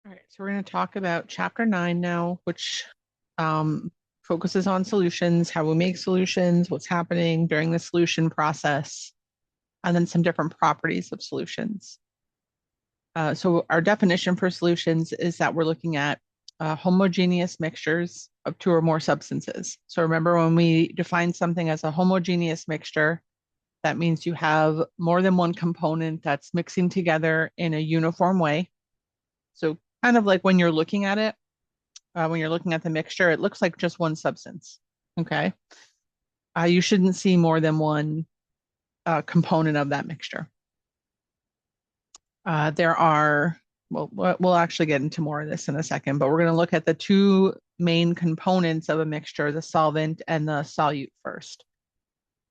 All right, so we're going to talk about chapter 9 now, which um, focuses on solutions, how we make solutions, what's happening during the solution process, and then some different properties of solutions. So our definition for solutions is that we're looking at homogeneous mixtures of two or more substances. So remember when we define something as a homogeneous mixture, that means you have more than one component that's mixing together in a uniform way. So kind of like when you're looking at it, when you're looking at the mixture, it looks like just one substance. Okay. You shouldn't see more than one component of that mixture. There are, well, we'll actually get into more of this in a second, but we're going to look at the two main components of a mixture, the solvent and the solute first.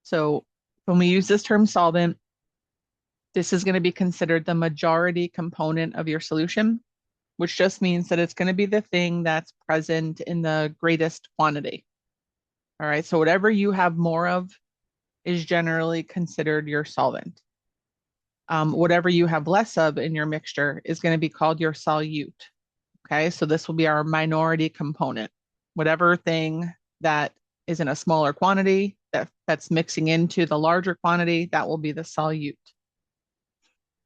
So when we use this term solvent, this is going to be considered the majority component of your solution, which just means that it's going to be the thing that's present in the greatest quantity. All right. So whatever you have more of is generally considered your solvent. Whatever you have less of in your mixture is going to be called your solute. Okay. So this will be our minority component. Whatever thing that is in a smaller quantity that's mixing into the larger quantity, that will be the solute.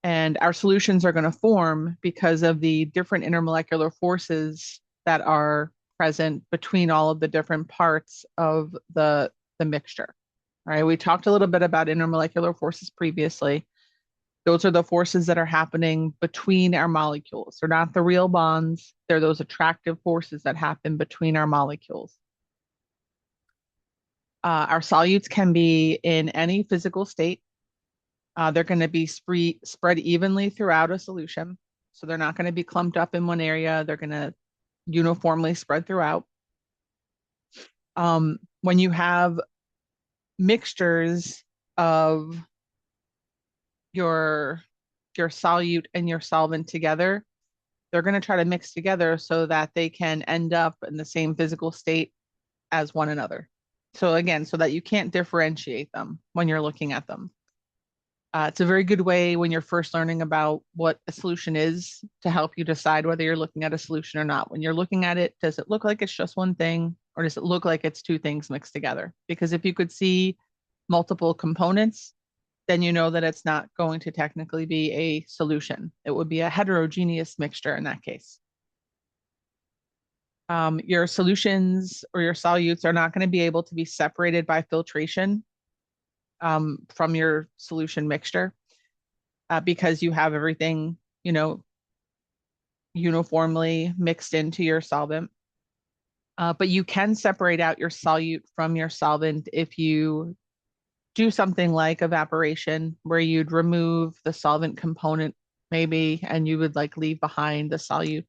And our solutions are going to form because of the different intermolecular forces that are present between all of the different parts of the mixture. All right, we talked a little bit about intermolecular forces previously. Those are the forces that are happening between our molecules. They're not the real bonds, they're those attractive forces that happen between our molecules. Our solutes can be in any physical state. They're going to be spread evenly throughout a solution. So they're not going to be clumped up in one area. They're going to uniformly spread throughout. When you have mixtures of your your solute and your solvent together, they're going to try to mix together so that they can end up in the same physical state as one another. So again, so that you can't differentiate them when you're looking at them. It's a very good way when you're first learning about what a solution is to help you decide whether you're looking at a solution or not. When you're looking at it, does it look like it's just one thing or does it look like it's two things mixed together? Because if you could see multiple components, then you know that it's not going to technically be a solution. It would be a heterogeneous mixture in that case. Your solutions or your solutes are not going to be able to be separated by filtration from your solution mixture because you have everything, uniformly mixed into your solvent. But you can separate out your solute from your solvent if you do something like evaporation, where you'd remove the solvent component, maybe, and you would like leave behind the solute.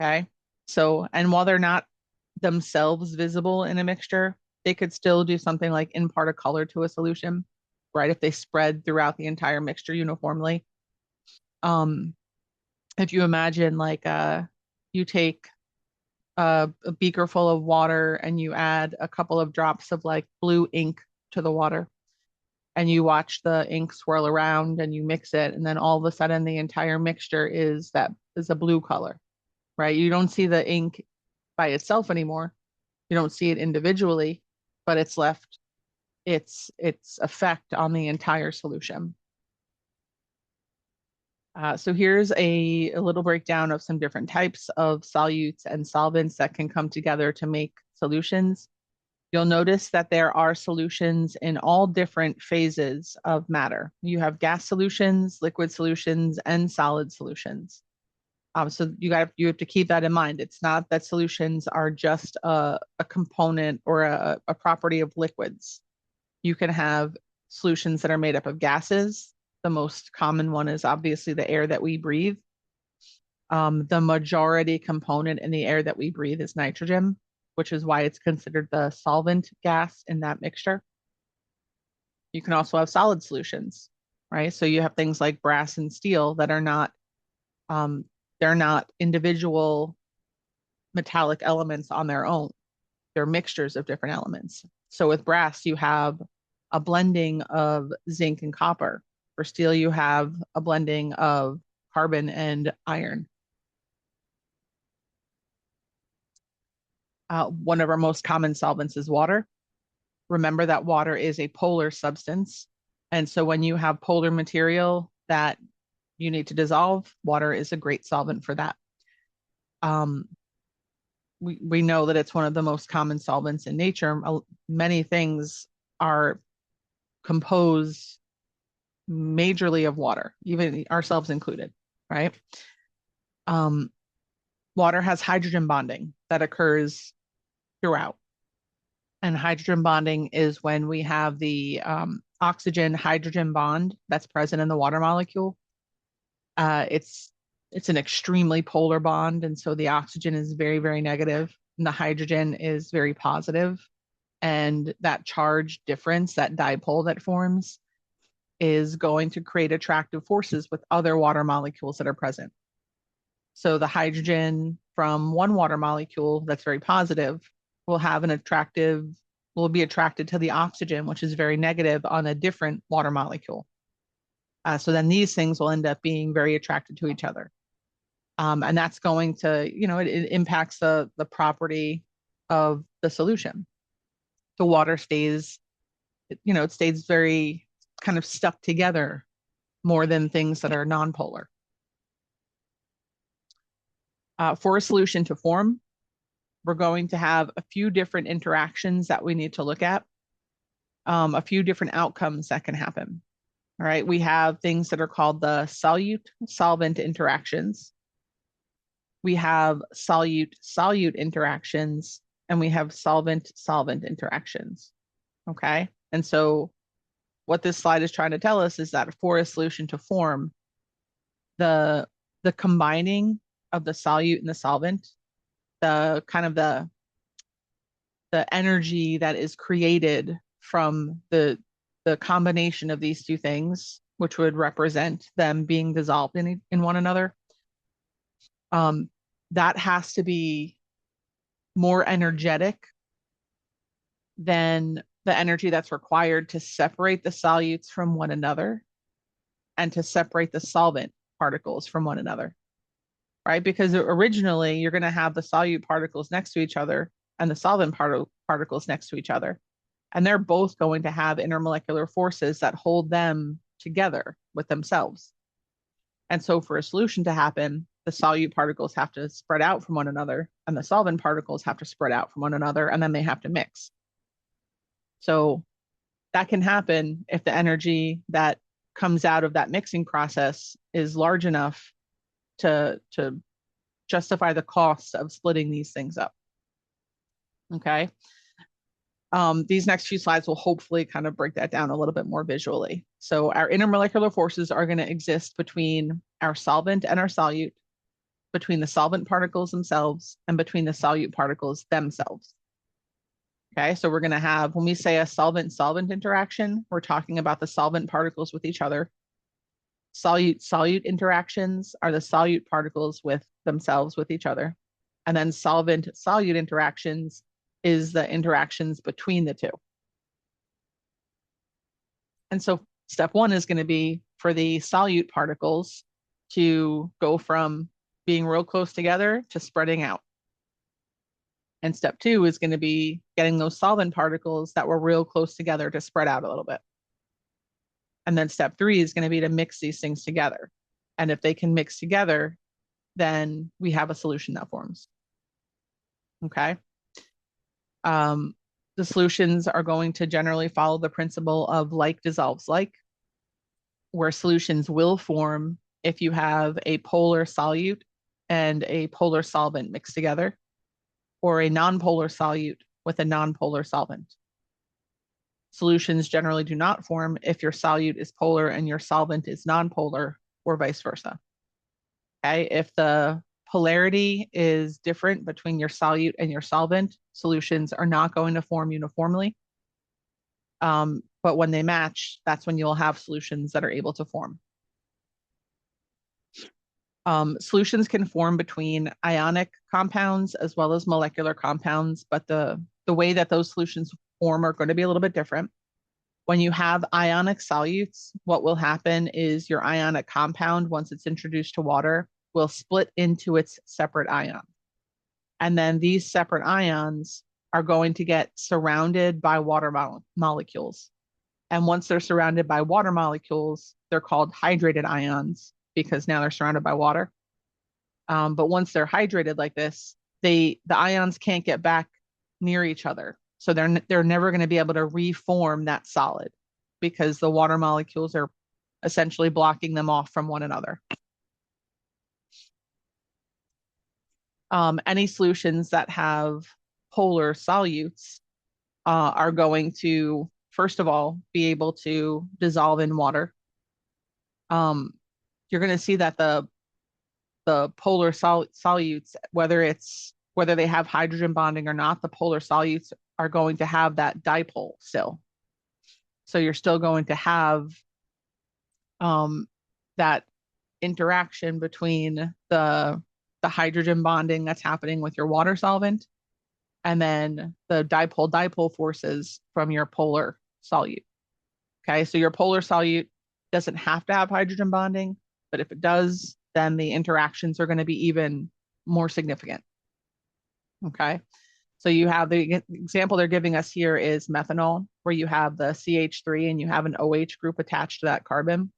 Okay. So, and while they're not themselves visible in a mixture, they could still do something like impart a color to a solution, right? If they spread throughout the entire mixture uniformly. Um, if you imagine like you take a beaker full of water and you add a couple of drops of like blue ink to the water and you watch the ink swirl around and you mix it and then all of a sudden the entire mixture is a blue color, right? You don't see the ink by itself anymore. You don't see it individually, but it's left its effect on the entire solution. So here's a little breakdown of some different types of solutes and solvents that can come together to make solutions. You'll notice that there are solutions in all different phases of matter. You have gas solutions, liquid solutions, and solid solutions. So you have to keep that in mind. It's not that solutions are just a component or a property of liquids. You can have solutions that are made up of gases. The most common one is obviously the air that we breathe. The majority component in the air that we breathe is nitrogen, which is why it's considered the solvent gas in that mixture. You can also have solid solutions, right? So you have things like brass and steel that are not, um, they're not individual metallic elements on their own. They're mixtures of different elements. So with brass, you have a blending of zinc and copper. For steel, you have a blending of carbon and iron. One of our most common solvents is water. Remember that water is a polar substance. And so when you have polar material that you need to dissolve, water is a great solvent for that. We know that it's one of the most common solvents in nature. Many things are composed majorly of water, even ourselves included, right? Water has hydrogen bonding that occurs throughout. And hydrogen bonding is when we have the oxygen hydrogen bond that's present in the water molecule. It's an extremely polar bond, and so the oxygen is very, very negative, and the hydrogen is very positive. And that charge difference, that dipole that forms, is going to create attractive forces with other water molecules that are present. So the hydrogen from one water molecule that's very positive will be attracted to the oxygen, which is very negative on a different water molecule. So then these things will end up being very attracted to each other. And that's going to, it impacts the property of the solution. The water stays, it stays very kind of stuck together more than things that are nonpolar. For a solution to form, we're going to have a few different interactions that we need to look at, a few different outcomes that can happen. All right, we have things that are called the solute-solvent interactions. We have solute-solute interactions, and we have solvent-solvent interactions. Okay, and so what this slide is trying to tell us is that for a solution to form, the combining of the solute and the solvent, the kind of the energy that is created from the combination of these two things, which would represent them being dissolved in one another, that has to be more energetic than the energy that's required to separate the solutes from one another and to separate the solvent particles from one another, right? Because originally you're going to have the solute particles next to each other and the solvent particles next to each other. And they're both going to have intermolecular forces that hold them together with themselves. And so for a solution to happen, the solute particles have to spread out from one another and the solvent particles have to spread out from one another, and then they have to mix. So that can happen if the energy that comes out of that mixing process is large enough to justify the cost of splitting these things up. Okay. These next few slides will hopefully kind of break that down a little bit more visually. So our intermolecular forces are going to exist between our solvent and our solute, between the solvent particles themselves, and between the solute particles themselves. Okay, so we're going to have, when we say a solvent-solvent interaction, we're talking about the solvent particles with each other. Solute-solute interactions are the solute particles with themselves with each other. And then solvent-solute interactions is the interactions between the two. And so step one is going to be for the solute particles to go from being real close together to spreading out. And step two is going to be getting those solvent particles that were real close together to spread out a little bit. And then step three is going to be to mix these things together. And if they can mix together, then we have a solution that forms. Okay. The solutions are going to generally follow the principle of like dissolves like, where solutions will form if you have a polar solute and a polar solvent mixed together, or a nonpolar solute with a nonpolar solvent. Solutions generally do not form if your solute is polar and your solvent is nonpolar, or vice versa. Okay, if the polarity is different between your solute and your solvent, solutions are not going to form uniformly. But when they match, that's when you'll have solutions that are able to form. Solutions can form between ionic compounds as well as molecular compounds, but the way that those solutions form are going to be a little bit different. When you have ionic solutes, what will happen is your ionic compound, once it's introduced to water, will split into its separate ion. And then these separate ions are going to get surrounded by water molecules. And once they're surrounded by water molecules, they're called hydrated ions because now they're surrounded by water. But once they're hydrated like this, the ions can't get back near each other. So they're never going to be able to reform that solid because the water molecules are essentially blocking them off from one another. Any solutions that have polar solutes are going to, first of all, be able to dissolve in water. You're going to see that the polar solutes, whether they have hydrogen bonding or not, the polar solutes are going to have that dipole still. So you're still going to have that interaction between the hydrogen bonding that's happening with your water solvent and then the dipole forces from your polar solute. Okay, so your polar solute doesn't have to have hydrogen bonding, but if it does, then the interactions are going to be even more significant. Okay, so you have the example they're giving us here is methanol, where you have the CH3 and you have an OH group attached to that carbon.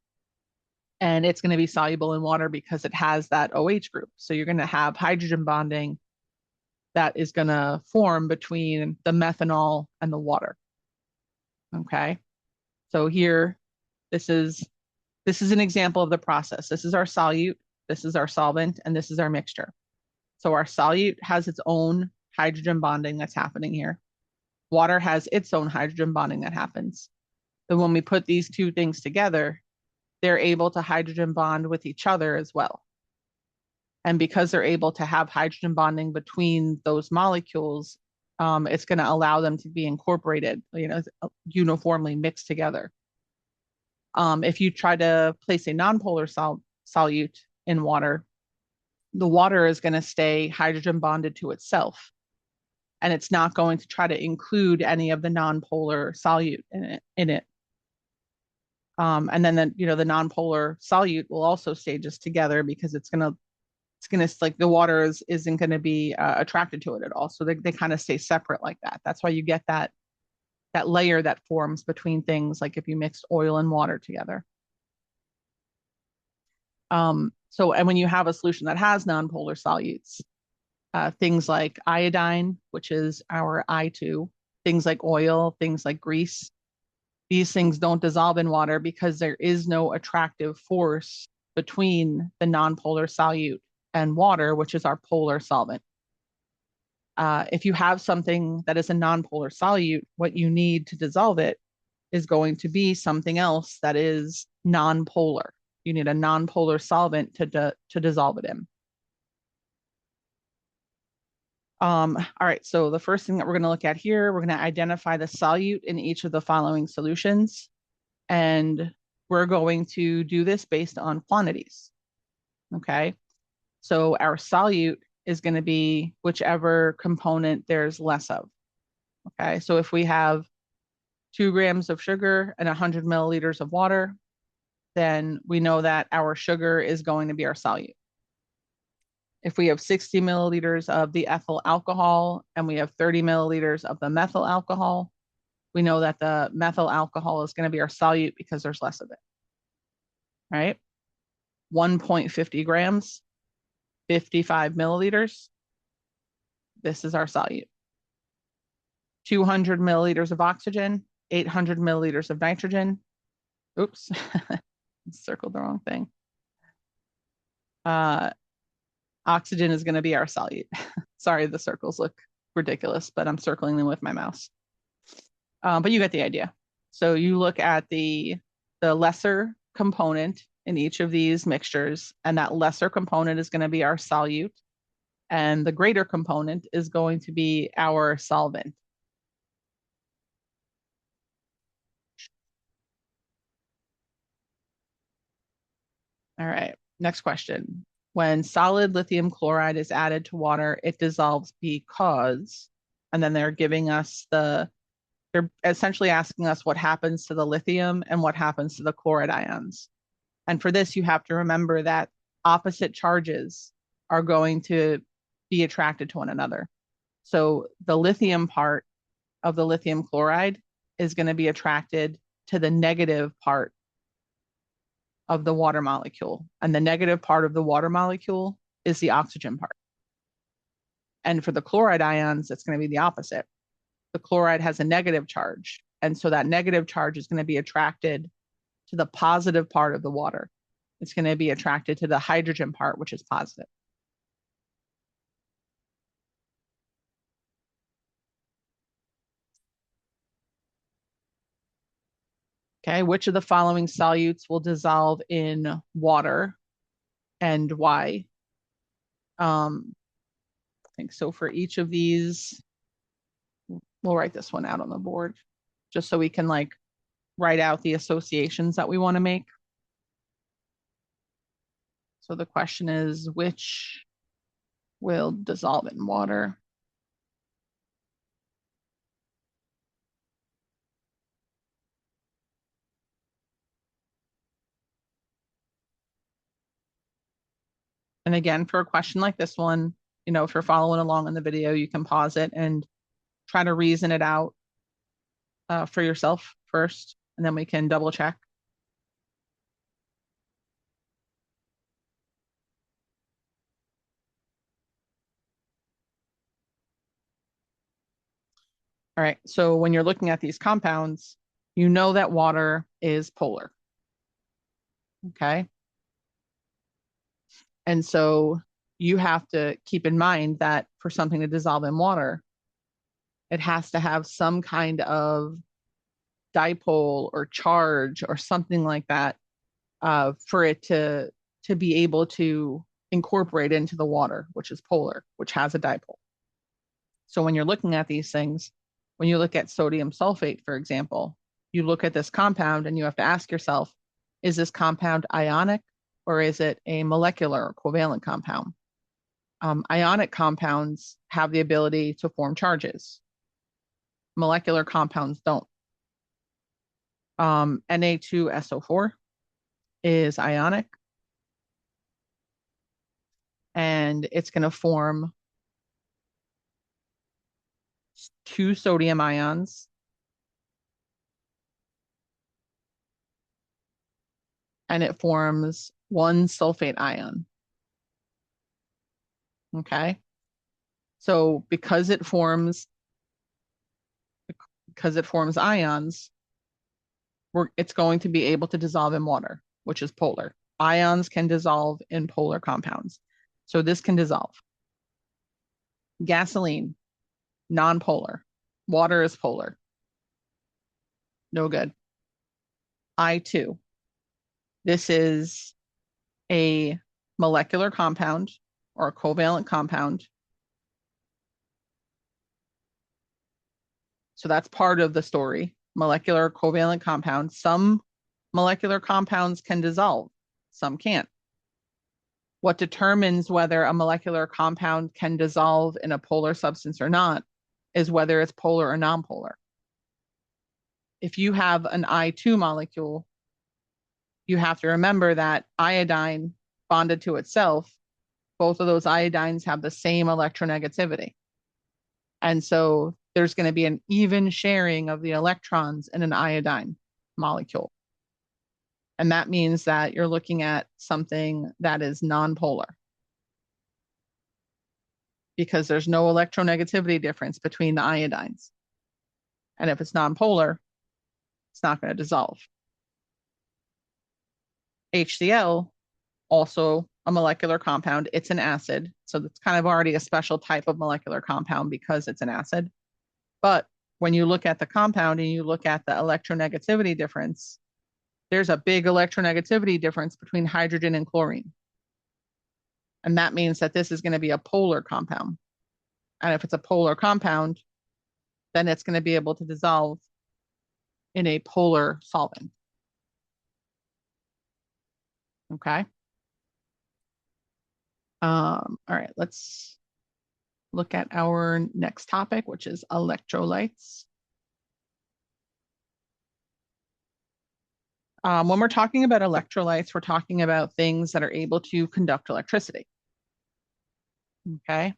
And it's going to be soluble in water because it has that OH group. So you're going to have hydrogen bonding that is going to form between the methanol and the water. Okay, so here, this is an example of the process. This is our solute, this is our solvent, and this is our mixture. So our solute has its own hydrogen bonding that's happening here. Water has its own hydrogen bonding that happens. So when we put these two things together, they're able to hydrogen bond with each other as well. And because they're able to have hydrogen bonding between those molecules, it's going to allow them to be incorporated, uniformly mixed together. If you try to place a nonpolar solute in water, the water is going to stay hydrogen bonded to itself. And it's not going to try to include any of the nonpolar solute in it. And then the nonpolar solute will also stay just together because it's gonna like the water isn't going to be attracted to it at all. So they kind of stay separate like that. That's why you get that layer that forms between things, like if you mix oil and water together. And when you have a solution that has nonpolar solutes, things like iodine, which is our I2, things like oil, things like grease, these things don't dissolve in water because there is no attractive force between the nonpolar solute and water, which is our polar solvent. If you have something that is a nonpolar solute, what you need to dissolve it is going to be something else that is nonpolar. You need a nonpolar solvent to dissolve it in. All right, so the first thing that we're going to look at here, we're going to identify the solute in each of the following solutions. And we're going to do this based on quantities. Okay, so our solute is going to be whichever component there's less of. Okay, so if we have 2 grams of sugar and 100 milliliters of water, then we know that our sugar is going to be our solute. If we have 60 milliliters of the ethyl alcohol and we have 30 milliliters of the methyl alcohol, we know that the methyl alcohol is going to be our solute because there's less of it. Right? 1.50 grams, 55 milliliters. This is our solute. 200 milliliters of oxygen, 800 milliliters of nitrogen. Oops, circled the wrong thing. Oxygen is going to be our solute. Sorry, the circles look ridiculous, but I'm circling them with my mouse. But you get the idea. So you look at the lesser component in each of these mixtures, and that lesser component is going to be our solute, and the greater component is going to be our solvent. All right, next question. When solid lithium chloride is added to water, it dissolves because, and then they're giving us the They're essentially asking us what happens to the lithium and what happens to the chloride ions. And for this, you have to remember that opposite charges are going to be attracted to one another. So the lithium part of the lithium chloride is going to be attracted to the negative part of the water molecule. And the negative part of the water molecule is the oxygen part. And for the chloride ions, it's going to be the opposite. The chloride has a negative charge. And so that negative charge is going to be attracted to the positive part of the water. It's going to be attracted to the hydrogen part, which is positive. Okay, which of the following solutes will dissolve in water and why? I think so for each of these, we'll write this one out on the board just so we can like write out the associations that we want to make. So the question is, which will dissolve in water? And again, for a question like this one, you know, if you're following along in the video, you can pause it and try to reason it out for yourself first, and then we can double check. All right, so when you're looking at these compounds, you know that water is polar. Okay. And so you have to keep in mind that for something to dissolve in water, it has to have some kind of dipole or charge or something like that for it to be able to incorporate into the water, which is polar, which has a dipole. So when you're looking at these things, when you look at sodium sulfate, for example, you look at this compound and you have to ask yourself, is this compound ionic or is it a molecular or covalent compound? Ionic compounds have the ability to form charges. Molecular compounds don't. Na2SO4 is ionic, and it's going to form 2 sodium ions and it forms 1 sulfate ion. Okay. So because it forms ions, it's going to be able to dissolve in water, which is polar. Ions can dissolve in polar compounds. So this can dissolve. Gasoline, non-polar. Water is polar. No good. I2. This is a molecular compound or a covalent compound. So that's part of the story. Molecular covalent compound. Some molecular compounds can dissolve, some can't. What determines whether a molecular compound can dissolve in a polar substance or not is whether it's polar or nonpolar. If you have an I2 molecule, you have to remember that iodine bonded to itself, both of those iodines have the same electronegativity. And so there's going to be an even sharing of the electrons in an iodine molecule. And that means that you're looking at something that is nonpolar because there's no electronegativity difference between the iodines. And if it's nonpolar, it's not going to dissolve. HCl, also a molecular compound. It's an acid. So it's kind of already a special type of molecular compound because it's an acid. But when you look at the compound and you look at the electronegativity difference, there's a big electronegativity difference between hydrogen and chlorine. And that means that this is going to be a polar compound. And if it's a polar compound, then it's going to be able to dissolve in a polar solvent. Okay. All right, let's look at our next topic, which is electrolytes. When we're talking about electrolytes, we're talking about things that are able to conduct electricity. Okay.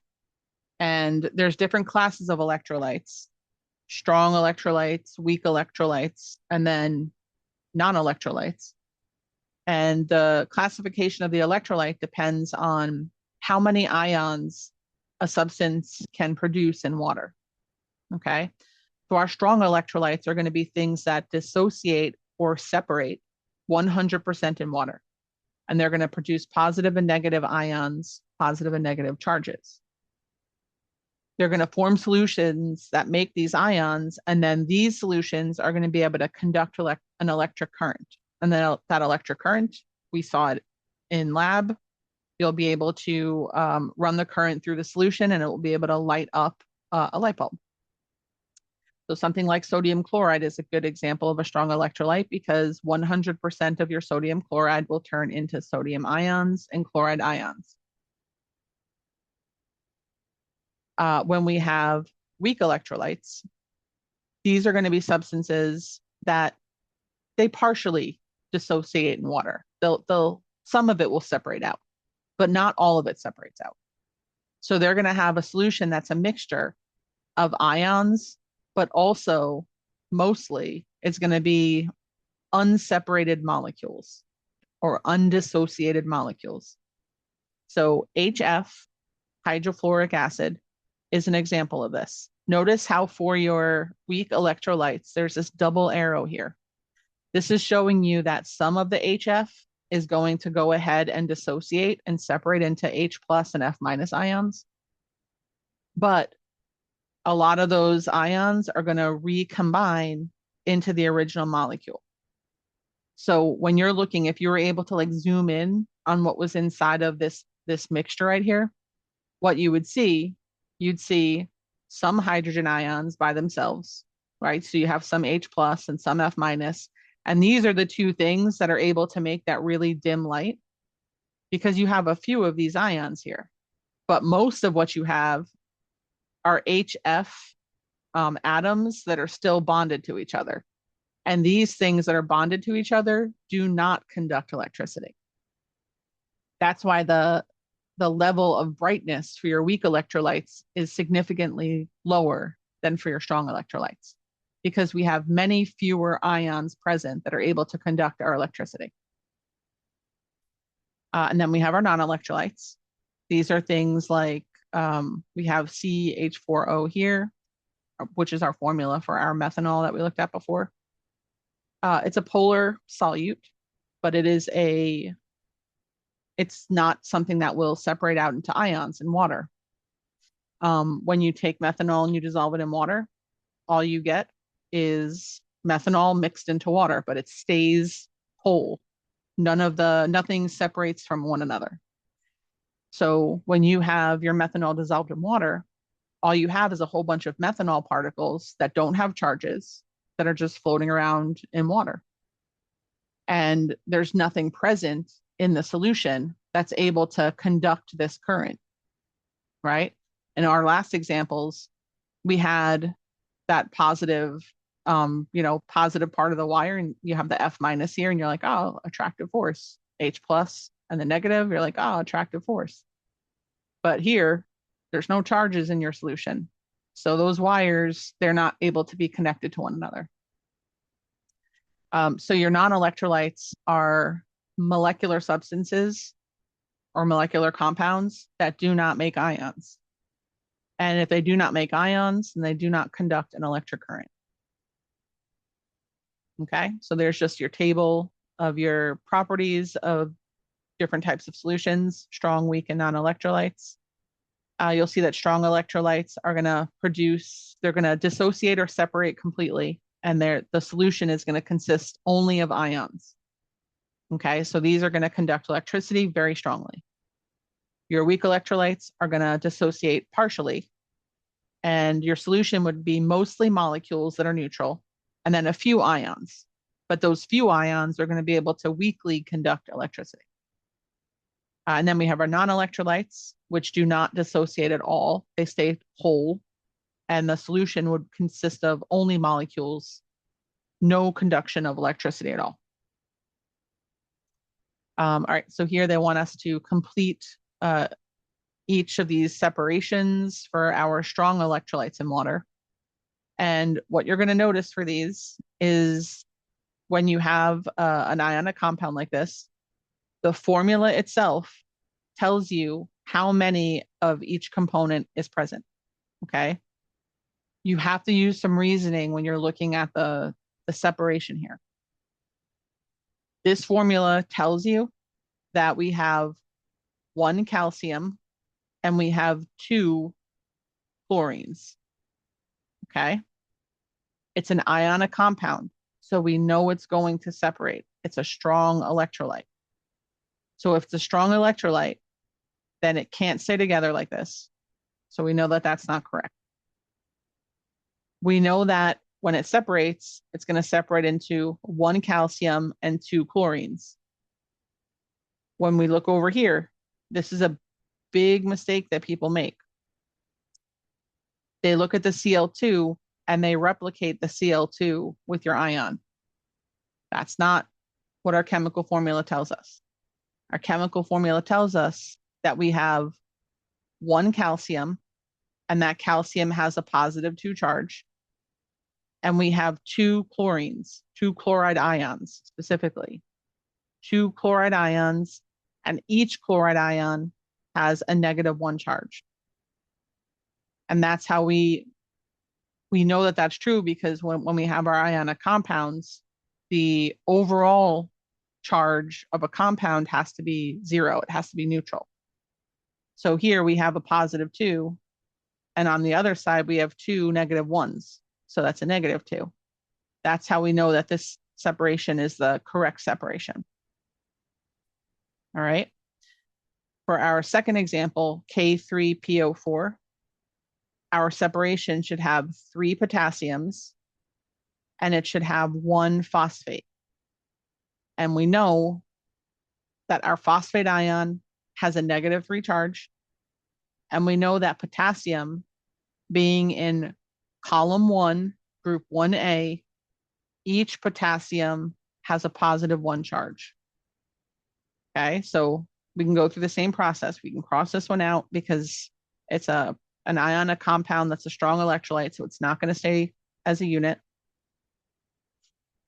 And there's different classes of electrolytes: strong electrolytes, weak electrolytes, and then non-electrolytes. And the classification of the electrolyte depends on how many ions a substance can produce in water. Okay. So our strong electrolytes are going to be things that dissociate or separate 100% in water. And they're going to produce positive and negative ions, positive and negative charges. They're going to form solutions that make these ions, and then these solutions are going to be able to conduct an electric current. And then that electric current, we saw it in lab. You'll be able to run the current through the solution, and it will be able to light up a light bulb. So something like sodium chloride is a good example of a strong electrolyte, because 100% of your sodium chloride will turn into sodium ions and chloride ions. When we have weak electrolytes, these are going to be substances that they partially dissociate in water. Some of it will separate out, but not all of it separates out. So they're going to have a solution that's a mixture of ions, but also mostly it's going to be unseparated molecules or undissociated molecules. So HF, hydrofluoric acid, is an example of this. Notice how for your weak electrolytes, there's this double arrow here. This is showing you that some of the HF is going to go ahead and dissociate and separate into H plus and F minus ions. But a lot of those ions are going to recombine into the original molecule. So when you're looking, if you were able to like zoom in on what was inside of this mixture right here, what you would see, you'd see some hydrogen ions by themselves, right? So you have some H plus and some F minus. And these are the two things that are able to make that really dim light, because you have a few of these ions here. But most of what you have are HF atoms that are still bonded to each other. And these things that are bonded to each other do not conduct electricity. That's why the level of brightness for your weak electrolytes is significantly lower than for your strong electrolytes, because we have many fewer ions present that are able to conduct our electricity. And then we have our non-electrolytes. These are things like we have CH4O here, which is our formula for our methanol that we looked at before. It's a polar solute, but it's not something that will separate out into ions in water. When you take methanol and you dissolve it in water, all you get is methanol mixed into water, but it stays whole. Nothing separates from one another. So when you have your methanol dissolved in water, all you have is a whole bunch of methanol particles that don't have charges, that are just floating around in water. And there's nothing present in the solution that's able to conduct this current, right? In our last examples, we had that positive, positive part of the wire, and you have the F minus here, and you're like, oh, attractive force. H plus, and the negative, you're like, oh, attractive force. But here, there's no charges in your solution. So those wires, they're not able to be connected to one another. So your non-electrolytes are molecular substances or molecular compounds that do not make ions. And if they do not make ions, then they do not conduct an electric current. Okay, so there's just your table of your properties of different types of solutions: strong, weak, and non-electrolytes. You'll see that strong electrolytes are going to they're going to dissociate or separate completely, and the solution is going to consist only of ions. Okay, so these are going to conduct electricity very strongly. Your weak electrolytes are going to dissociate partially, and your solution would be mostly molecules that are neutral, and then a few ions. But those few ions are going to be able to weakly conduct electricity. And then we have our non-electrolytes, which do not dissociate at all. They stay whole, and the solution would consist of only molecules, no conduction of electricity at all. All right, so here they want us to complete each of these separations for our strong electrolytes in water. And what you're going to notice for these is when you have an ionic compound like this, the formula itself tells you how many of each component is present. Okay. You have to use some reasoning when you're looking at the separation here. This formula tells you that we have 1 calcium and we have 2 chlorines. Okay. It's an ionic compound, so we know it's going to separate. It's a strong electrolyte. So if it's a strong electrolyte, then it can't stay together like this. So we know that that's not correct. We know that when it separates, it's going to separate into 1 calcium and 2 chlorines. When we look over here, this is a big mistake that people make. They look at the Cl2 and they replicate the Cl2 with your ion. That's not what our chemical formula tells us. Our chemical formula tells us that we have 1 calcium, and that calcium has a positive 2 charge. And we have 2 chlorines, 2 chloride ions specifically. 2 chloride ions, and each chloride ion has a negative 1 charge. And that's how we know that that's true, because when we have our ionic compounds, the overall charge of a compound has to be 0. It has to be neutral. So here we have a positive 2, and on the other side we have 2 negative 1s. So that's a negative 2. That's how we know that this separation is the correct separation. All right. For our second example, K3PO4, our separation should have 3 potassiums and it should have 1 phosphate. And we know that our phosphate ion has a negative 3 charge. And we know that potassium, being in column 1, group 1A, each potassium has a positive 1 charge. Okay, so we can go through the same process. We can cross this one out because it's an ionic compound that's a strong electrolyte, so it's not going to stay as a unit.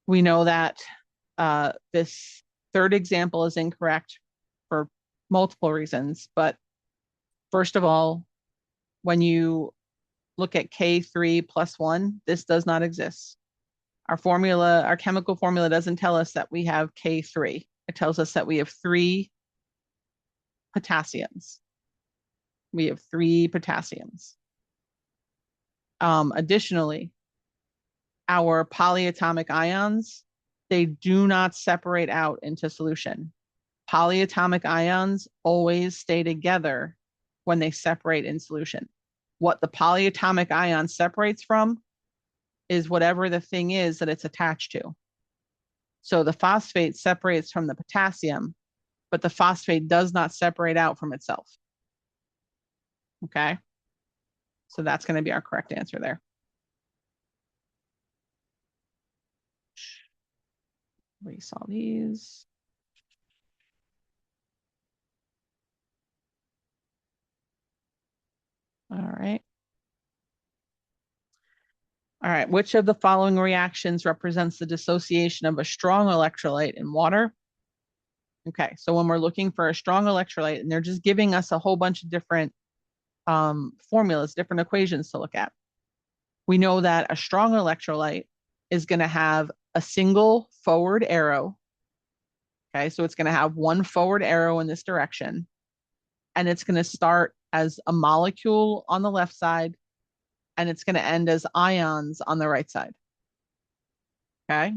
We know that this third example is incorrect for multiple reasons, but first of all, when you look at K3 plus 1, this does not exist. Our formula, our chemical formula doesn't tell us that we have K3. It tells us that we have 3 potassiums. We have 3 potassiums. Additionally, our polyatomic ions, they do not separate out into solution. Polyatomic ions always stay together when they separate in solution. What the polyatomic ion separates from is whatever the thing is that it's attached to. So the phosphate separates from the potassium, but the phosphate does not separate out from itself. Okay? So that's going to be our correct answer there. Erase all these. All right. All right, which of the following reactions represents the dissociation of a strong electrolyte in water? Okay, so when we're looking for a strong electrolyte, and they're just giving us a whole bunch of different formulas, different equations to look at. We know that a strong electrolyte is going to have a single forward arrow. Okay, so it's going to have 1 forward arrow in this direction, and it's going to start as a molecule on the left side, and it's going to end as ions on the right side. Okay.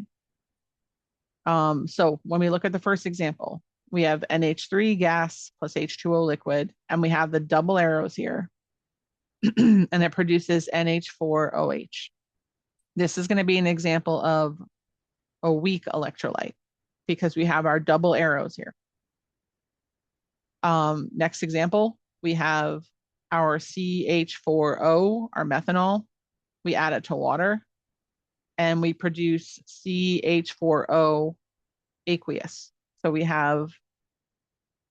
So when we look at the first example, we have NH3 gas plus H2O liquid, and we have the double arrows here, and it produces NH4OH. This is going to be an example of a weak electrolyte because we have our double arrows here. Next example, we have our CH4O, our methanol. We add it to water, and we produce CH4O aqueous. So we have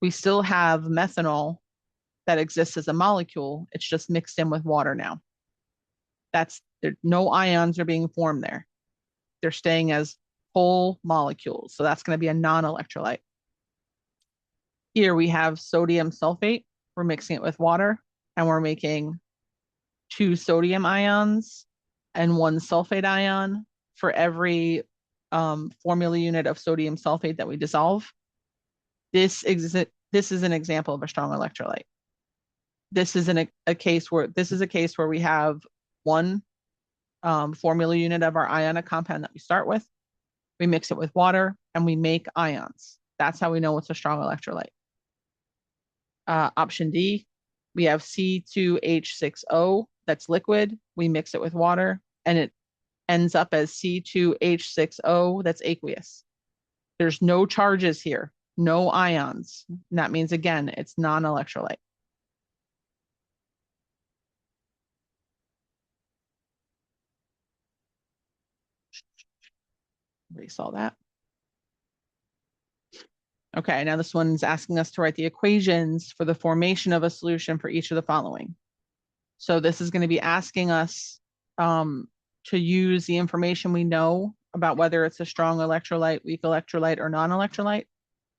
we still have methanol that exists as a molecule. It's just mixed in with water now. No ions are being formed there. They're staying as whole molecules. So that's going to be a non-electrolyte. Here we have sodium sulfate. We're mixing it with water and we're making 2 sodium ions and 1 sulfate ion for every formula unit of sodium sulfate that we dissolve. This is an example of a strong electrolyte. This is a case where we have 1 formula unit of our ionic compound that we start with. We mix it with water and we make ions. That's how we know it's a strong electrolyte. Option D, we have C2H6O that's liquid. We mix it with water and it ends up as C2H6O that's aqueous. There's no charges here, no ions. And that means, again, it's non-electrolyte. We saw that. Okay, now this one's asking us to write the equations for the formation of a solution for each of the following. So this is going to be asking us to use the information we know about whether it's a strong electrolyte, weak electrolyte, or non-electrolyte,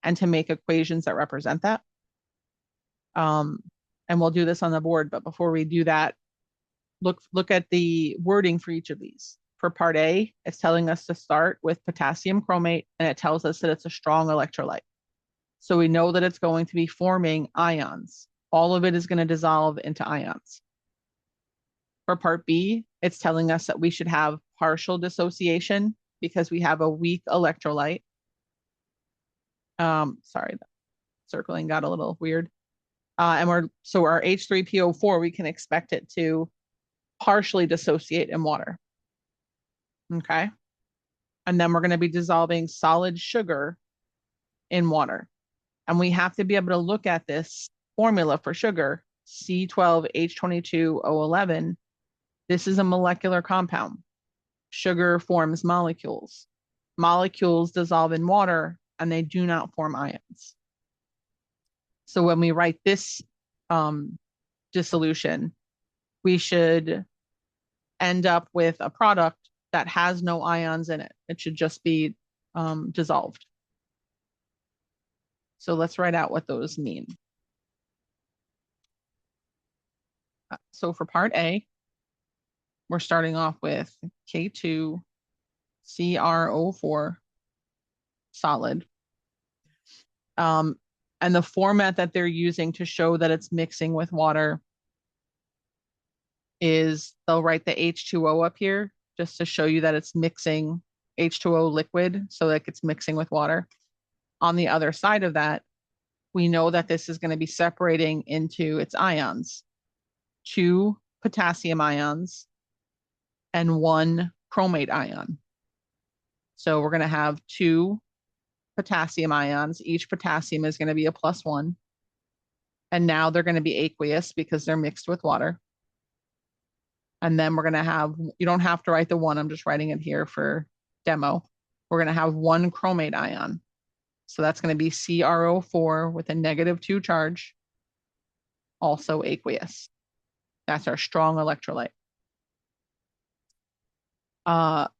and to make equations that represent that. And we'll do this on the board, but before we do that, look at the wording for each of these. For part A, it's telling us to start with potassium chromate, and it tells us that it's a strong electrolyte. So we know that it's going to be forming ions. All of it is going to dissolve into ions. For part B, it's telling us that we should have partial dissociation because we have a weak electrolyte. Sorry, the circling got a little weird. So our H3PO4, we can expect it to partially dissociate in water. Okay. And then we're going to be dissolving solid sugar in water. And we have to be able to look at this formula for sugar, C12H22O11. This is a molecular compound. Sugar forms molecules. Molecules dissolve in water and they do not form ions. So when we write this dissolution, we should end up with a product that has no ions in it. It should just be dissolved. So let's write out what those mean. So for part A, we're starting off with K2CrO4 solid. And the format that they're using to show that it's mixing with water is they'll write the H2O up here just to show you that it's mixing H2O liquid, so like it's mixing with water. On the other side of that, we know that this is going to be separating into its ions, 2 potassium ions and 1 chromate ion. So we're going to have 2 potassium ions. Each potassium is going to be a +1. And now they're going to be aqueous because they're mixed with water. And then we're going to have, you don't have to write the 1, I'm just writing it here for demo. We're going to have 1 chromate ion. So that's going to be CrO4 with a -2 charge, also aqueous. That's our strong electrolyte. Now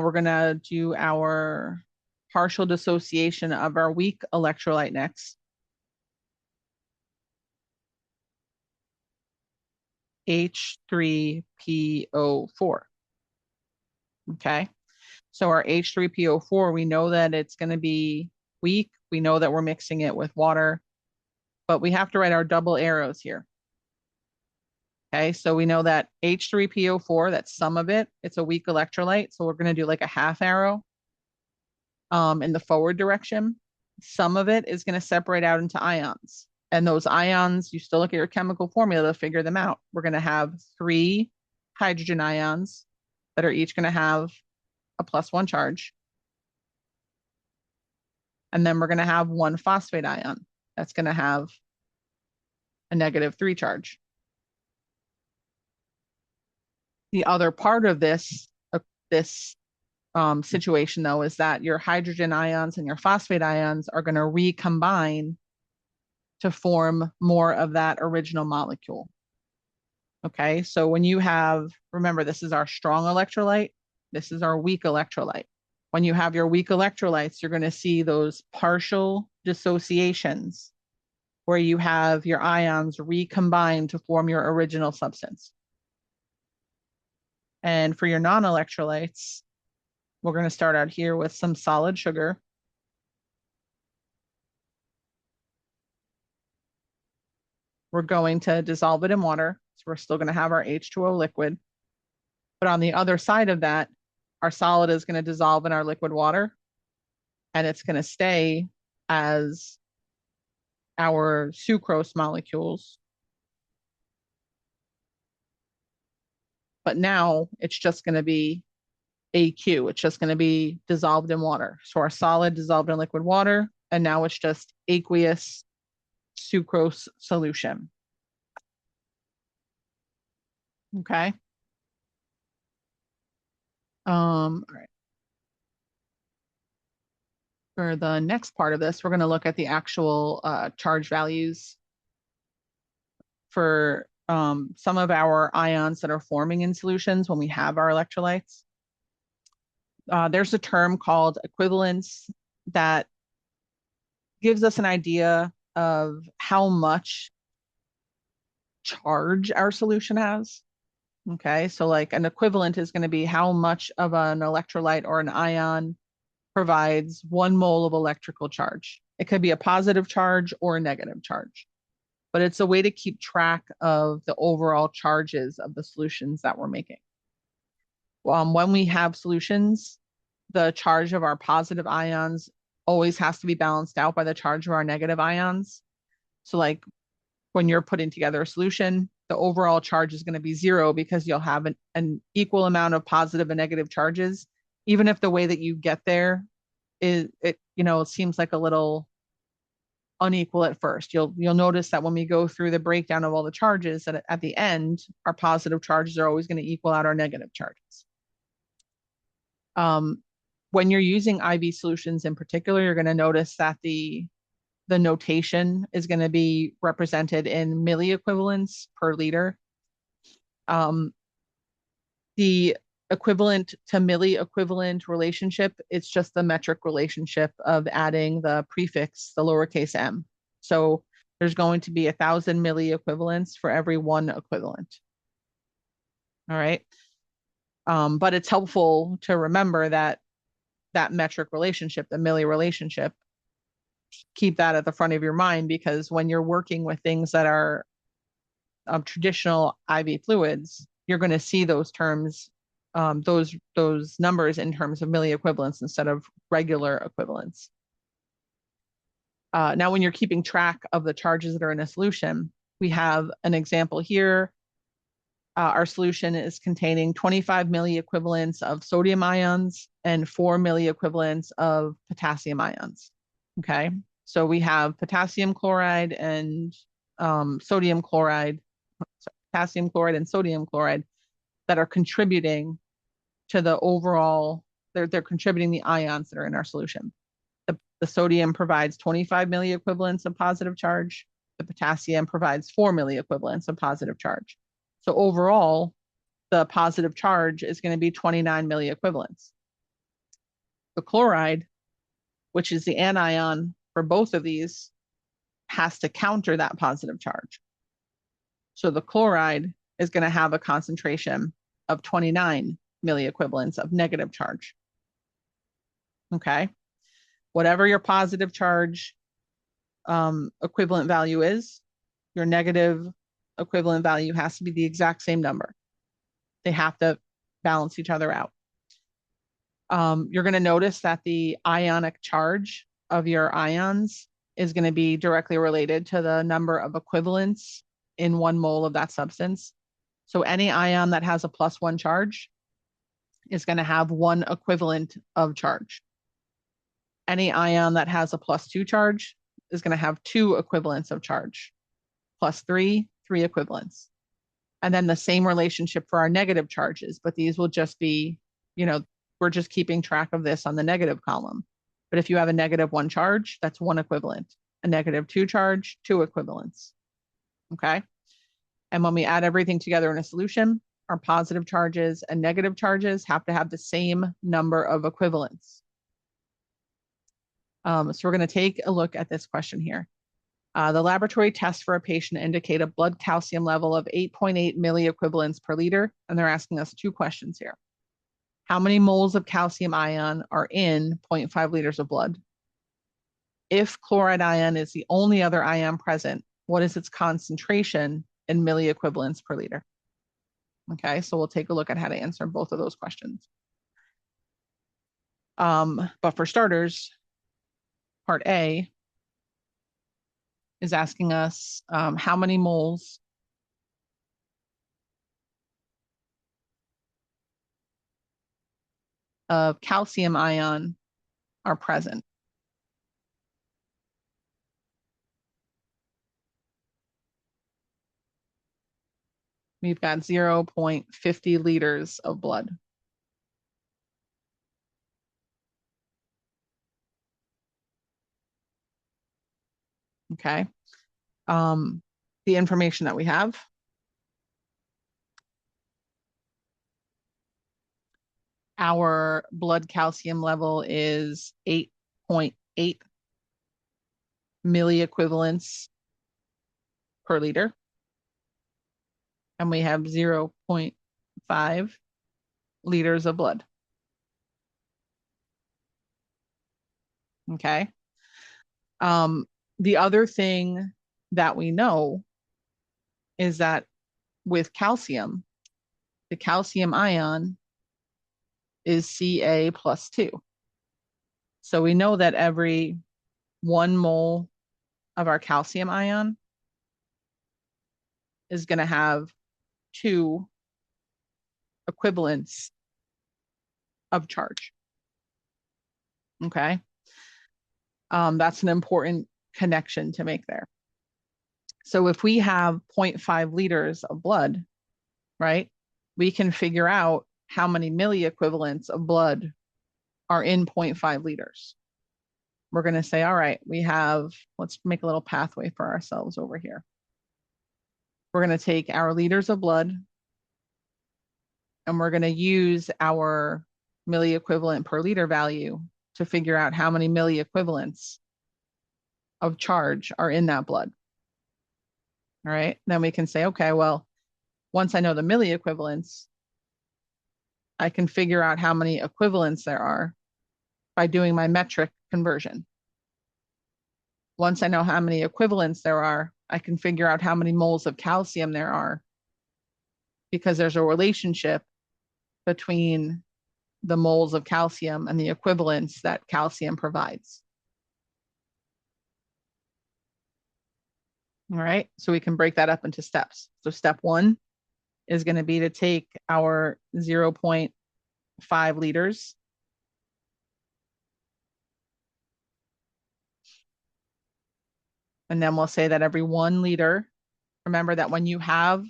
we're going to do our partial dissociation of our weak electrolyte next. H3PO4. Okay. So our H3PO4, we know that it's going to be weak. We know that we're mixing it with water, but we have to write our double arrows here. Okay, so we know that H3PO4, that's some of it. It's a weak electrolyte. So we're going to do like a half arrow in the forward direction. Some of it is going to separate out into ions. And those ions, you still look at your chemical formula to figure them out. We're going to have 3 hydrogen ions that are each going to have a +1 charge. And then we're going to have 1 phosphate ion that's going to have a -3 charge. The other part of this situation though is that your hydrogen ions and your phosphate ions are going to recombine to form more of that original molecule. Okay, so when you have, remember, this is our strong electrolyte, this is our weak electrolyte. When you have your weak electrolytes, you're going to see those partial dissociations where you have your ions recombine to form your original substance. And for your non-electrolytes, we're going to start out here with some solid sugar. We're going to dissolve it in water. So we're still going to have our H2O liquid. But on the other side of that, our solid is going to dissolve in our liquid water, and it's going to stay as our sucrose molecules. But now it's just going to be AQ. It's just going to be dissolved in water. So our solid dissolved in liquid water, and now it's just aqueous sucrose solution. Okay. All right. For the next part of this, we're going to look at the actual charge values for some of our ions that are forming in solutions when we have our electrolytes. There's a term called equivalence that gives us an idea of how much charge our solution has. Okay, so like an equivalent is going to be how much of an electrolyte or an ion provides 1 mole of electrical charge. It could be a positive charge or a negative charge, but it's a way to keep track of the overall charges of the solutions that we're making. When we have solutions, the charge of our positive ions always has to be balanced out by the charge of our negative ions. So like when you're putting together a solution, the overall charge is going to be 0 because you'll have an equal amount of positive and negative charges, even if the way that you get there is, it seems like a little unequal at first. You'll notice that when we go through the breakdown of all the charges, that at the end, our positive charges are always going to equal out our negative charges. When you're using IV solutions in particular, you're going to notice that the notation is going to be represented in milliequivalents per liter. The equivalent to milliequivalent relationship, it's just the metric relationship of adding the prefix, the lowercase m. So there's going to be 1,000 milliequivalents for every 1 equivalent. All right. But it's helpful to remember that metric relationship, the milli relationship, keep that at the front of your mind, because when you're working with things that are traditional IV fluids, you're going to see those terms, those numbers in terms of milliequivalents instead of regular equivalents. Now, when you're keeping track of the charges that are in a solution, we have an example here. Our solution is containing 25 milliequivalents of sodium ions and 4 milliequivalents of potassium ions. Okay, so we have potassium chloride and sodium chloride, potassium chloride and sodium chloride that are contributing to the overall, they're contributing the ions that are in our solution. The sodium provides 25 milliequivalents of positive charge. The potassium provides 4 milliequivalents of positive charge. So overall, the positive charge is going to be 29 milliequivalents. The chloride, which is the anion for both of these, has to counter that positive charge. So the chloride is going to have a concentration of 29 milliequivalents of negative charge. Okay. Whatever your positive charge equivalent value is, your negative equivalent value has to be the exact same number. They have to balance each other out. You're going to notice that the ionic charge of your ions is going to be directly related to the number of equivalents in 1 mole of that substance. So any ion that has a +1 charge is going to have 1 equivalent of charge. Any ion that has a +2 charge is going to have 2 equivalents of charge. +3, 3 equivalents. And then the same relationship for our negative charges, but these will just be, we're just keeping track of this on the negative column. But if you have a -1 charge, that's 1 equivalent. A -2 charge, 2 equivalents. Okay. And when we add everything together in a solution, our positive charges and negative charges have to have the same number of equivalents. So we're going to take a look at this question here. The laboratory tests for a patient indicate a blood calcium level of 8.8 milliequivalents per liter, and they're asking us 2 questions here. How many moles of calcium ion are in 0.5 liters of blood? If chloride ion is the only other ion present, what is its concentration in milliequivalents per liter? Okay, so we'll take a look at how to answer both of those questions. But for starters, part A is asking us how many moles of calcium ion are present. We've got 0.50 liters of blood. Okay. The information that we have. Our blood calcium level is 8.8 milliequivalents per liter. And we have 0.5 liters of blood. Okay. The other thing that we know is that with calcium, the calcium ion is Ca plus 2. So we know that every 1 mole of our calcium ion is going to have 2 equivalents of charge. Okay. That's an important connection to make there. So if we have 0.5 liters of blood, right, we can figure out how many milliequivalents of blood are in 0.5 liters. We're going to say, all right, we have, let's make a little pathway for ourselves over here. We're going to take our liters of blood and we're going to use our milliequivalent per liter value to figure out how many milliequivalents of charge are in that blood. All right, then we can say, okay, well, once I know the milliequivalents, I can figure out how many equivalents there are by doing my metric conversion. Once I know how many equivalents there are, I can figure out how many moles of calcium there are, because there's a relationship between the moles of calcium and the equivalents that calcium provides. All right, so we can break that up into steps. So step 1 is going to be to take our 0.5 liters and then we'll say that every 1 liter, remember that when you have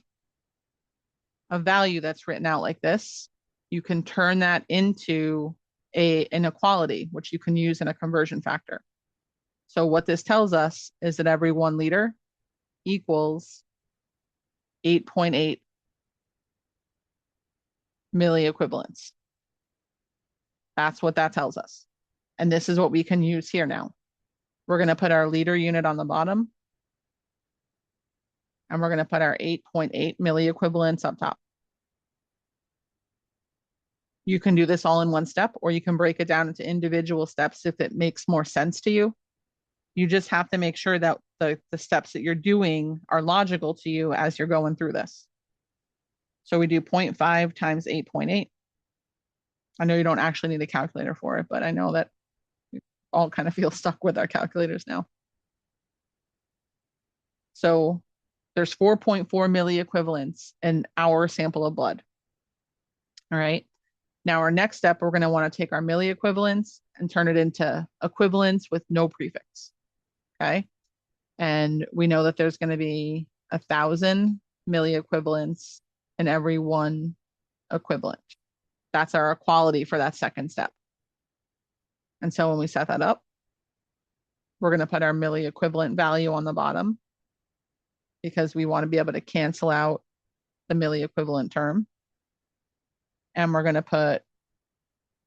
a value that's written out like this, you can turn that into an inequality, which you can use in a conversion factor. So what this tells us is that every 1 liter equals 8.8 milliequivalents. That's what that tells us. And this is what we can use here now. We're going to put our liter unit on the bottom. And we're going to put our 8.8 milliequivalents up top. You can do this all in one step, or you can break it down into individual steps if it makes more sense to you. You just have to make sure that the steps that you're doing are logical to you as you're going through this. So we do 0.5 times 8.8. I know you don't actually need a calculator for it, but I know that we all kind of feel stuck with our calculators now. So there's 4.4 milliequivalents in our sample of blood. All right. Now our next step, we're going to want to take our milliequivalents and turn it into equivalents with no prefix. Okay. And we know that there's going to be 1,000 milliequivalents in every 1 equivalent. That's our equality for that second step. And so when we set that up, we're going to put our milli equivalent value on the bottom because we want to be able to cancel out the milli equivalent term. And we're going to put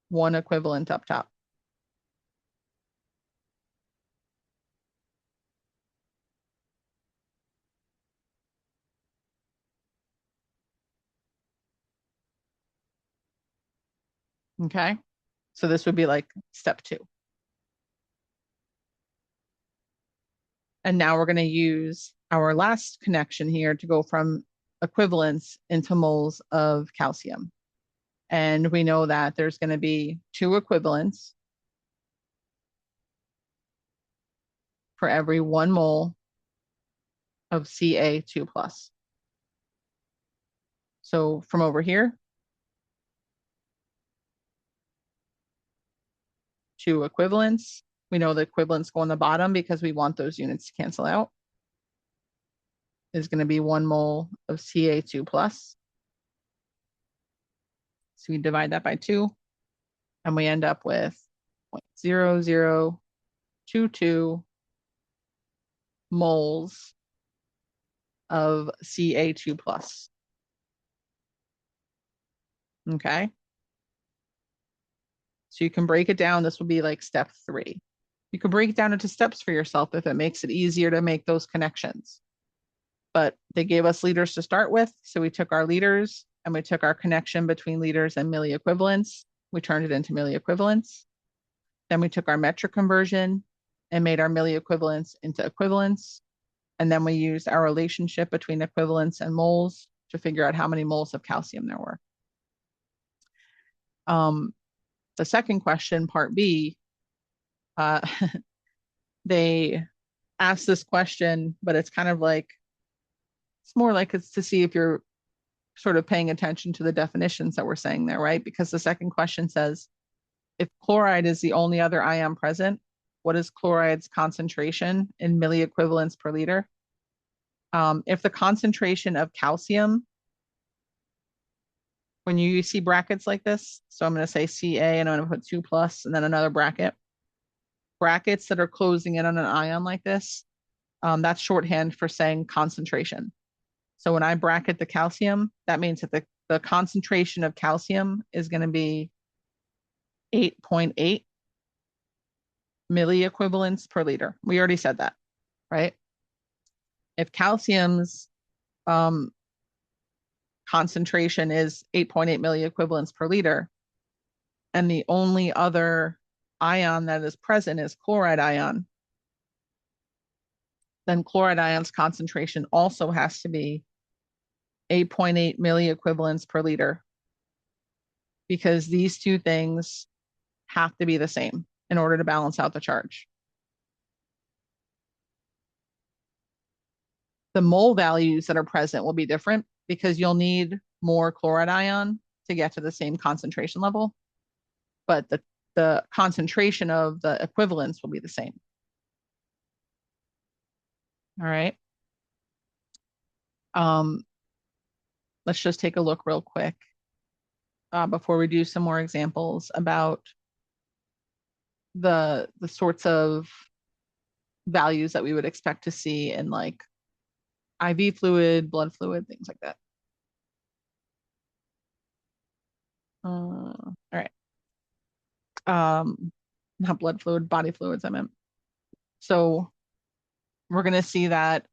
1 equivalent up top. Okay, so this would be like step 2. And now we're going to use our last connection here to go from equivalents into moles of calcium. And we know that there's going to be 2 equivalents for every 1 mole of Ca2 plus. So from over here, 2 equivalents. We know the equivalents go on the bottom because we want those units to cancel out. Is going to be 1 mole of Ca2 plus. So we divide that by 2, and we end up with 0.0022 moles of Ca2 plus. Okay. So you can break it down. This will be like step 3. You can break it down into steps for yourself if it makes it easier to make those connections. But they gave us liters to start with. So we took our liters and we took our connection between liters and milli equivalents. We turned it into milli equivalents. Then we took our metric conversion and made our milli equivalents into equivalents. And then we used our relationship between equivalents and moles to figure out how many moles of calcium there were. The second question, part B, they asked this question, but it's kind of like, it's more like it's to see if you're sort of paying attention to the definitions that we're saying there, right? Because the second question says, if chloride is the only other ion present, what is chloride's concentration in milli equivalents per liter? If the concentration of calcium, when you see brackets like this, so I'm going to say Ca and I'm going to put 2 plus and then another bracket. Brackets that are closing in on an ion like this, that's shorthand for saying concentration. So when I bracket the calcium, that means that the concentration of calcium is going to be 8.8 milli equivalents per liter. We already said that, right? If calcium's concentration is 8.8 milli equivalents per liter, and the only other ion that is present is chloride ion, then chloride ion's concentration also has to be 8.8 milli equivalents per liter, because these two things have to be the same in order to balance out the charge. The mole values that are present will be different because you'll need more chloride ion to get to the same concentration level, but the concentration of the equivalents will be the same. All right. Let's just take a look real quick before we do some more examples about the sorts of values that we would expect to see in like IV fluid, blood fluid, things like that. All right. Not blood fluid, body fluids, I meant. So we're going to see that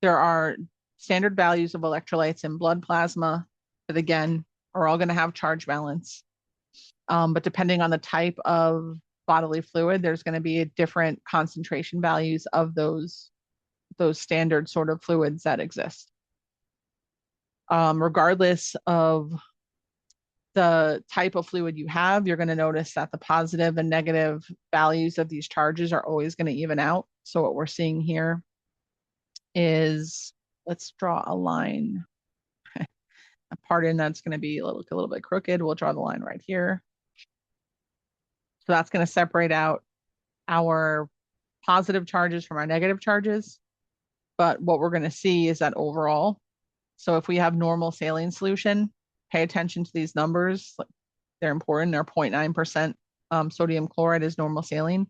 there are standard values of electrolytes in blood plasma that, again, are all going to have charge balance. But depending on the type of bodily fluid, there's going to be different concentration values of those standard sort of fluids that exist. Regardless of the type of fluid you have, you're going to notice that the positive and negative values of these charges are always going to even out. So what we're seeing here is, let's draw a line. A part in that's going to be look a little bit crooked. We'll draw the line right here. So that's going to separate out our positive charges from our negative charges. But what we're going to see is that overall, so if we have normal saline solution, pay attention to these numbers. They're important. They're 0.9% sodium chloride is normal saline.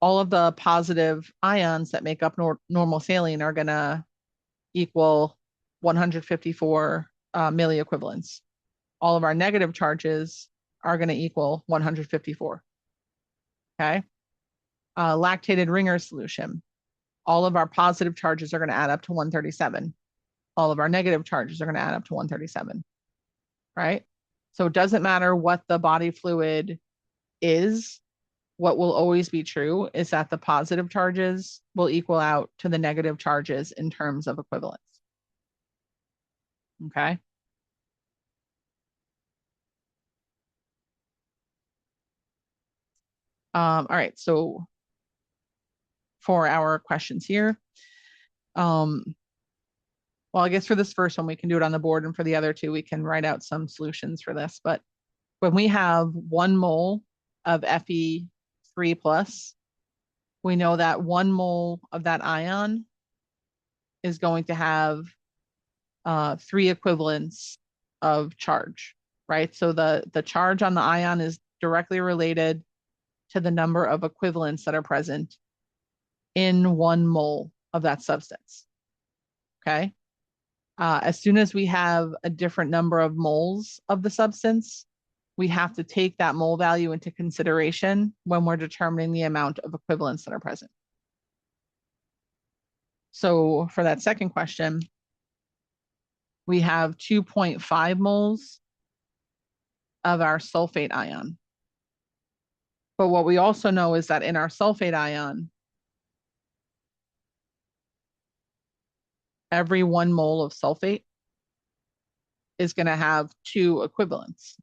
All of the positive ions that make up normal saline are going to equal 154 milliequivalents. All of our negative charges are going to equal 154. Okay. Lactated Ringer solution. All of our positive charges are going to add up to 137. All of our negative charges are going to add up to 137. Right? So it doesn't matter what the body fluid is. What will always be true is that the positive charges will equal out to the negative charges in terms of equivalence. Okay. All right. So for our questions here, well, I guess for this first one, we can do it on the board, and for the other two, we can write out some solutions for this. But when we have 1 mole of Fe3 plus, we know that 1 mole of that ion is going to have 3 equivalents of charge, right? So the charge on the ion is directly related to the number of equivalents that are present in 1 mole of that substance. Okay. As soon as we have a different number of moles of the substance, we have to take that mole value into consideration when we're determining the amount of equivalents that are present. So for that second question, we have 2.5 moles of our sulfate ion. But what we also know is that in our sulfate ion, every 1 mole of sulfate is going to have 2 equivalents,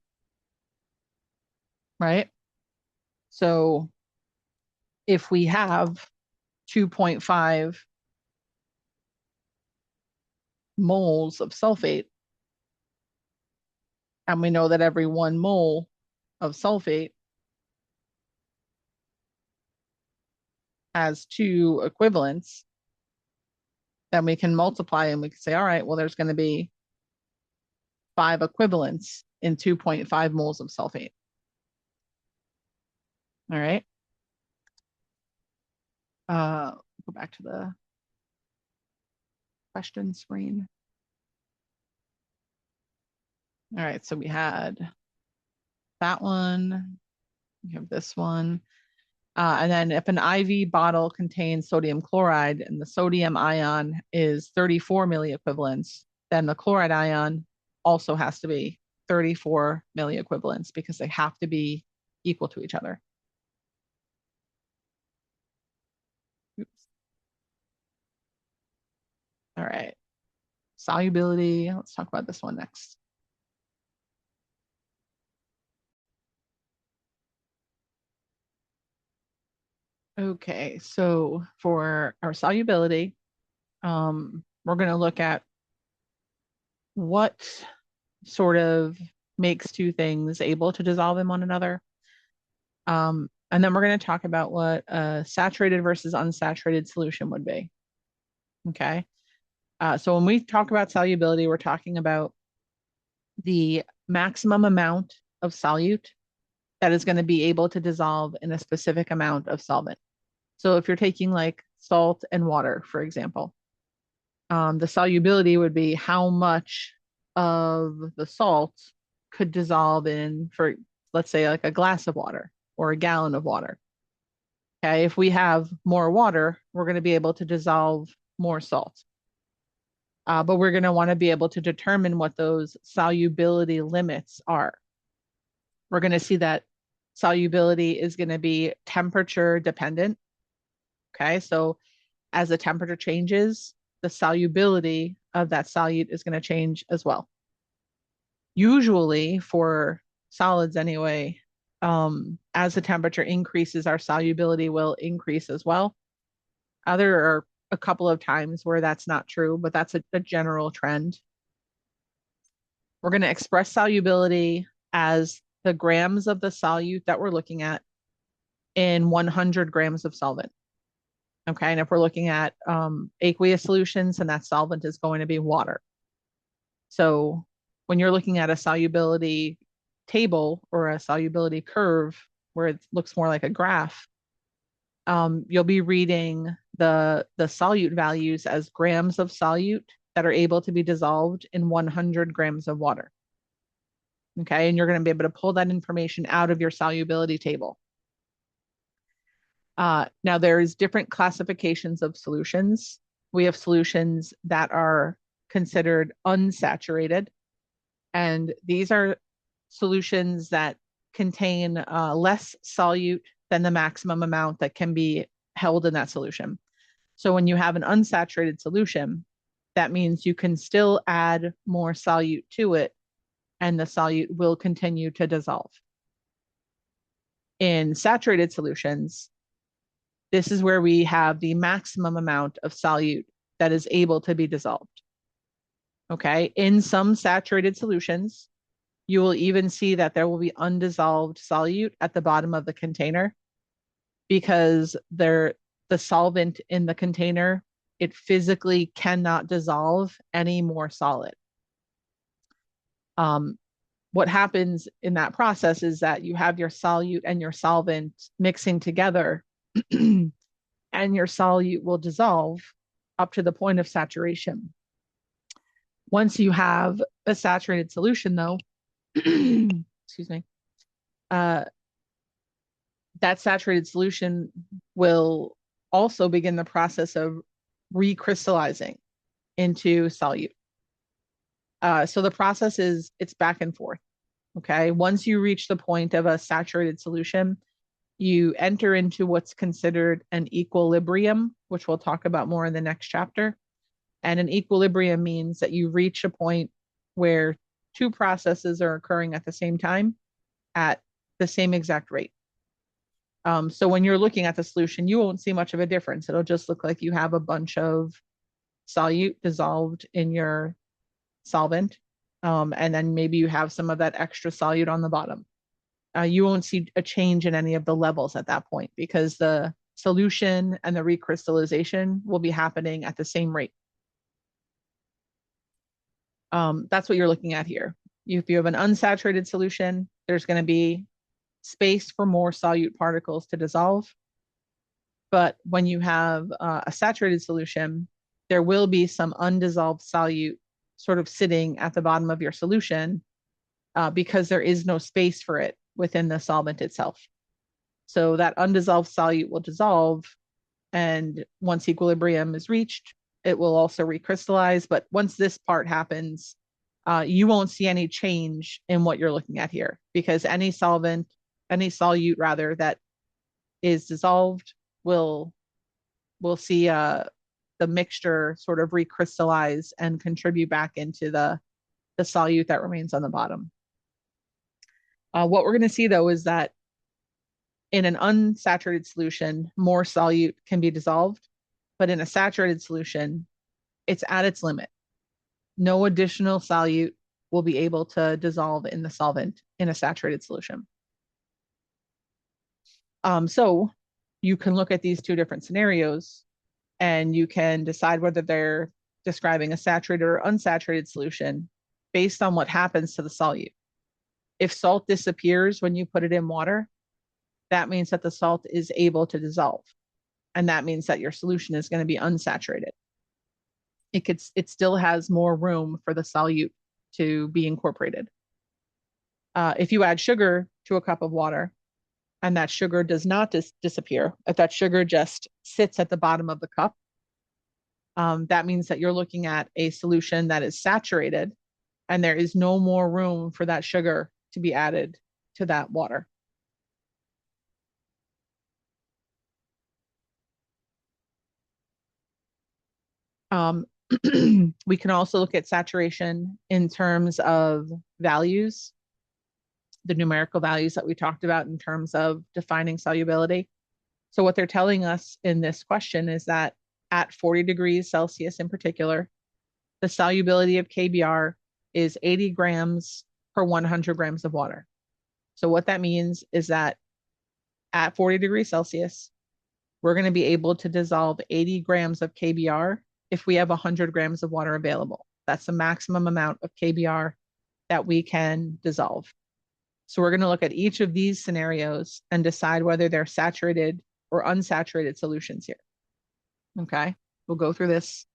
right? So if we have 2.5 moles of sulfate, and we know that every 1 mole of sulfate has 2 equivalents, then we can multiply and we can say, all right, well, there's going to be 5 equivalents in 2.5 moles of sulfate. All right. Go back to the question screen. All right, so we had that one. We have this one. And then if an IV bottle contains sodium chloride and the sodium ion is 34 milliequivalents, then the chloride ion also has to be 34 milliequivalents because they have to be equal to each other. Oops. All right. Solubility. Let's talk about this one next. Okay, so for our solubility, we're going to look at what sort of makes two things able to dissolve in one another. And then we're going to talk about what a saturated versus unsaturated solution would be. Okay. So when we talk about solubility, we're talking about the maximum amount of solute that is going to be able to dissolve in a specific amount of solvent. So if you're taking like salt and water, for example, the solubility would be how much of the salt could dissolve in, for let's say, like a glass of water or a gallon of water. Okay, if we have more water, we're going to be able to dissolve more salt. But we're going to want to be able to determine what those solubility limits are. We're going to see that solubility is going to be temperature dependent. Okay, so as the temperature changes, the solubility of that solute is going to change as well. Usually for solids anyway, as the temperature increases, our solubility will increase as well. There are a couple of times where that's not true, but that's a general trend. We're going to express solubility as the grams of the solute that we're looking at in 100 grams of solvent. Okay, and if we're looking at aqueous solutions, then that solvent is going to be water. So when you're looking at a solubility table or a solubility curve where it looks more like a graph, you'll be reading the solute values as grams of solute that are able to be dissolved in 100 grams of water. Okay, and you're going to be able to pull that information out of your solubility table. Now there's different classifications of solutions. We have solutions that are considered unsaturated, and these are solutions that contain less solute than the maximum amount that can be held in that solution. So when you have an unsaturated solution, that means you can still add more solute to it, and the solute will continue to dissolve. In saturated solutions, this is where we have the maximum amount of solute that is able to be dissolved. Okay, in some saturated solutions, you will even see that there will be undissolved solute at the bottom of the container because the solvent in the container, it physically cannot dissolve any more solid. What happens in that process is that you have your solute and your solvent mixing together and your solute will dissolve up to the point of saturation. Once you have a saturated solution though, excuse me, that saturated solution will also begin the process of recrystallizing into solute. So the process is, it's back and forth. Okay. Once you reach the point of a saturated solution, you enter into what's considered an equilibrium, which we'll talk about more in the next chapter. And an equilibrium means that you reach a point where two processes are occurring at the same time at the same exact rate. So when you're looking at the solution, you won't see much of a difference. It'll just look like you have a bunch of solute dissolved in your solvent. And then maybe you have some of that extra solute on the bottom. You won't see a change in any of the levels at that point because the solution and the recrystallization will be happening at the same rate. That's what you're looking at here. If you have an unsaturated solution, there's going to be space for more solute particles to dissolve. But when you have a saturated solution, there will be some undissolved solute sort of sitting at the bottom of your solution because there is no space for it within the solvent itself. So that undissolved solute will dissolve, and once equilibrium is reached, it will also recrystallize. But once this part happens, you won't see any change in what you're looking at here because any solvent, any solute rather, that is dissolved will see the mixture sort of recrystallize and contribute back into the solute that remains on the bottom. What we're going to see though is that in an unsaturated solution, more solute can be dissolved, but in a saturated solution, it's at its limit. No additional solute will be able to dissolve in the solvent in a saturated solution. So you can look at these two different scenarios and you can decide whether they're describing a saturated or unsaturated solution based on what happens to the solute. If salt disappears when you put it in water, that means that the salt is able to dissolve. And that means that your solution is going to be unsaturated. It still has more room for the solute to be incorporated. If you add sugar to a cup of water and that sugar does not disappear, if that sugar just sits at the bottom of the cup, that means that you're looking at a solution that is saturated and there is no more room for that sugar to be added to that water. We can also look at saturation in terms of values, the numerical values that we talked about in terms of defining solubility. So what they're telling us in this question is that at 40 degrees Celsius in particular, the solubility of KBr is 80 grams per 100 grams of water. So what that means is that at 40 degrees Celsius, we're going to be able to dissolve 80 grams of KBr if we have 100 grams of water available. That's the maximum amount of KBr that we can dissolve. So we're going to look at each of these scenarios and decide whether they're saturated or unsaturated solutions here. Okay, we'll go through this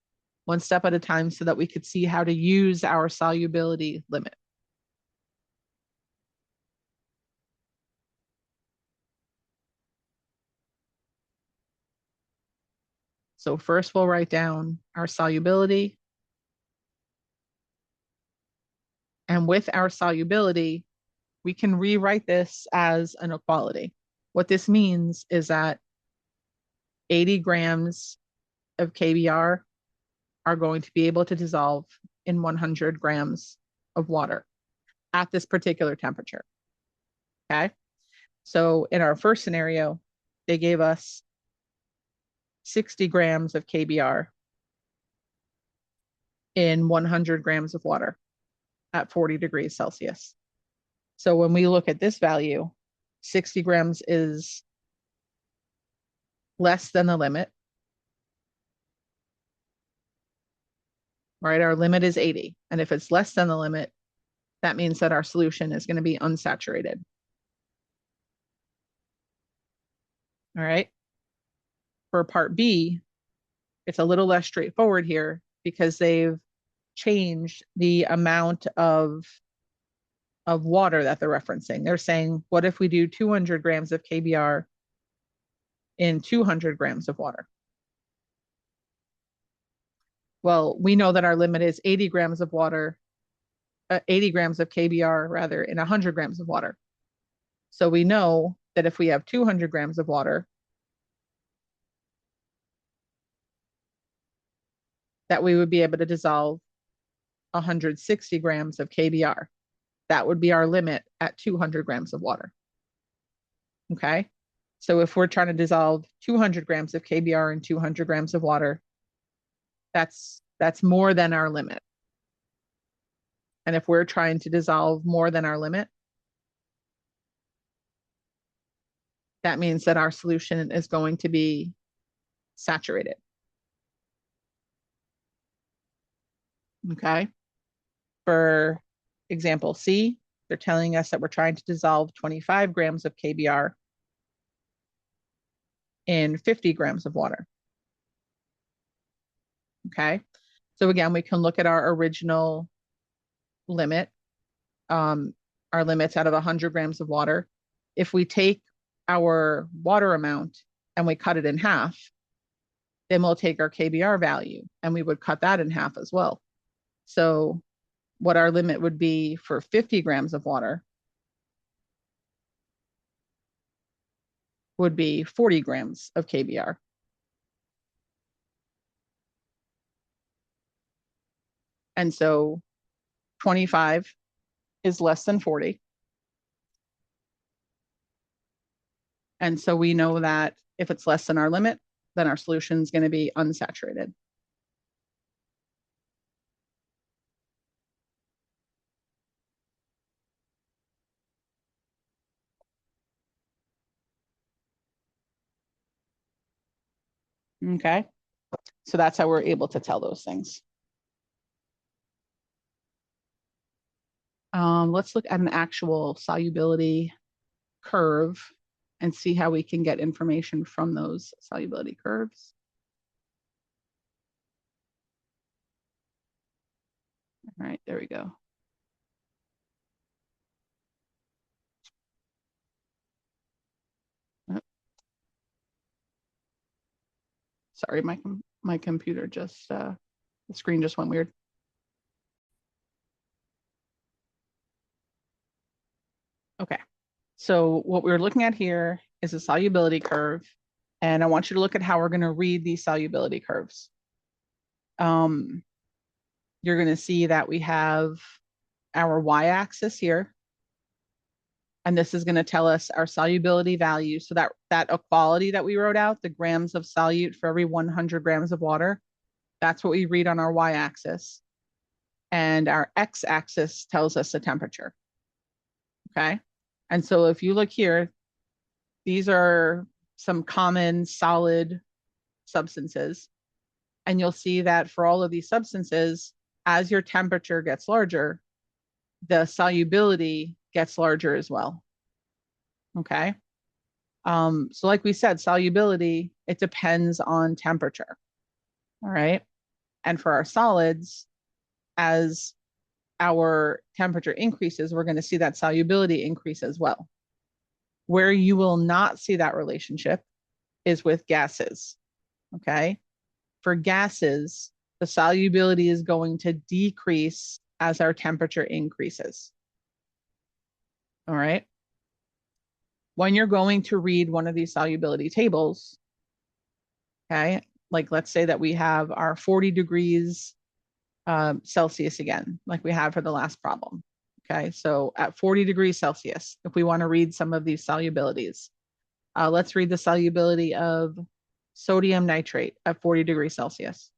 one step at a time so that we could see how to use our solubility limit. So first we'll write down our solubility. And with our solubility, we can rewrite this as an equality. What this means is that 80 grams of KBr are going to be able to dissolve in 100 grams of water at this particular temperature. Okay. So in our first scenario, they gave us 60 grams of KBr in 100 grams of water at 40 degrees Celsius. So when we look at this value, 60 grams is less than the limit, right? Our limit is 80. And if it's less than the limit, that means that our solution is going to be unsaturated. All right. For part B, it's a little less straightforward here because they've changed the amount of water that they're referencing. They're saying, what if we do 200 grams of KBr in 200 grams of water? Well, we know that our limit is 80 grams of water, 80 grams of KBr rather, in 100 grams of water. So we know that if we have 200 grams of water, that we would be able to dissolve 160 grams of KBr. That would be our limit at 200 grams of water. Okay. So if we're trying to dissolve 200 grams of KBr in 200 grams of water, that's more than our limit. And if we're trying to dissolve more than our limit, that means that our solution is going to be saturated. Okay. For example C, they're telling us that we're trying to dissolve 25 grams of KBr in 50 grams of water. Okay. So again, we can look at our original limit, our limits out of 100 grams of water. If we take our water amount and we cut it in half, then we'll take our KBr value and we would cut that in half as well. So what our limit would be for 50 grams of water would be 40 grams of KBr. And so 25 is less than 40. And so we know that if it's less than our limit, then our solution is going to be unsaturated. Okay. So that's how we're able to tell those things. Let's look at an actual solubility curve and see how we can get information from those solubility curves. All right, there we go. Oh. Sorry, my computer just, the screen just went weird. Okay, so what we're looking at here is a solubility curve, and I want you to look at how we're going to read these solubility curves. You're going to see that we have our y-axis here, and this is going to tell us our solubility value. So that equality that we wrote out, the grams of solute for every 100 grams of water, that's what we read on our y-axis. And our x-axis tells us the temperature. Okay. And so if you look here, these are some common solid substances. And you'll see that for all of these substances, as your temperature gets larger, the solubility gets larger as well. Okay. So like we said, solubility, it depends on temperature. All right. And for our solids, as our temperature increases, we're going to see that solubility increase as well. Where you will not see that relationship is with gases. Okay. For gases, the solubility is going to decrease as our temperature increases. All right. When you're going to read one of these solubility tables, okay, like let's say that we have our 40 degrees Celsius again, like we had for the last problem. Okay, so at 40 degrees Celsius, if we want to read some of these solubilities, let's read the solubility of sodium nitrate at 40 degrees Celsius.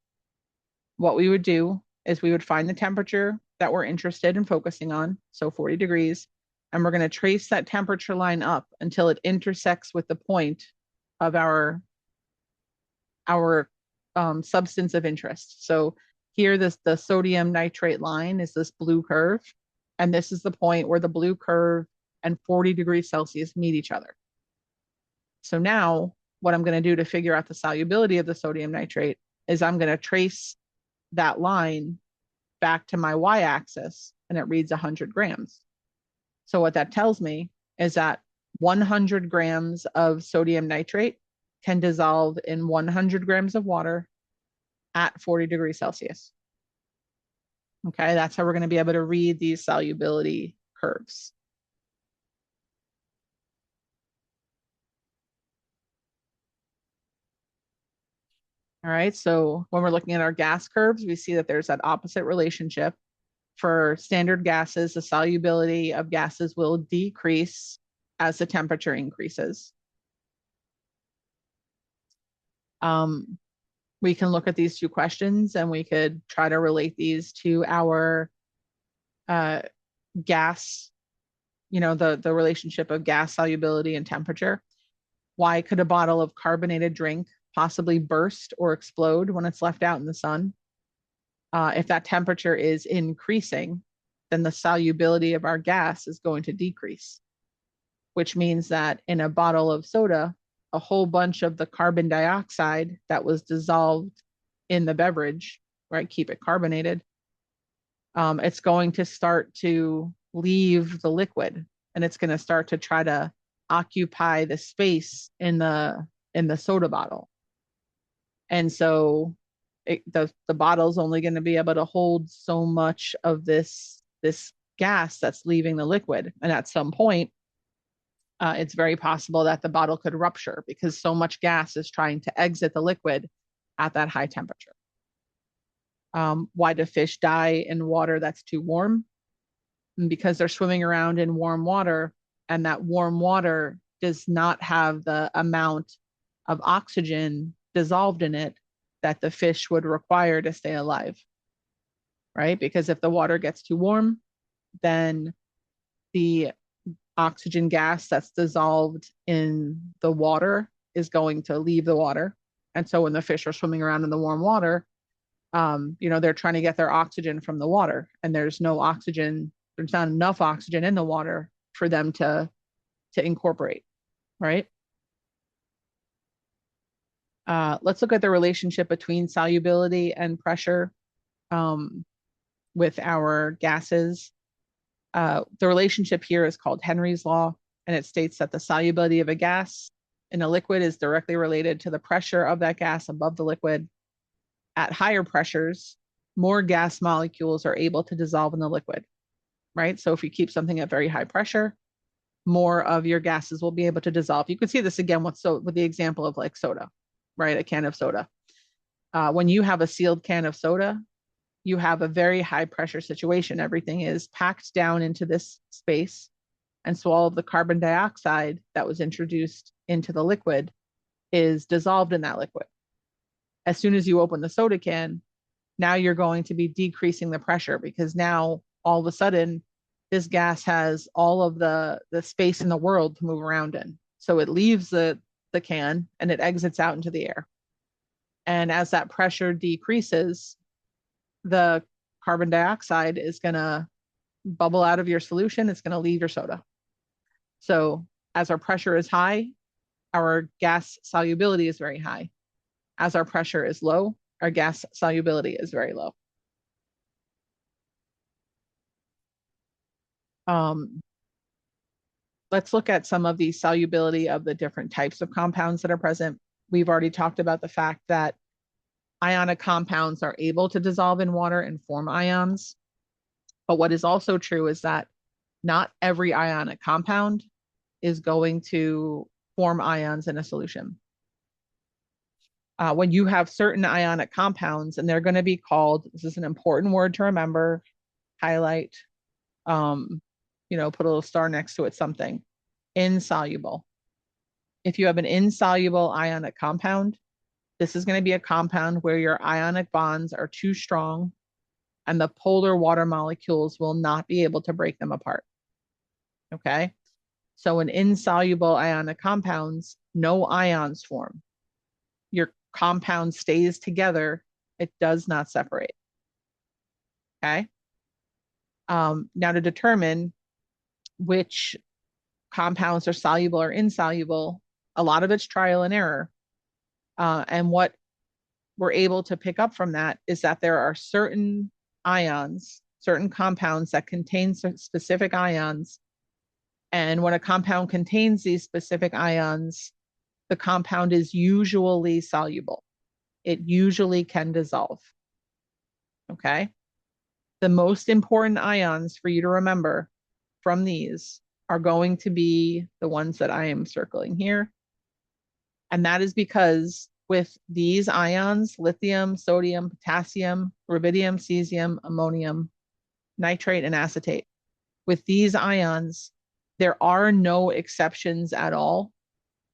What we would do is we would find the temperature that we're interested in focusing on, so 40 degrees, and we're going to trace that temperature line up until it intersects with the point of our substance of interest. So here, the sodium nitrate line is this blue curve, and this is the point where the blue curve and 40 degrees Celsius meet each other. So now what I'm going to do to figure out the solubility of the sodium nitrate is I'm going to trace that line back to my y-axis, and it reads 100 grams. So what that tells me is that 100 grams of sodium nitrate can dissolve in 100 grams of water at 40 degrees Celsius. Okay, that's how we're going to be able to read these solubility curves. All right, so when we're looking at our gas curves, we see that there's that opposite relationship. For standard gases, the solubility of gases will decrease as the temperature increases. We can look at these two questions and we could try to relate these to our gas, the relationship of gas solubility and temperature. Why could a bottle of carbonated drink possibly burst or explode when it's left out in the sun? If that temperature is increasing, then the solubility of our gas is going to decrease, which means that in a bottle of soda, a whole bunch of the carbon dioxide that was dissolved in the beverage, right, keep it carbonated, it's going to start to leave the liquid, and it's going to start to try to occupy the space in the soda bottle. And so the bottle's only going to be able to hold so much of this gas that's leaving the liquid. And at some point, it's very possible that the bottle could rupture because so much gas is trying to exit the liquid at that high temperature. Why do fish die in water that's too warm? Because they're swimming around in warm water, and that warm water does not have the amount of oxygen dissolved in it that the fish would require to stay alive, right? Because if the water gets too warm, then the oxygen gas that's dissolved in the water is going to leave the water. And so when the fish are swimming around in the warm water, they're trying to get their oxygen from the water, and there's no oxygen, there's not enough oxygen in the water for them to incorporate, right? Let's look at the relationship between solubility and pressure with our gases. The relationship here is called Henry's law, and it states that the solubility of a gas in a liquid is directly related to the pressure of that gas above the liquid. At higher pressures, more gas molecules are able to dissolve in the liquid, right? So if you keep something at very high pressure, more of your gases will be able to dissolve. You can see this again with the example of like soda, right? A can of soda. When you have a sealed can of soda, you have a very high pressure situation. Everything is packed down into this space. And so all of the carbon dioxide that was introduced into the liquid is dissolved in that liquid. As soon as you open the soda can, now you're going to be decreasing the pressure, because now all of a sudden this gas has all of the space in the world to move around in. So it leaves the can and it exits out into the air. And as that pressure decreases, the carbon dioxide is going to bubble out of your solution, it's going to leave your soda. So as our pressure is high, our gas solubility is very high. As our pressure is low, our gas solubility is very low. Let's look at some of the solubility of the different types of compounds that are present. We've already talked about the fact that ionic compounds are able to dissolve in water and form ions. But what is also true is that not every ionic compound is going to form ions in a solution. When you have certain ionic compounds, and they're going to be called, this is an important word to remember, highlight, put a little star next to it, something, insoluble. If you have an insoluble ionic compound, this is going to be a compound where your ionic bonds are too strong and the polar water molecules will not be able to break them apart. Okay? So in insoluble ionic compounds, no ions form. Your compound stays together. It does not separate. Okay? Now to determine which compounds are soluble or insoluble, a lot of it's trial and error. And what we're able to pick up from that is that there are certain ions, certain compounds that contain specific ions. And when a compound contains these specific ions, the compound is usually soluble. It usually can dissolve. Okay? The most important ions for you to remember from these are going to be the ones that I am circling here. And that is because with these ions, lithium, sodium, potassium, rubidium, cesium, ammonium, nitrate, and acetate, with these ions, there are no exceptions at all.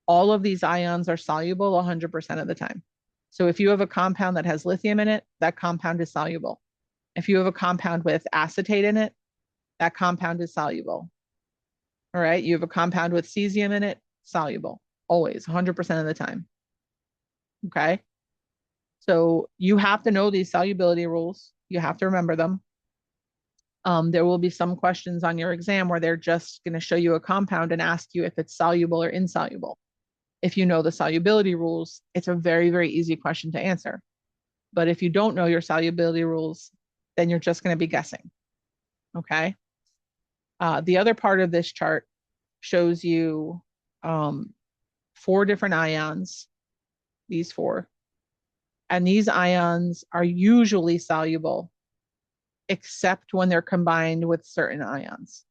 All of these ions are soluble 100% of the time. So if you have a compound that has lithium in it, that compound is soluble. If you have a compound with acetate in it, that compound is soluble. All right, you have a compound with cesium in it, soluble, always, 100% of the time. Okay, so you have to know these solubility rules. You have to remember them. There will be some questions on your exam where they're just going to show you a compound and ask you if it's soluble or insoluble. If you know the solubility rules, it's a very, very easy question to answer. But if you don't know your solubility rules, then you're just going to be guessing. Okay. The other part of this chart shows you 4 different ions, these 4. And these ions are usually soluble, except when they're combined with certain ions.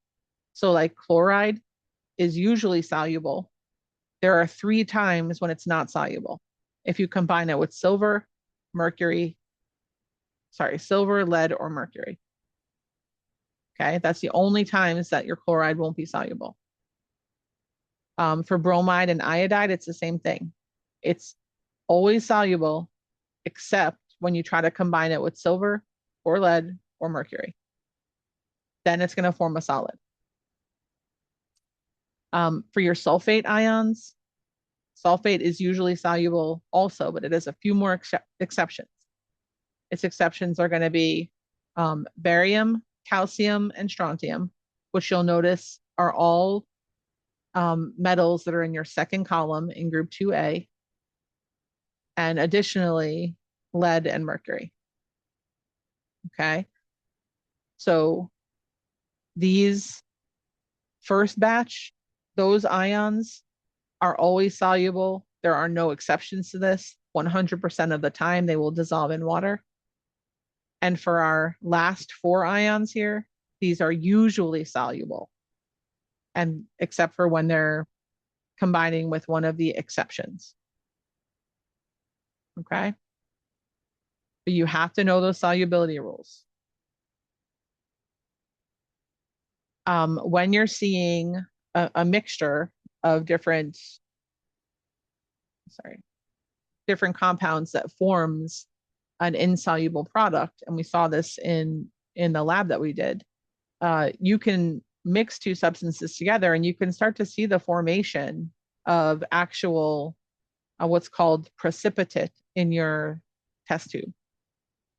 So like chloride is usually soluble. There are 3 times when it's not soluble. If you combine it with silver, silver, lead, or mercury. Okay, that's the only times that your chloride won't be soluble. For bromide and iodide, it's the same thing. It's always soluble, except when you try to combine it with silver or lead or mercury. Then it's going to form a solid. For your sulfate ions, sulfate is usually soluble also, but it has a few more exceptions. Its exceptions are going to be barium, calcium, and strontium, which you'll notice are all metals that are in your second column in group 2A, and additionally, lead and mercury. Okay, so these first batch, those ions are always soluble. There are no exceptions to this. 100% of the time, they will dissolve in water. And for our last 4 ions here, these are usually soluble, and except for when they're combining with one of the exceptions. Okay? But you have to know those solubility rules. When you're seeing a mixture of different compounds that forms an insoluble product, and we saw this in the lab that we did, you can mix 2 substances together and you can start to see the formation of actual what's called precipitate in your test tube.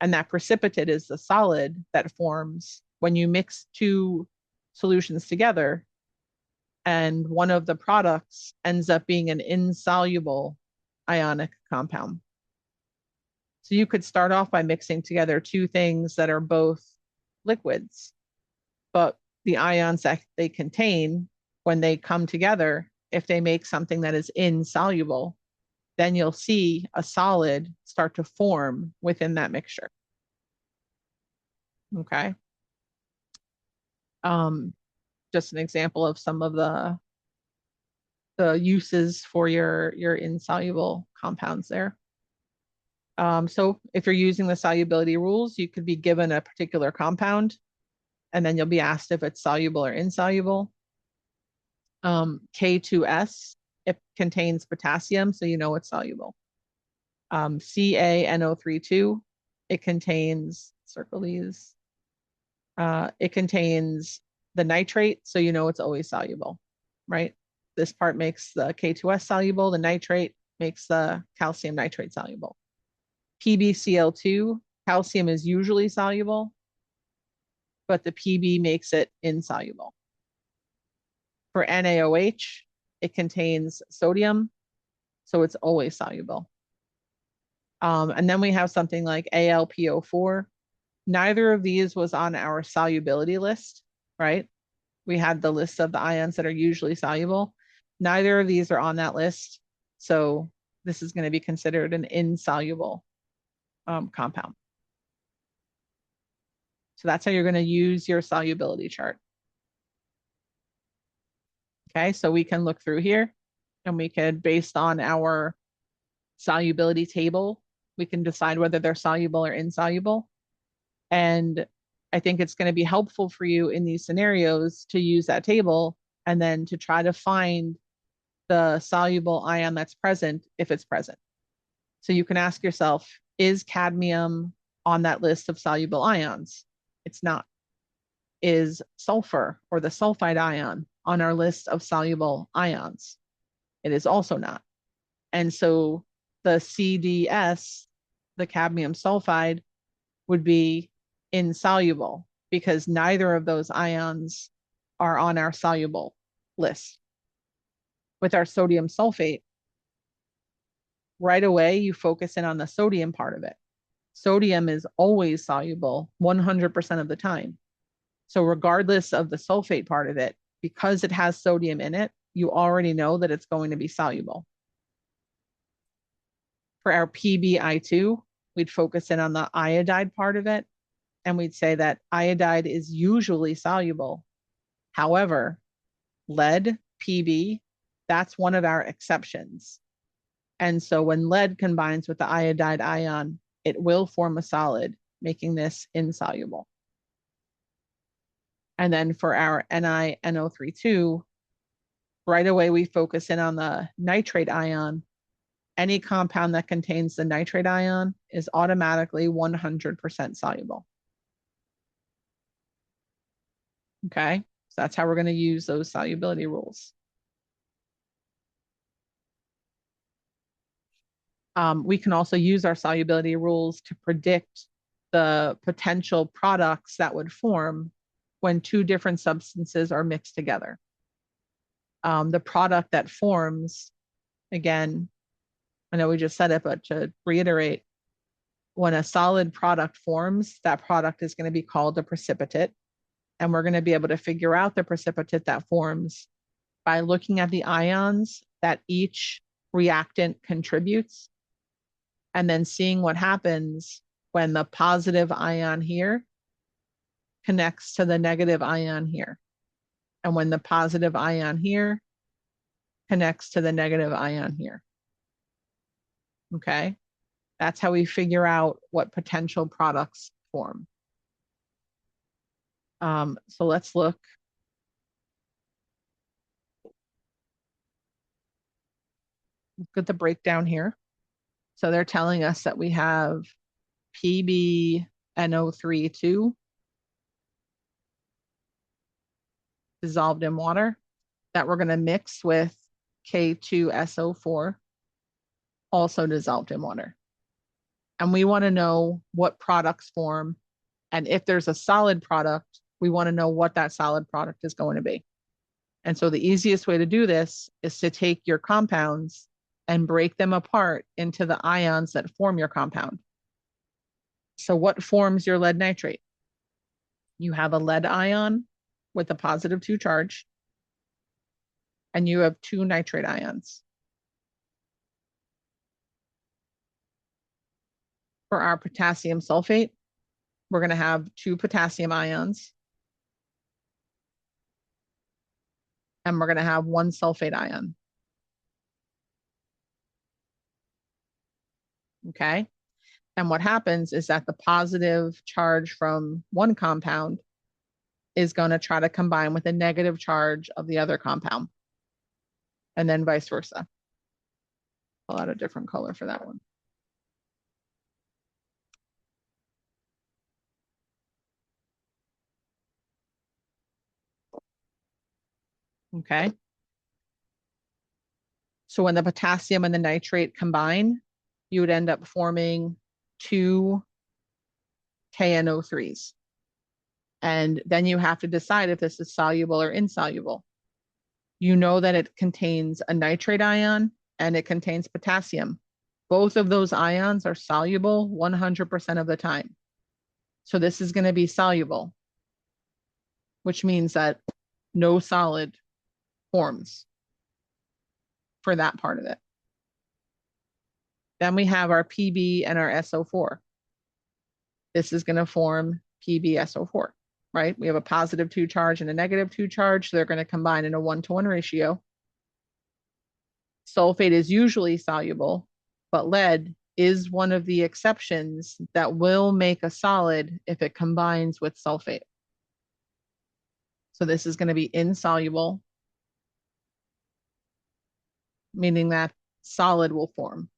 And that precipitate is the solid that forms when you mix two solutions together and one of the products ends up being an insoluble ionic compound. So you could start off by mixing together two things that are both liquids, but the ions that they contain, when they come together, if they make something that is insoluble, then you'll see a solid start to form within that mixture. Okay. Just an example of some of the uses for your insoluble compounds there. So if you're using the solubility rules, you could be given a particular compound, and then you'll be asked if it's soluble or insoluble. K2S, it contains potassium, so you know it's soluble. CaNO32, it contains, circle these, it contains the nitrate, so you know it's always soluble, right? This part makes the K2S soluble, the nitrate makes the calcium nitrate soluble. PbCl2, calcium is usually soluble, but the Pb makes it insoluble. For NaOH, it contains sodium, so it's always soluble. And then we have something like AlPO4. Neither of these was on our solubility list, right? We had the list of the ions that are usually soluble. Neither of these are on that list, so this is going to be considered an insoluble compound. So that's how you're going to use your solubility chart. Okay, so we can look through here and we could, based on our solubility table, we can decide whether they're soluble or insoluble. And I think it's going to be helpful for you in these scenarios to use that table and then to try to find the soluble ion that's present if it's present. So you can ask yourself, is cadmium on that list of soluble ions? It's not. Is sulfur or the sulfide ion on our list of soluble ions? It is also not. And so the CDS, the cadmium sulfide, would be insoluble because neither of those ions are on our soluble list. With our sodium sulfate, right away you focus in on the sodium part of it. Sodium is always soluble 100% of the time. So regardless of the sulfate part of it, because it has sodium in it, you already know that it's going to be soluble. For our PbI2, we'd focus in on the iodide part of it, and we'd say that iodide is usually soluble. However, lead, Pb, that's one of our exceptions. And so when lead combines with the iodide ion, it will form a solid, making this insoluble. And then for our NiNO32, right away we focus in on the nitrate ion. Any compound that contains the nitrate ion is automatically 100% soluble. Okay, so that's how we're going to use those solubility rules. We can also use our solubility rules to predict the potential products that would form when two different substances are mixed together. The product that forms, again, I know we just said it, but to reiterate, when a solid product forms, that product is going to be called a precipitate. And we're going to be able to figure out the precipitate that forms by looking at the ions that each reactant contributes, and then seeing what happens when the positive ion here connects to the negative ion here. And when the positive ion here connects to the negative ion here. Okay, that's how we figure out what potential products form. So let's look. Look at the breakdown here. So they're telling us that we have PbNO32 dissolved in water that we're going to mix with K2SO4, also dissolved in water. And we want to know what products form, and if there's a solid product, we want to know what that solid product is going to be. And so the easiest way to do this is to take your compounds and break them apart into the ions that form your compound. So what forms your lead nitrate? You have a lead ion with a +2 charge, and you have 2 nitrate ions. For our potassium sulfate, we're going to have 2 potassium ions, and we're going to have 1 sulfate ion. Okay. And what happens is that the positive charge from one compound is going to try to combine with the negative charge of the other compound, and then vice versa. Pull out a different color for that one. Okay. So when the potassium and the nitrate combine, you would end up forming 2 KNO3s. And then you have to decide if this is soluble or insoluble. You know that it contains a nitrate ion and it contains potassium. Both of those ions are soluble 100% of the time. So this is going to be soluble, which means that no solid forms for that part of it. Then we have our PB and our SO4. This is going to form PbSO4, right? We have a +2 charge and a -2 charge. So they're going to combine in a 1-to-1 ratio. Sulfate is usually soluble, but lead is one of the exceptions that will make a solid if it combines with sulfate. So this is going to be insoluble, meaning that solid will form.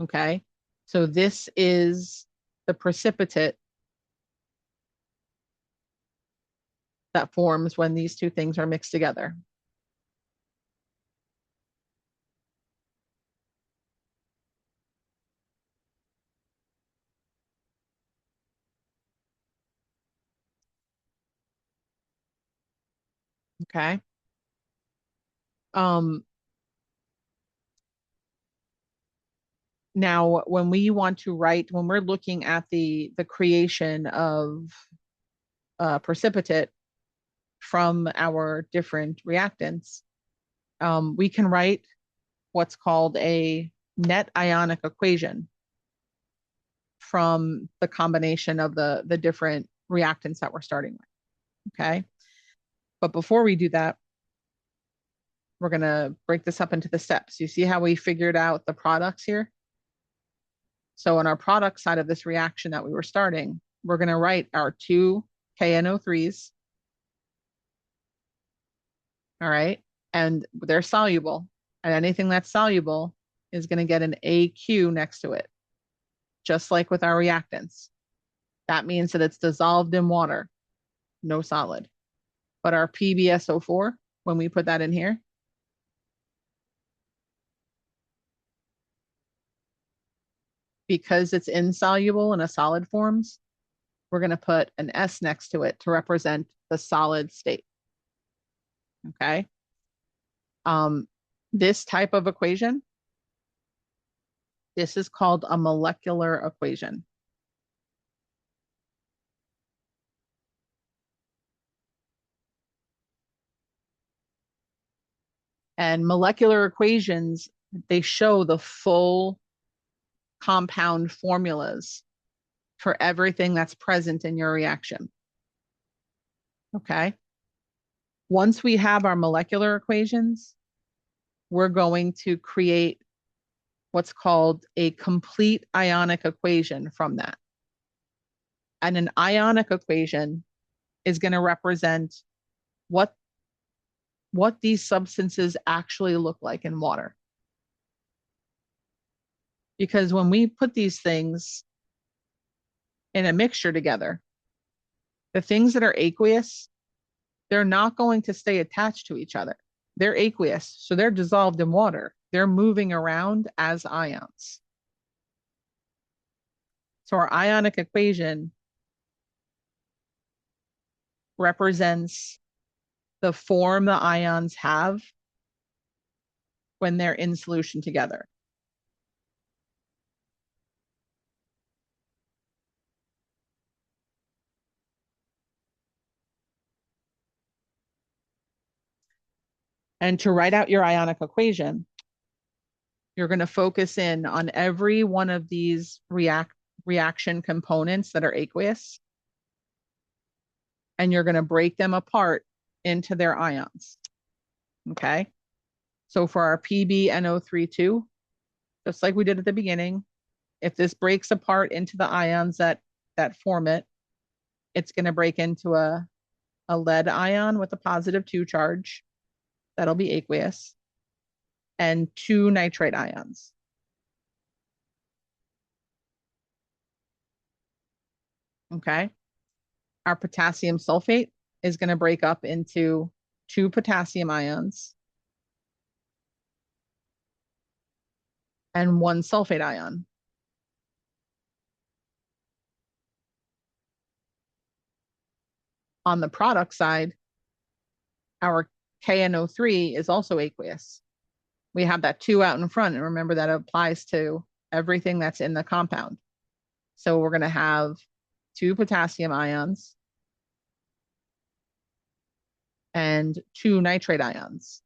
Okay, so this is the precipitate that forms when these two things are mixed together. Okay. Now, when we want to write, when we're looking at the creation of precipitate from our different reactants, we can write what's called a net ionic equation from the combination of the different reactants that we're starting with. Okay. But before we do that, we're going to break this up into the steps. You see how we figured out the products here? So on our product side of this reaction that we were starting, we're going to write our 2 KNO3s. All right. And they're soluble. And anything that's soluble is going to get an AQ next to it, just like with our reactants. That means that it's dissolved in water, no solid. But our PbSO4, when we put that in here, because it's insoluble in a solid forms, we're going to put an S next to it to represent the solid state. Okay. This type of equation, this is called a molecular equation. And molecular equations, they show the full compound formulas for everything that's present in your reaction. Okay. Once we have our molecular equations, we're going to create what's called a complete ionic equation from that. And an ionic equation is going to represent what these substances actually look like in water. Because when we put these things in a mixture together, the things that are aqueous, they're not going to stay attached to each other. They're aqueous, so they're dissolved in water. They're moving around as ions. So our ionic equation represents the form the ions have when they're in solution together. And to write out your ionic equation, you're going to focus in on every one of these reaction components that are aqueous, and you're going to break them apart into their ions. Okay. So for our PbNO32, just like we did at the beginning, if this breaks apart into the ions that form it, it's going to break into a lead ion with a +2 charge. That'll be aqueous. And 2 nitrate ions. Okay. Our potassium sulfate is going to break up into 2 potassium ions and 1 sulfate ion. On the product side, our KNO3 is also aqueous. We have that 2 out in front, and remember that applies to everything that's in the compound. So we're going to have 2 potassium ions and 2 nitrate ions.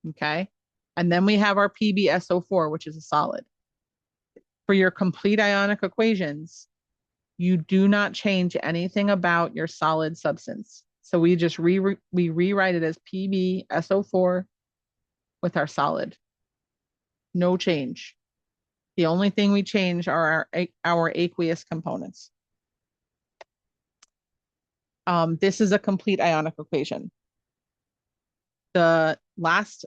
Okay. And then we have our PbSO4, which is a solid. For your complete ionic equations, you do not change anything about your solid substance. So we just rewrite it as PbSO4 with our solid. No change. The only thing we change are our aqueous components. This is a complete ionic equation. The last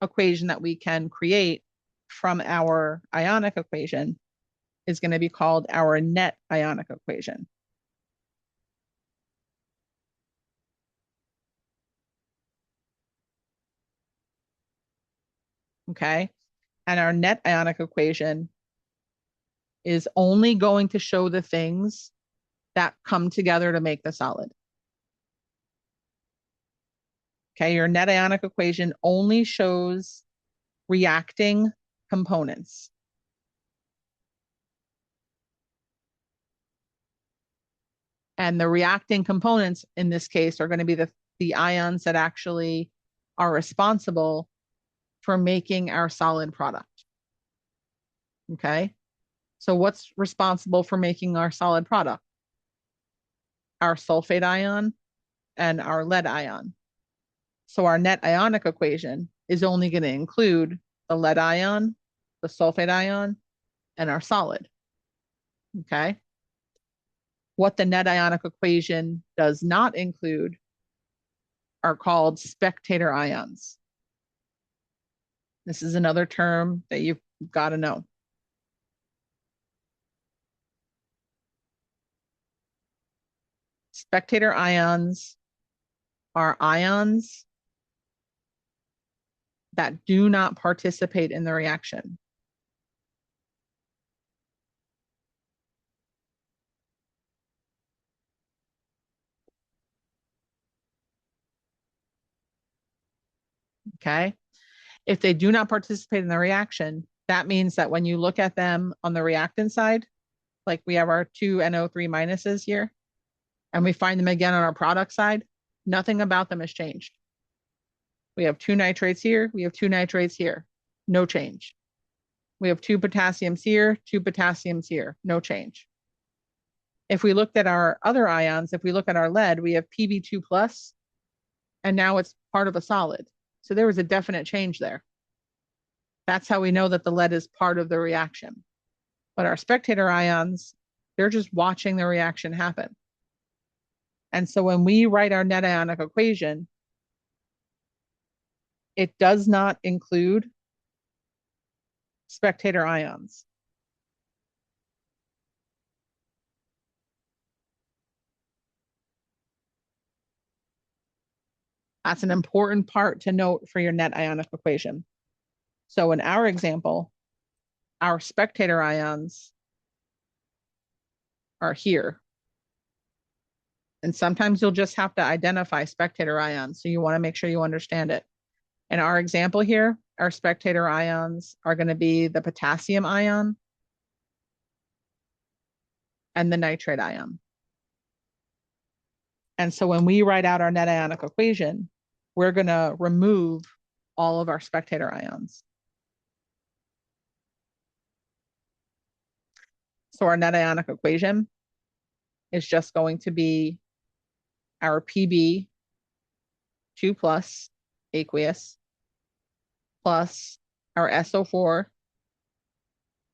equation that we can create from our ionic equation is going to be called our net ionic equation. Okay. And our net ionic equation is only going to show the things that come together to make the solid. Okay. Your net ionic equation only shows reacting components. And the reacting components in this case are going to be the ions that actually are responsible for making our solid product. Okay. So what's responsible for making our solid product? Our sulfate ion and our lead ion. So our net ionic equation is only going to include the lead ion, the sulfate ion, and our solid. Okay. What the net ionic equation does not include are called spectator ions. This is another term that you've got to know. Spectator ions are ions that do not participate in the reaction. Okay. If they do not participate in the reaction, that means that when you look at them on the reactant side, like we have our 2 NO3 minuses here, and we find them again on our product side, nothing about them has changed. We have 2 nitrates here, we have 2 nitrates here, no change. We have 2 potassiums here, 2 potassiums here, no change. If we looked at our other ions, if we look at our lead, we have Pb2 plus, and now it's part of a solid. So there was a definite change there. That's how we know that the lead is part of the reaction. But our spectator ions, they're just watching the reaction happen. And so when we write our net ionic equation, it does not include spectator ions. That's an important part to note for your net ionic equation. So in our example, our spectator ions are here. And sometimes you'll just have to identify spectator ions. So you want to make sure you understand it. In our example here, our spectator ions are going to be the potassium ion and the nitrate ion. And so when we write out our net ionic equation, we're going to remove all of our spectator ions. So our net ionic equation is just going to be our Pb 2 plus aqueous plus our SO4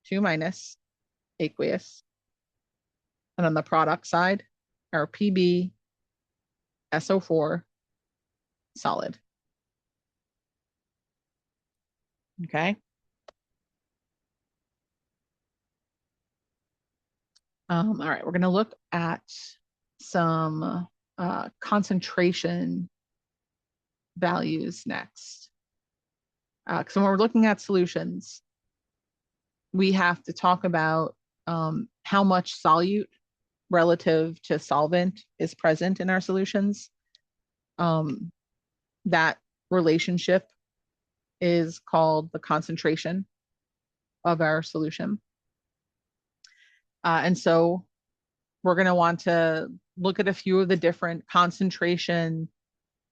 2 minus aqueous. And on the product side, our Pb SO4 solid. Okay. All right, we're going to look at some concentration values next. So when we're looking at solutions, we have to talk about how much solute relative to solvent is present in our solutions. That relationship is called the concentration of our solution. And so we're going to want to look at a few of the different concentration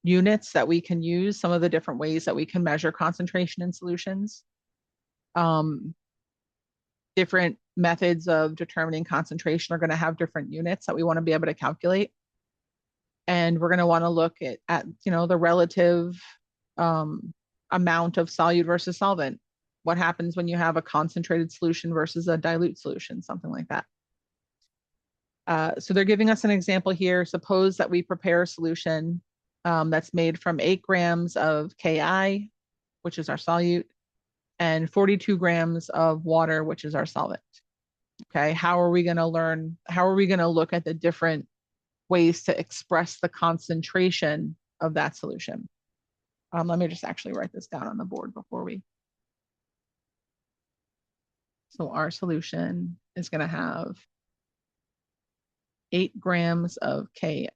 units that we can use, some of the different ways that we can measure concentration in solutions. Different methods of determining concentration are going to have different units that we want to be able to calculate. And we're going to want to look at the relative amount of solute versus solvent. What happens when you have a concentrated solution versus a dilute solution, something like that. So they're giving us an example here. Suppose that we prepare a solution that's made from 8 grams of Ki, which is our solute, and 42 grams of water, which is our solvent. Okay, how are we going to look at the different ways to express the concentration of that solution? Let me just actually write this down on the board before we. So our solution is going to have 8 grams of Ki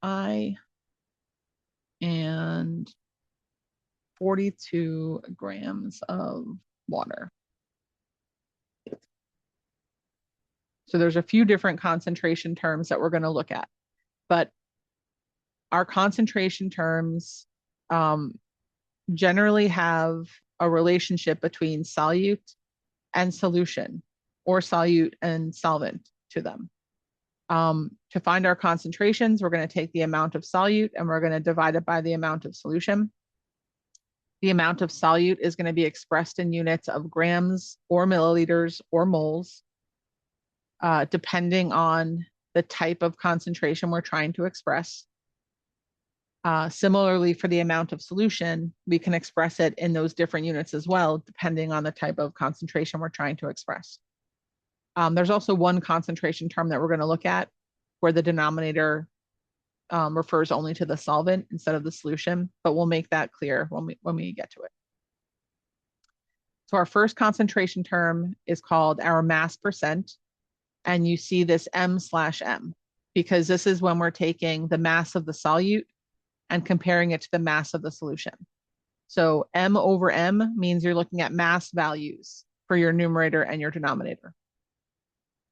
and 42 grams of water. So there's a few different concentration terms that we're going to look at, but our concentration terms generally have a relationship between solute and solution, or solute and solvent to them. To find our concentrations, we're going to take the amount of solute and we're going to divide it by the amount of solution. The amount of solute is going to be expressed in units of grams or milliliters or moles, depending on the type of concentration we're trying to express. Similarly, for the amount of solution, we can express it in those different units as well, depending on the type of concentration we're trying to express. There's also one concentration term that we're going to look at where the denominator refers only to the solvent instead of the solution, but we'll make that clear when we get to it. So our first concentration term is called our mass percent, and you see this M/M because this is when we're taking the mass of the solute and comparing it to the mass of the solution. So M over M means you're looking at mass values for your numerator and your denominator.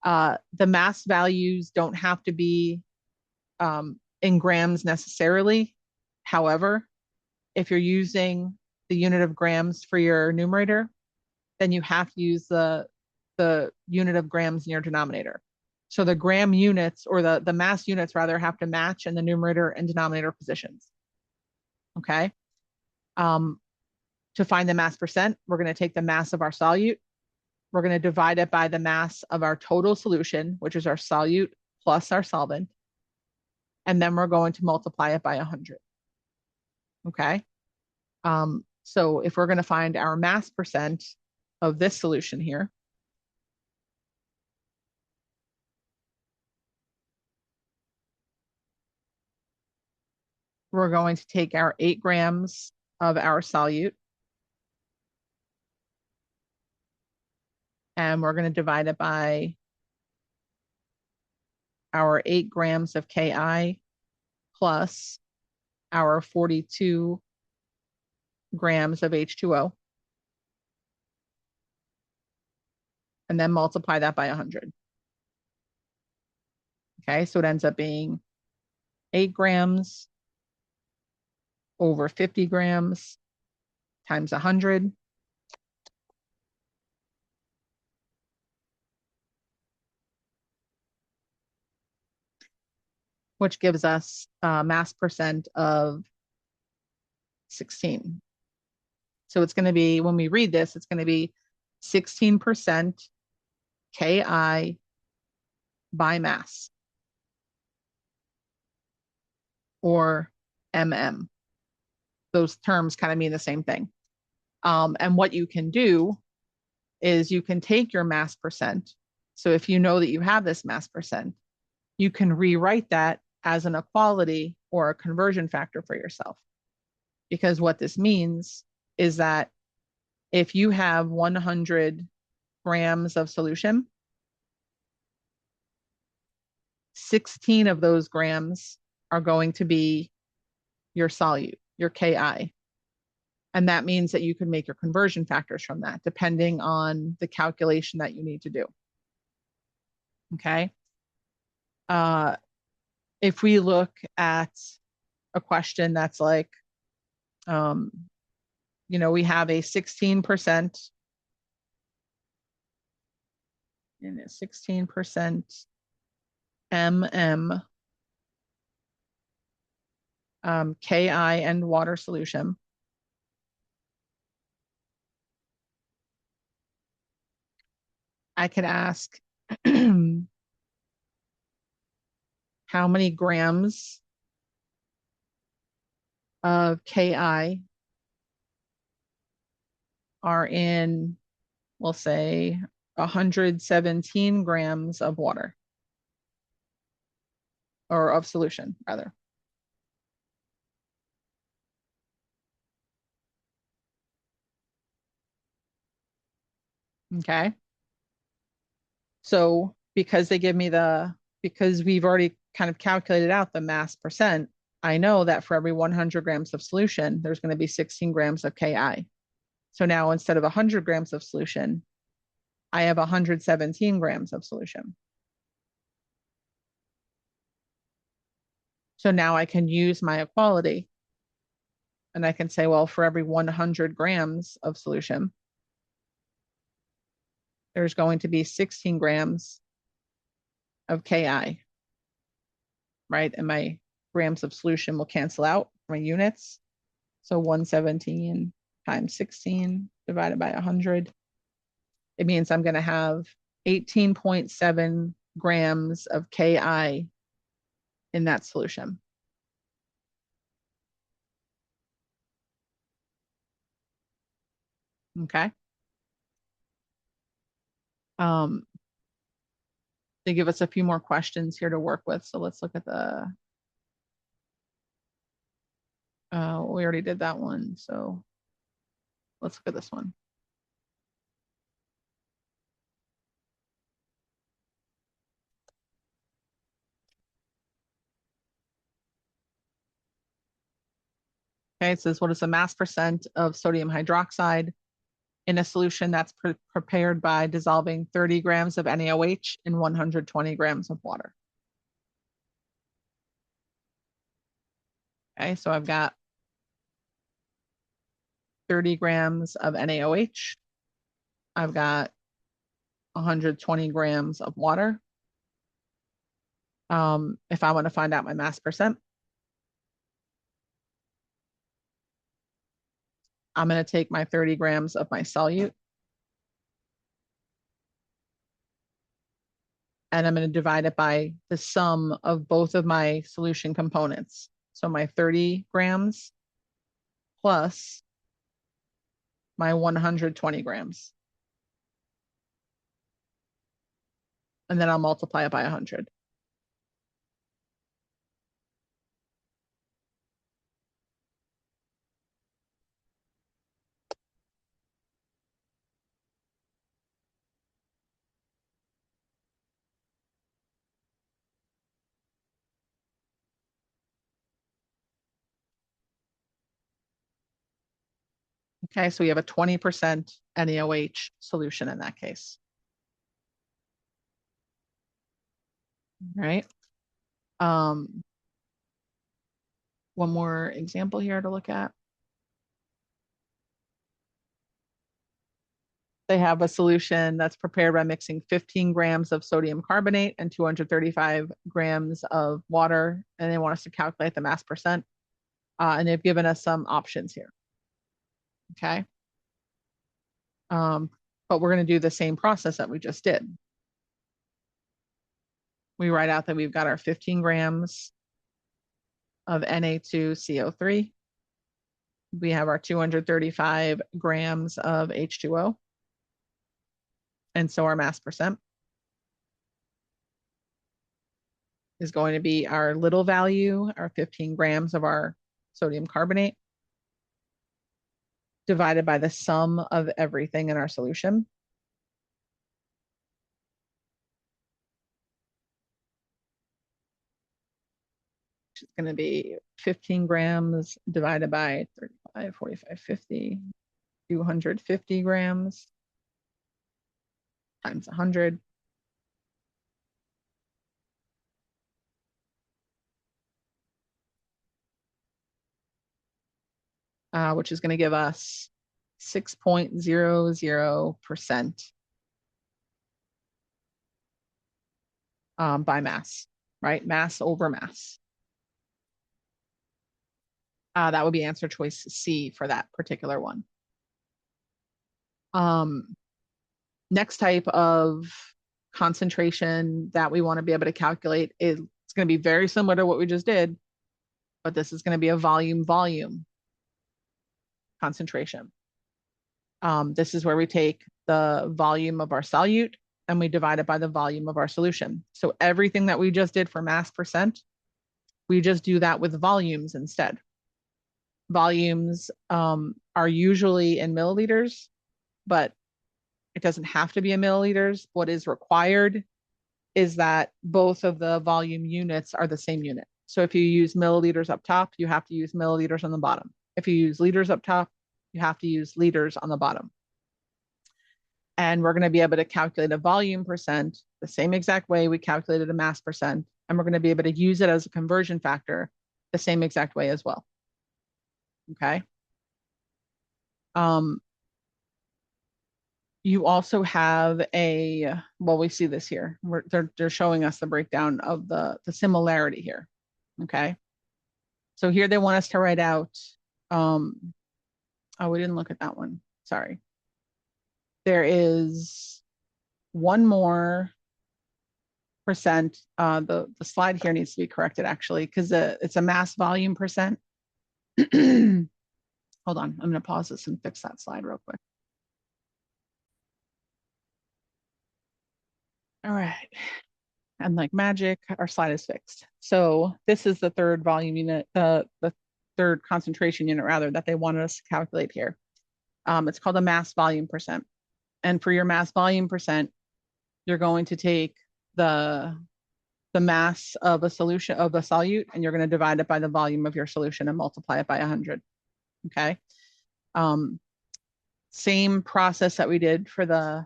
The mass values don't have to be in grams necessarily. However, if you're using the unit of grams for your numerator, then you have to use the unit of grams in your denominator. So the gram units, or the mass units rather, have to match in the numerator and denominator positions. Okay. To find the mass percent, we're going to take the mass of our solute. We're going to divide it by the mass of our total solution, which is our solute plus our solvent. And then we're going to multiply it by 100. Okay. So if we're going to find our mass percent of this solution here, we're going to take our 8 grams of our solute and we're going to divide it by our 8 grams of Ki plus our 42 grams of H2O, and then multiply that by 100. Okay, so it ends up being 8 grams over 50 grams times 100. Which gives us mass percent of 16. So it's going to be, when we read this, it's going to be 16% Ki by mass, or mm. Those terms kind of mean the same thing. And what you can do is you can take your mass percent. So if you know that you have this mass percent, you can rewrite that as an equality or a conversion factor for yourself. Because what this means is that if you have 100 grams of solution, 16 of those grams are going to be your solute, your Ki. And that means that you can make your conversion factors from that, depending on the calculation that you need to do. Okay. If we look at a question that's like, we have a 16% and a 16% Ki and water solution. I could ask how many grams of Ki are in, we'll say, 117 grams of water, or of solution, rather. Okay. So because we've already kind of calculated out the mass percent, I know that for every 100 grams of solution, there's going to be 16 grams of Ki. So now instead of 100 grams of solution, I have 117 grams of solution. So now I can use my equality and I can say, well, for every 100 grams of solution, there's going to be 16 grams of Ki, right? And my grams of solution will cancel out my units. So 117 times 16 divided by 100. It means I'm going to have 18.7 grams of Ki in that solution. Okay. They give us a few more questions here to work with. So let's look at we already did that one. So let's look at this one. Okay, it says, what is the mass percent of sodium hydroxide in a solution that's prepared by dissolving 30 grams of NaOH in 120 grams of water? Okay, so I've got 30 grams of NaOH. I've got 120 grams of water. If I want to find out my mass percent, I'm going to take my 30 grams of my solute and I'm going to divide it by the sum of both of my solution components. So my 30 grams plus my 120 grams. And then I'll multiply it by 100. Okay, so we have a 20% NaOH solution in that case. Right? One more example here to look at. They have a solution that's prepared by mixing 15 grams of sodium carbonate and 235 grams of water, and they want us to calculate the mass percent. And they've given us some options here. Okay. But we're going to do the same process that we just did. We write out that we've got our 15 grams of Na2CO3. We have our 235 grams of H2O. And so our mass percent is going to be our little value, our 15 grams of our sodium carbonate, divided by the sum of everything in our solution. Which is going to be 15 grams divided by 35, 45, 50, 250 grams times 100. Which is going to give us 6.00% by mass, right? Mass over mass. That would be answer choice C for that particular one. Next type of concentration that we want to be able to calculate is it's going to be very similar to what we just did, but this is going to be a volume concentration. This is where we take the volume of our solute and we divide it by the volume of our solution. So everything that we just did for mass percent, we just do that with volumes instead. Volumes are usually in milliliters, but it doesn't have to be in milliliters. What is required is that both of the volume units are the same unit. So if you use milliliters up top, you have to use milliliters on the bottom. If you use liters up top, you have to use liters on the bottom. And we're going to be able to calculate a volume percent the same exact way we calculated a mass percent. And we're going to be able to use it as a conversion factor the same exact way as well. Okay. You also have a, well, we see this here. They're showing us the breakdown of the similarity here. Okay. So here they want us to write out, oh, we didn't look at that one. Sorry. There is one more percent. The slide here needs to be corrected actually, because it's a mass volume percent. Hold on, I'm going to pause this and fix that slide real quick. All right. And like magic, our slide is fixed. So this is the third volume unit, the third concentration unit rather, that they wanted us to calculate here. It's called a mass volume percent. And for your mass volume percent, you're going to take the mass of a solution of a solute, and you're going to divide it by the volume of your solution and multiply it by 100. Okay. Same process that we did for the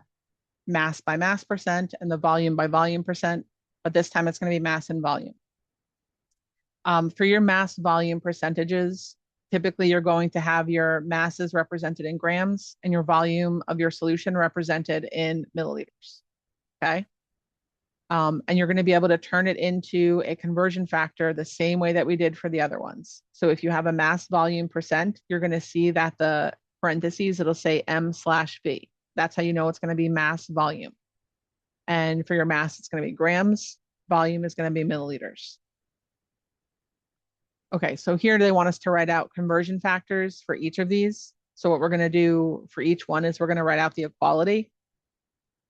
mass by mass percent and the volume by volume percent, but this time it's going to be mass and volume. For your mass volume percentages, typically you're going to have your masses represented in grams and your volume of your solution represented in milliliters. Okay. And you're going to be able to turn it into a conversion factor the same way that we did for the other ones. So if you have a mass volume percent, you're going to see that the parentheses, it'll say M/V. That's how you know it's going to be mass volume. And for your mass, it's going to be grams. Volume is going to be milliliters. Okay, so here they want us to write out conversion factors for each of these. So what we're going to do for each one is we're going to write out the equality.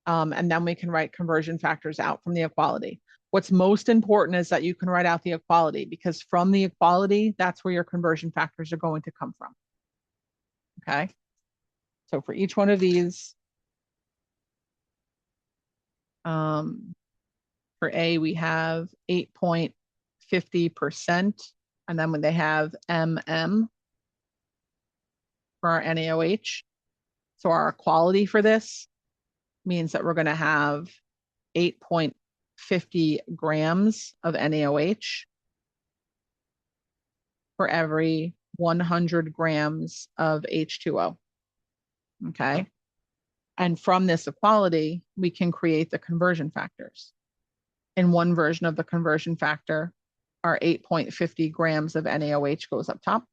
And then we can write conversion factors out from the equality. What's most important is that you can write out the equality, because from the equality, that's where your conversion factors are going to come from. Okay. So for each one of these, for A, we have 8.50%. And then when they have MM, for our NaOH. So our equality for this means that we're going to have 8.50 grams of NaOH for every 100 grams of H2O. Okay. And from this equality, we can create the conversion factors. In one version of the conversion factor, our 8.50 grams of NaOH goes up top.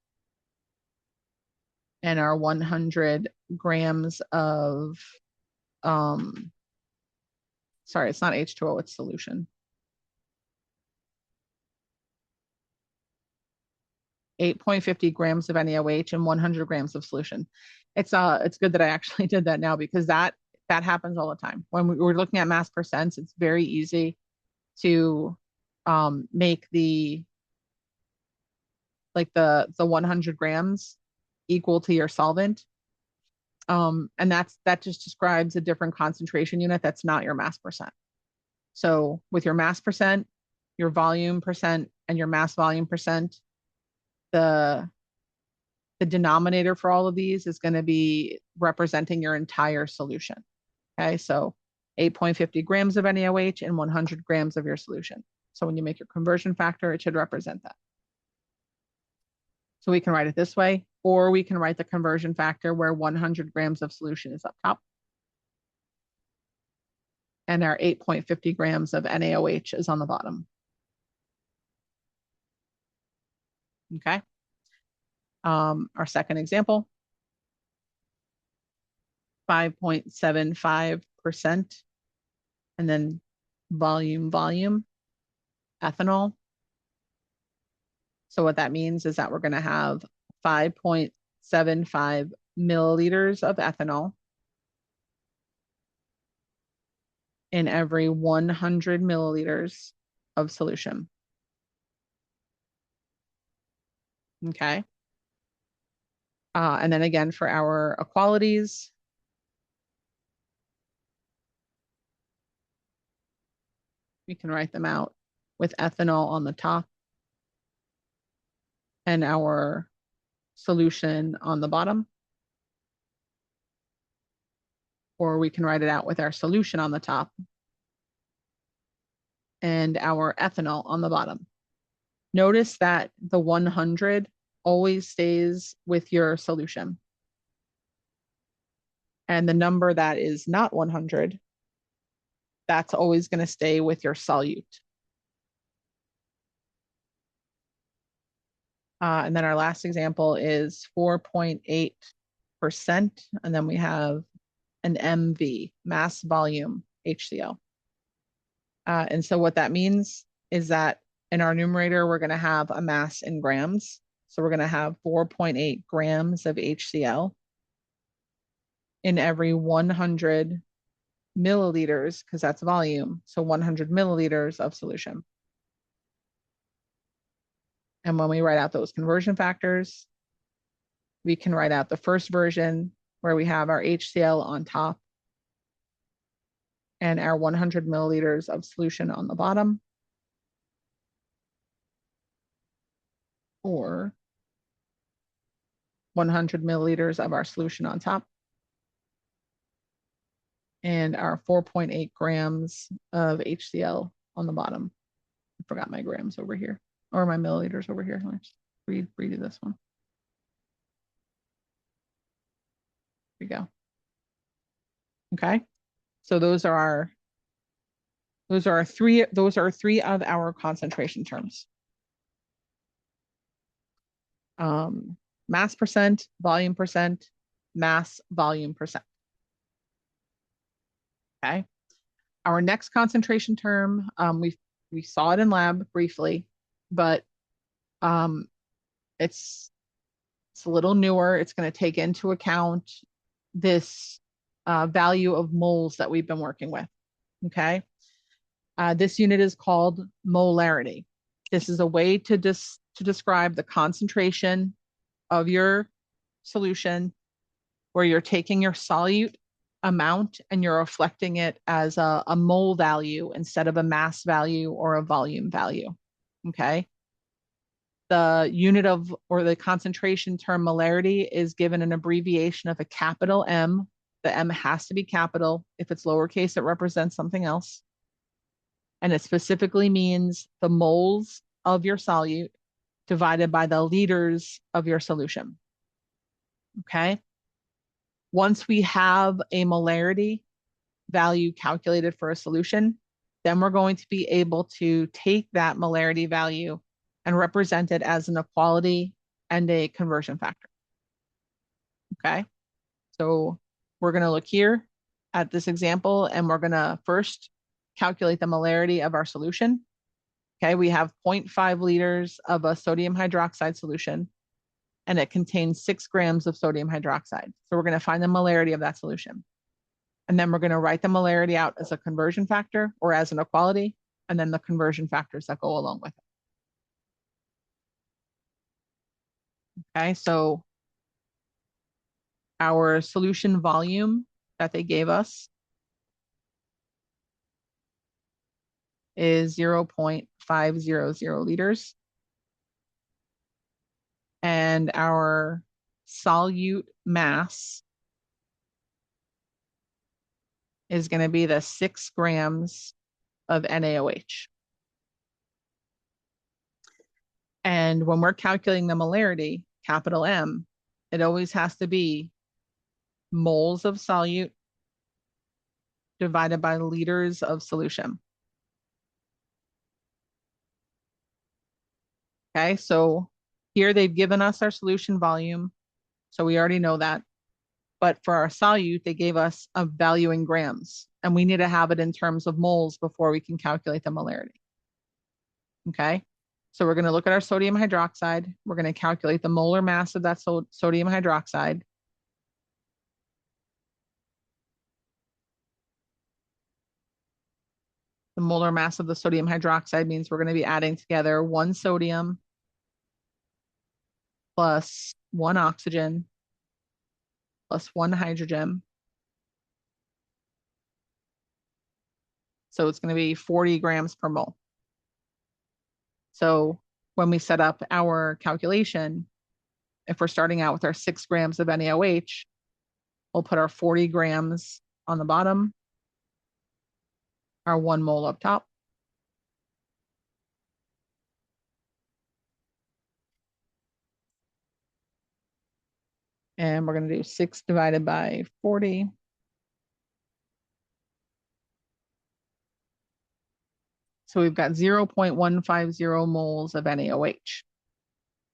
And our 100 grams of, sorry, it's not H2O, it's solution. 8.50 grams of NaOH and 100 grams of solution. It's good that I actually did that now, because that happens all the time. When we're looking at mass percents, it's very easy to make the 100 grams equal to your solvent. And that just describes a different concentration unit that's not your mass percent. So with your mass percent, your volume percent, and your mass volume percent, the denominator for all of these is going to be representing your entire solution. Okay, so 8.50 grams of NaOH and 100 grams of your solution. So when you make your conversion factor, it should represent that. So we can write it this way, or we can write the conversion factor where 100 grams of solution is up top, and our 8.50 grams of NaOH is on the bottom. Okay. Our second example, 5.75%, and then volume, ethanol. So what that means is that we're going to have 5.75 milliliters of ethanol in every 100 milliliters of solution. Okay. And then again, for our equalities, we can write them out with ethanol on the top and our solution on the bottom. Or we can write it out with our solution on the top and our ethanol on the bottom. Notice that the 100 always stays with your solution. And the number that is not 100, that's always going to stay with your solute. And then our last example is 4.8%. And then we have an MV, mass volume HCl. And so what that means is that in our numerator, we're going to have a mass in grams. So we're going to have 4.8 grams of HCl in every 100 milliliters, because that's volume. So 100 milliliters of solution. And when we write out those conversion factors, we can write out the first version where we have our HCl on top and our 100 milliliters of solution on the bottom. Or 100 milliliters of our solution on top. And our 4.8 grams of HCl on the bottom. I forgot my grams over here, or my milliliters over here. Let's redo this one. Here we go. Okay. So those are three of our concentration terms. Mass percent, volume percent, mass volume percent. Okay. Our next concentration term, we saw it in lab briefly, but it's a little newer. It's going to take into account this value of moles that we've been working with. Okay. This unit is called molarity. This is a way to describe the concentration of your solution, where you're taking your solute amount and you're reflecting it as a mole value instead of a mass value or a volume value. Okay. the unit of, or the concentration term molarity is given an abbreviation of a capital M. The M has to be capital. If it's lowercase, it represents something else. And it specifically means the moles of your solute divided by the liters of your solution. Okay. Once we have a molarity value calculated for a solution, then we're going to be able to take that molarity value and represent it as an equality and a conversion factor. Okay. So we're going to look here at this example, and we're going to first calculate the molarity of our solution. Okay, we have 0.5 liters of a sodium hydroxide solution, and it contains 6 grams of sodium hydroxide. So we're going to find the molarity of that solution. And then we're going to write the molarity out as a conversion factor or as an equality, and then the conversion factors that go along with it. Okay, so our solution volume that they gave us is 0.500 liters. And our solute mass is going to be the 6 grams of NaOH. And when we're calculating the molarity, capital M, it always has to be moles of solute divided by liters of solution. Okay, so here they've given us our solution volume, so we already know that. But for our solute, they gave us a value in grams, and we need to have it in terms of moles before we can calculate the molarity. Okay, so we're going to look at our sodium hydroxide. We're going to calculate the molar mass of that sodium hydroxide. The molar mass of the sodium hydroxide means we're going to be adding together 1 sodium plus 1 oxygen plus 1 hydrogen. So it's going to be 40 grams per mole. So when we set up our calculation, if we're starting out with our 6 grams of NaOH, we'll put our 40 grams on the bottom, our 1 mole up top. And we're going to do 6 divided by 40. So we've got 0.150 moles of NaOH.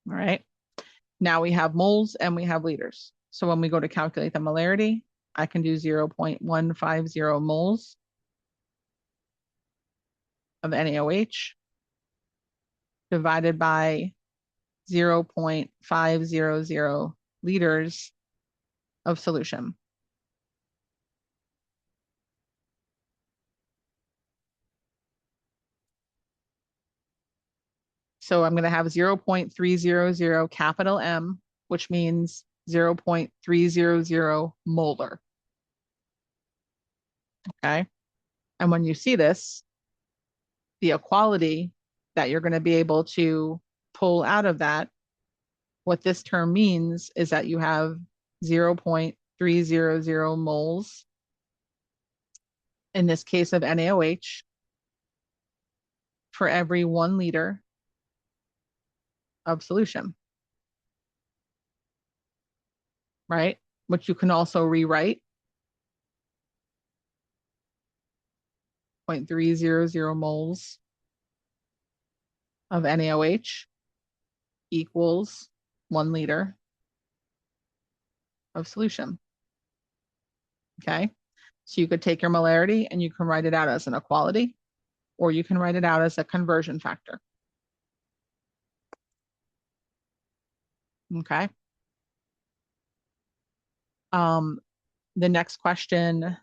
All right. Now we have moles and we have liters. So when we go to calculate the molarity, I can do 0.150 moles of NaOH divided by 0.500 liters of solution. So I'm going to have 0.300 capital M, which means 0.300 molar. Okay. And when you see this, the equality that you're going to be able to pull out of that, what this term means is that you have 0.300 moles, in this case of NaOH, for every 1 liter of solution, right? Which you can also rewrite 0.300 moles of NaOH equals 1 liter of solution. Okay, so you could take your molarity and you can write it out as an equality, or you can write it out as a conversion factor. Okay. The next question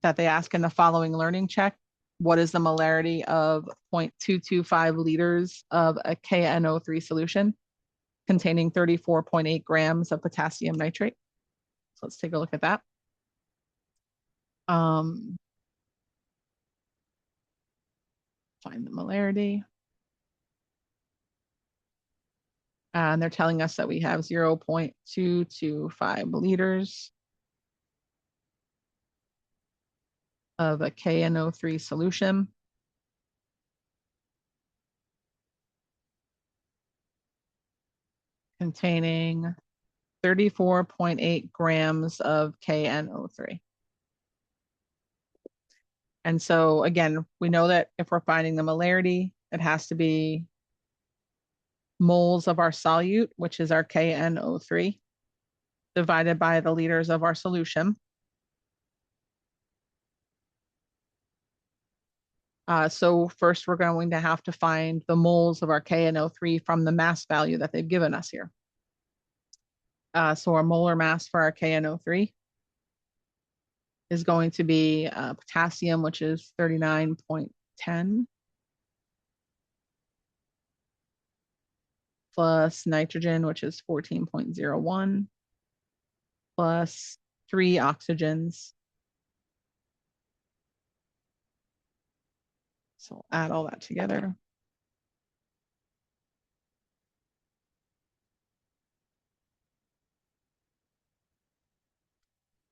that they ask in the following learning check, what is the molarity of 0.225 liters of a KNO3 solution containing 34.8 grams of potassium nitrate? So let's take a look at that. Find the molarity. And they're telling us that we have 0.225 liters of a KNO3 solution. Containing 34.8 grams of KNO3. And so again, we know that if we're finding the molarity, it has to be moles of our solute, which is our KNO3, divided by the liters of our solution. So first we're going to have to find the moles of our KNO3 from the mass value that they've given us here. So our molar mass for our KNO3 is going to be potassium, which is 39.10, plus nitrogen, which is 14.01, plus 3 oxygens. So I'll add all that together.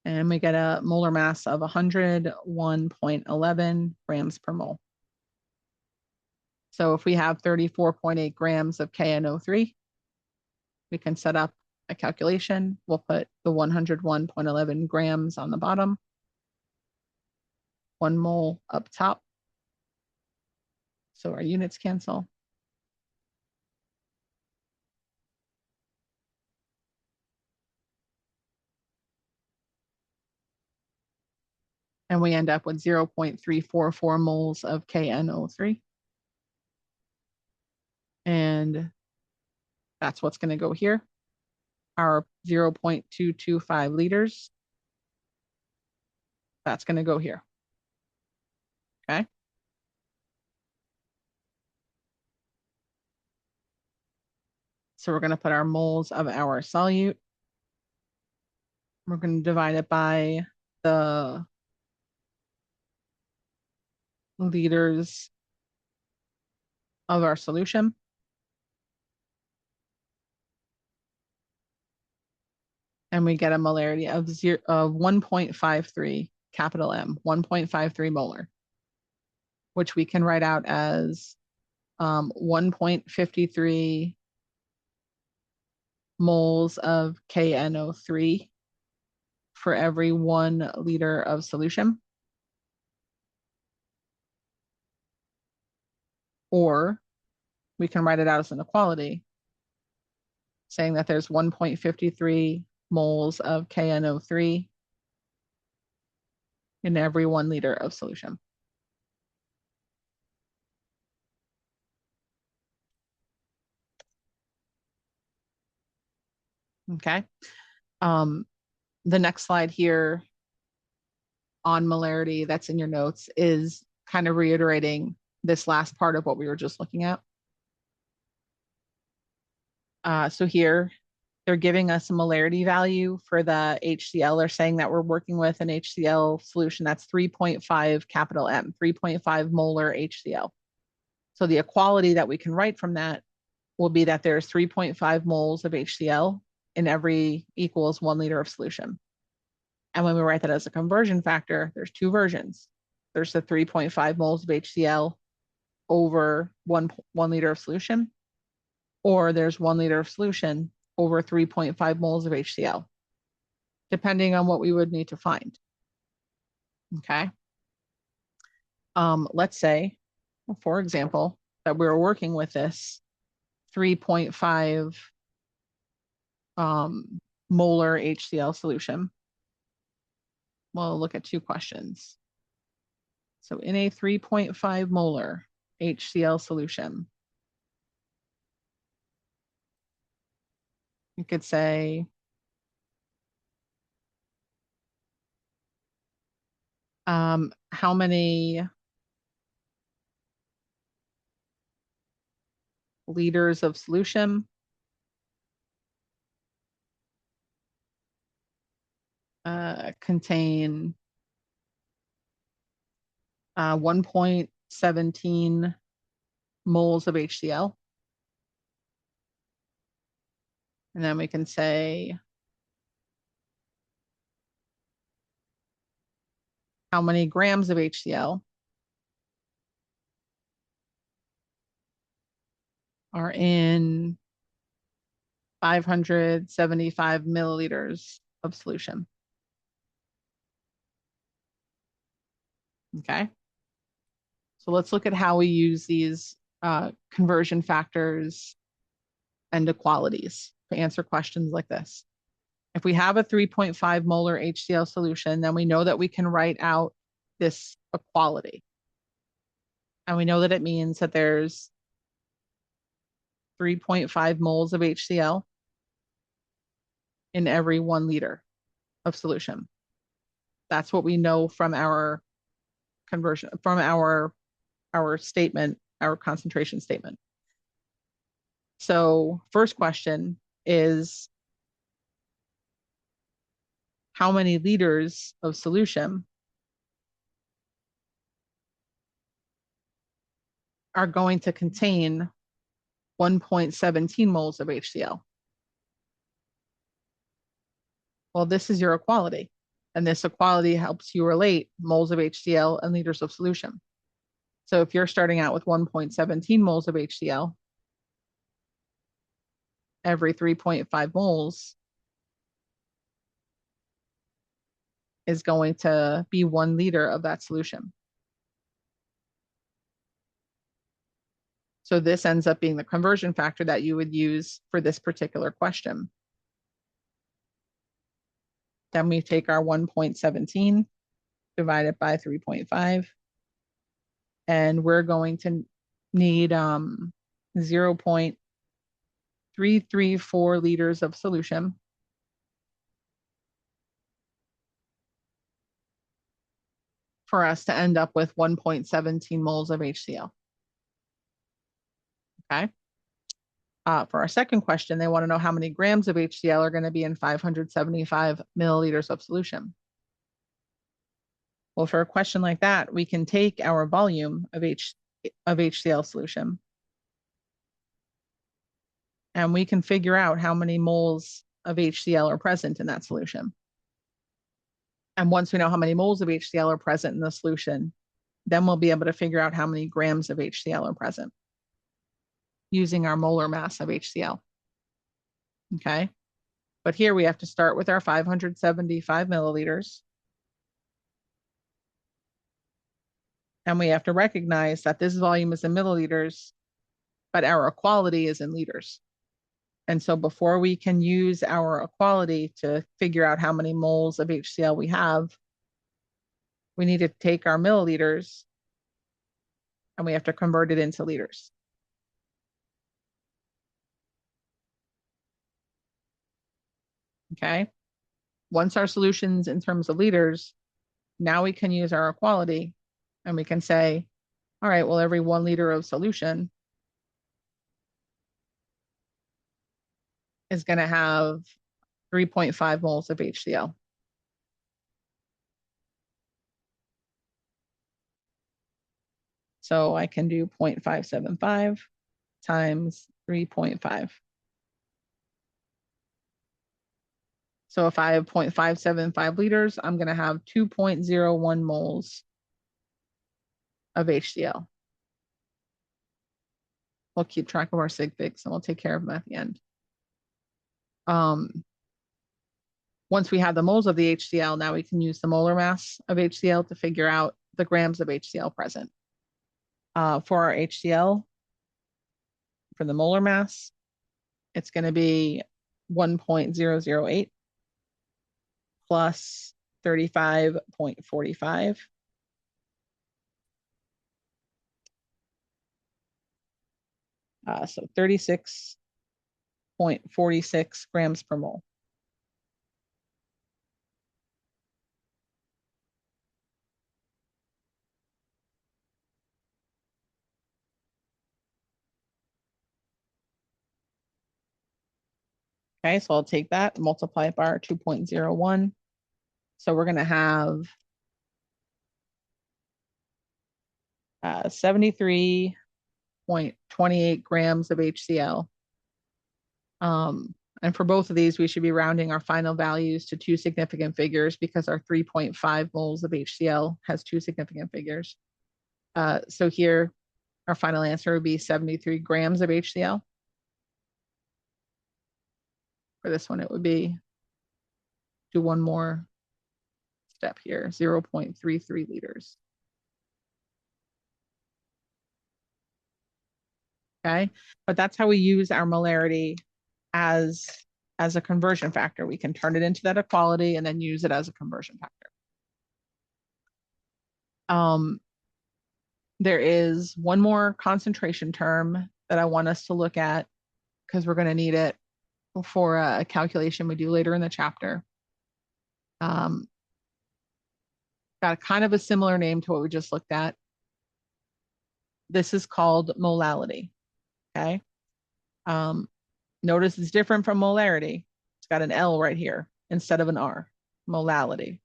And we get a molar mass of 101.11 grams per mole. So if we have 34.8 grams of KNO3, we can set up a calculation. We'll put the 101.11 grams on the bottom, 1 mole up top. So our units cancel. And we end up with 0.344 moles of KNO3. And that's what's going to go here. Our 0.225 liters, that's going to go here. Okay. So we're going to put our moles of our solute. We're going to divide it by the liters of our solution. And we get a molarity of 1.53 capital M, 1.53 molar, which we can write out as 1.53 moles of KNO3 for every 1 liter of solution. Or we can write it out as an equality, saying that there's 1.53 moles of KNO3 in every 1 liter of solution. Okay. The next slide here on molarity that's in your notes is kind of reiterating this last part of what we were just looking at. So here, they're giving us a molarity value for the HCl. They're saying that we're working with an HCl solution that's 3.5 capital M, 3.5 molar HCl. So the equality that we can write from that will be that there's 3.5 moles of HCl in every equals 1 liter of solution. And when we write that as a conversion factor, there's 2 versions. There's the 3.5 moles of HCl over 1 liter of solution, or there's 1 liter of solution over 3.5 moles of HCl, depending on what we would need to find. Okay. Let's say, for example, that we're working with this 3.5 molar HCl solution. We'll look at 2 questions. So in a 3.5 molar HCl solution, you could say how many liters of solution contain 1.17 moles of HCl. And then we can say how many grams of HCl are in 575 milliliters of solution. Okay. So let's look at how we use these conversion factors and equalities to answer questions like this. If we have a 3.5 molar HCl solution, then we know that we can write out this equality. And we know that it means that there's 3.5 moles of HCl in every 1 liter of solution. That's what we know from our conversion, from our statement, our concentration statement. So first question is, how many liters of solution are going to contain 1.17 moles of HCl? Well, this is your equality. And this equality helps you relate moles of HCl and liters of solution. So if you're starting out with 1.17 moles of HCl, every 3.5 moles is going to be 1 liter of that solution. So this ends up being the conversion factor that you would use for this particular question. Then we take our 1.17, divide it by 3.5, and we're going to need 0.334 liters of solution for us to end up with 1.17 moles of HCl. Okay. For our second question, they want to know how many grams of HCl are going to be in 575 milliliters of solution. Well, for a question like that, we can take our volume of HCl solution, and we can figure out how many moles of HCl are present in that solution. And once we know how many moles of HCl are present in the solution, then we'll be able to figure out how many grams of HCl are present using our molar mass of HCl. Okay. But here we have to start with our 575 milliliters. And we have to recognize that this volume is in milliliters, but our equality is in liters. And so before we can use our equality to figure out how many moles of HCl we have, we need to take our milliliters and we have to convert it into liters. Okay. Once our solution's in terms of liters, now we can use our equality and we can say, all right, well, every 1 liter of solution is going to have 3.5 moles of HCl. So I can do 0.575 times 3.5. So if I have 0.575 liters, I'm going to have 2.01 moles of HCl. We'll keep track of our sig figs and we'll take care of them at the end. Once we have the moles of the HCl, now we can use the molar mass of HCl to figure out the grams of HCl present. For our HCl, for the molar mass, it's going to be 1.008 plus 35.45. So 36.46 grams per mole. Okay, so I'll take that, multiply it by our 2.01. So we're going to have 73.28 grams of HCl. And for both of these, we should be rounding our final values to two significant figures because our 3.5 moles of HCl has two significant figures. So here, our final answer would be 73 grams of HCl. For this one, it would be, do one more step here, 0.33 liters. Okay, but that's how we use our molarity as a conversion factor. We can turn it into that equality and then use it as a conversion factor. There is one more concentration term that I want us to look at because we're going to need it for a calculation we do later in the chapter. Got a kind of a similar name to what we just looked at. This is called molality. Okay. Notice it's different from molarity. It's got an L right here instead of an R. Molality.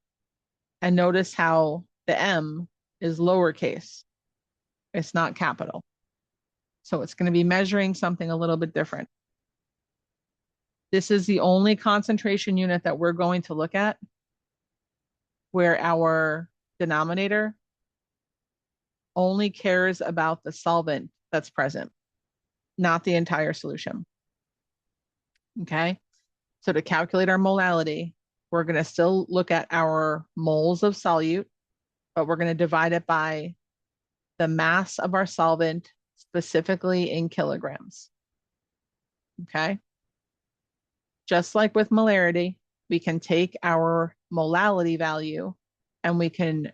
And notice how the M is lowercase. It's not capital. So it's going to be measuring something a little bit different. This is the only concentration unit that we're going to look at where our denominator only cares about the solvent that's present, not the entire solution. Okay, so to calculate our molality, we're going to still look at our moles of solute, but we're going to divide it by the mass of our solvent, specifically in kilograms. Okay, just like with molarity, we can take our molality value and we can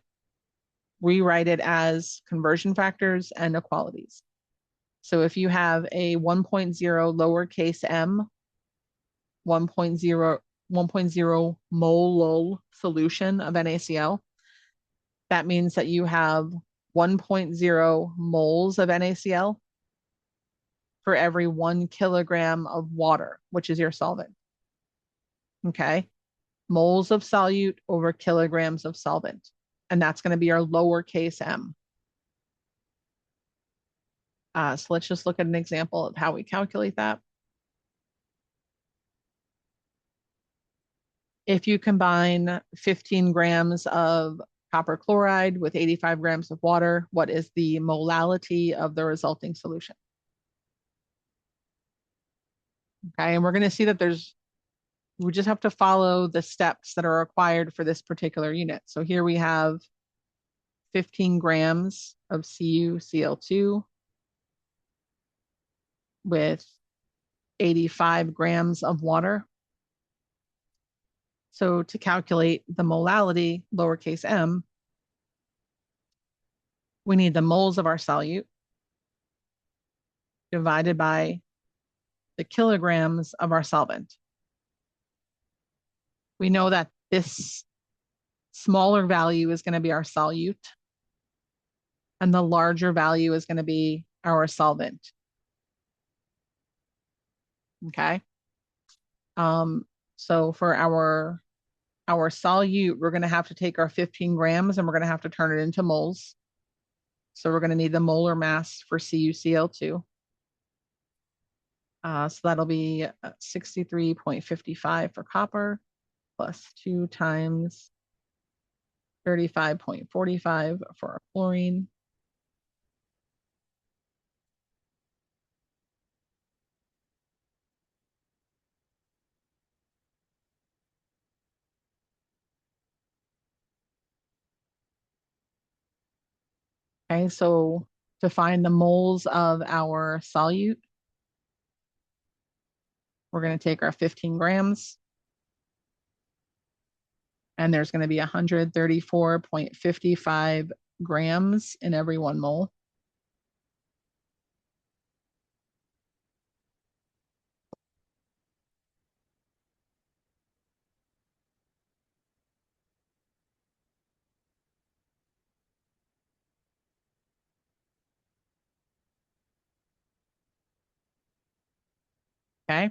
rewrite it as conversion factors and equalities. So if you have a 1.0 lowercase m, 1.0 mole solution of NaCl, that means that you have 1.0 moles of NaCl for every 1 kilogram of water, which is your solvent. Okay, moles of solute over kilograms of solvent. And that's going to be our lowercase m. So let's just look at an example of how we calculate that. If you combine 15 grams of copper chloride with 85 grams of water, what is the molality of the resulting solution? Okay, and we're going to see that we just have to follow the steps that are required for this particular unit. So here we have 15 grams of CuCl2 with 85 grams of water. So to calculate the molality, lowercase m, we need the moles of our solute divided by the kilograms of our solvent. We know that this smaller value is going to be our solute, and the larger value is going to be our solvent. Okay. So for our solute, we're going to have to take our 15 grams and we're going to have to turn it into moles. So we're going to need the molar mass for CuCl2. So that'll be 63.55 for copper plus 2 times 35.45 for our chlorine. Okay, so to find the moles of our solute, we're going to take our 15 grams, and there's going to be 134.55 grams in every 1 mole. Okay,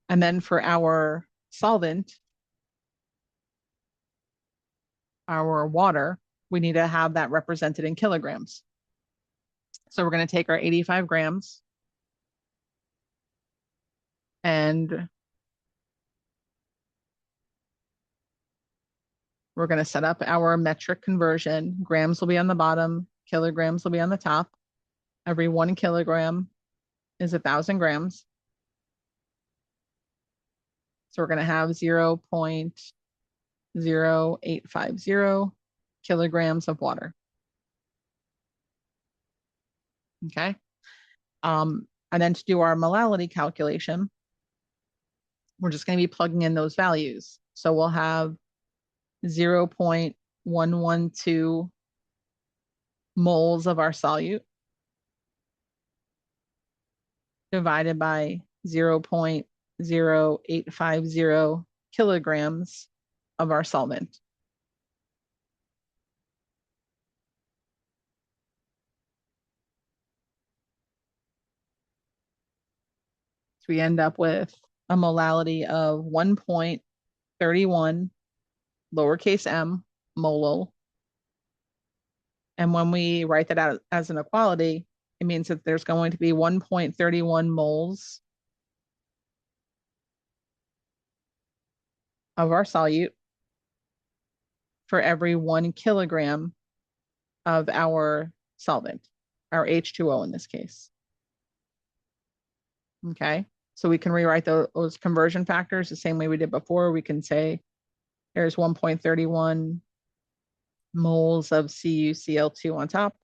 and then for our solvent, our water, we need to have that represented in kilograms. So we're going to take our 85 grams and We're going to set up our metric conversion. Grams will be on the bottom, kilograms will be on the top. Every 1 kilogram is 1,000 grams. So we're going to have 0.0850 kilograms of water. Okay. And then to do our molality calculation, we're just going to be plugging in those values. So we'll have 0.112 moles of our solute divided by 0.0850 kilograms of our solvent. So we end up with a molality of 1.31 lowercase m molal. And when we write that out as an equality, it means that there's going to be 1.31 moles of our solute for every 1 kilogram of our solvent, our H2O in this case. Okay, so we can rewrite those conversion factors the same way we did before. We can say there's 1.31 moles of CuCl2 on top,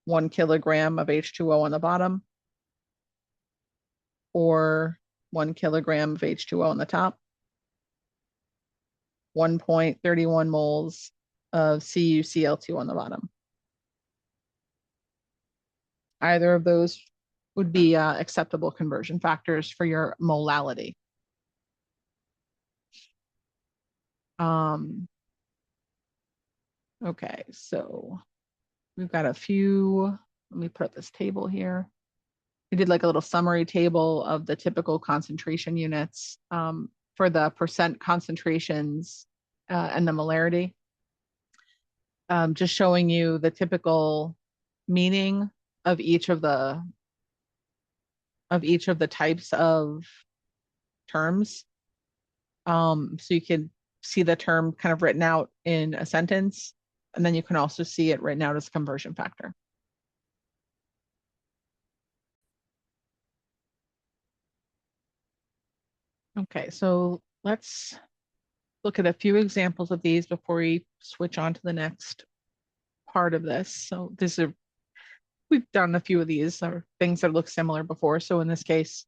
1 kilogram of H2O on the bottom, or 1 kilogram of H2O on the top, 1.31 moles of CuCl2 on the bottom. Either of those would be acceptable conversion factors for your molality. Okay, so we've got a few, let me put up this table here. We did like a little summary table of the typical concentration units for the percent concentrations and the molarity. Just showing you the typical meaning of each of the types of terms. So you can see the term kind of written out in a sentence, and then you can also see it written out as a conversion factor. Okay, so let's look at a few examples of these before we switch on to the next part of this. So we've done a few of these or things that look similar before. So in this case,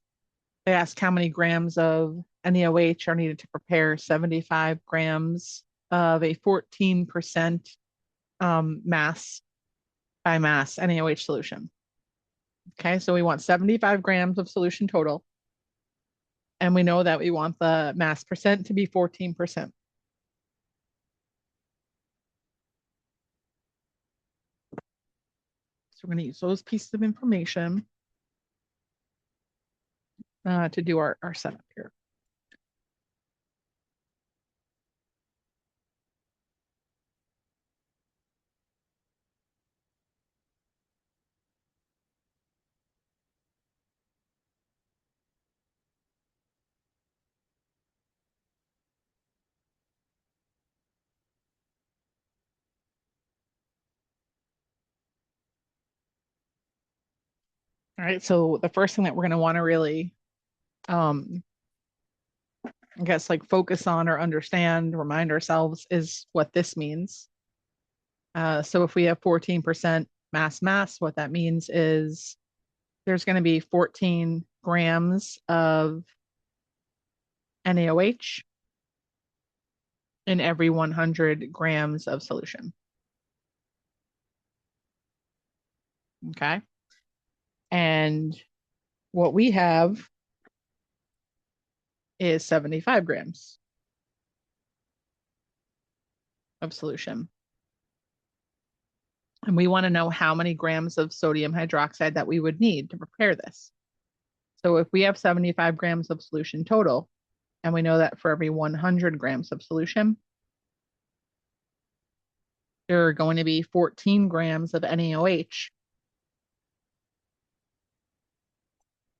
they ask how many grams of NaOH are needed to prepare 75 grams of a 14% mass by mass NaOH solution. Okay, so we want 75 grams of solution total. And we know that we want the mass percent to be 14%. So we're going to use those pieces of information to do our setup here. All right, so the first thing that we're going to want to really, I guess, like focus on or understand, remind ourselves is what this means. So if we have 14% mass, what that means is there's going to be 14 grams of NaOH in every 100 grams of solution. Okay. And what we have is 75 grams of solution. And we want to know how many grams of sodium hydroxide that we would need to prepare this. So if we have 75 grams of solution total, and we know that for every 100 grams of solution, there are going to be 14 grams of NaOH.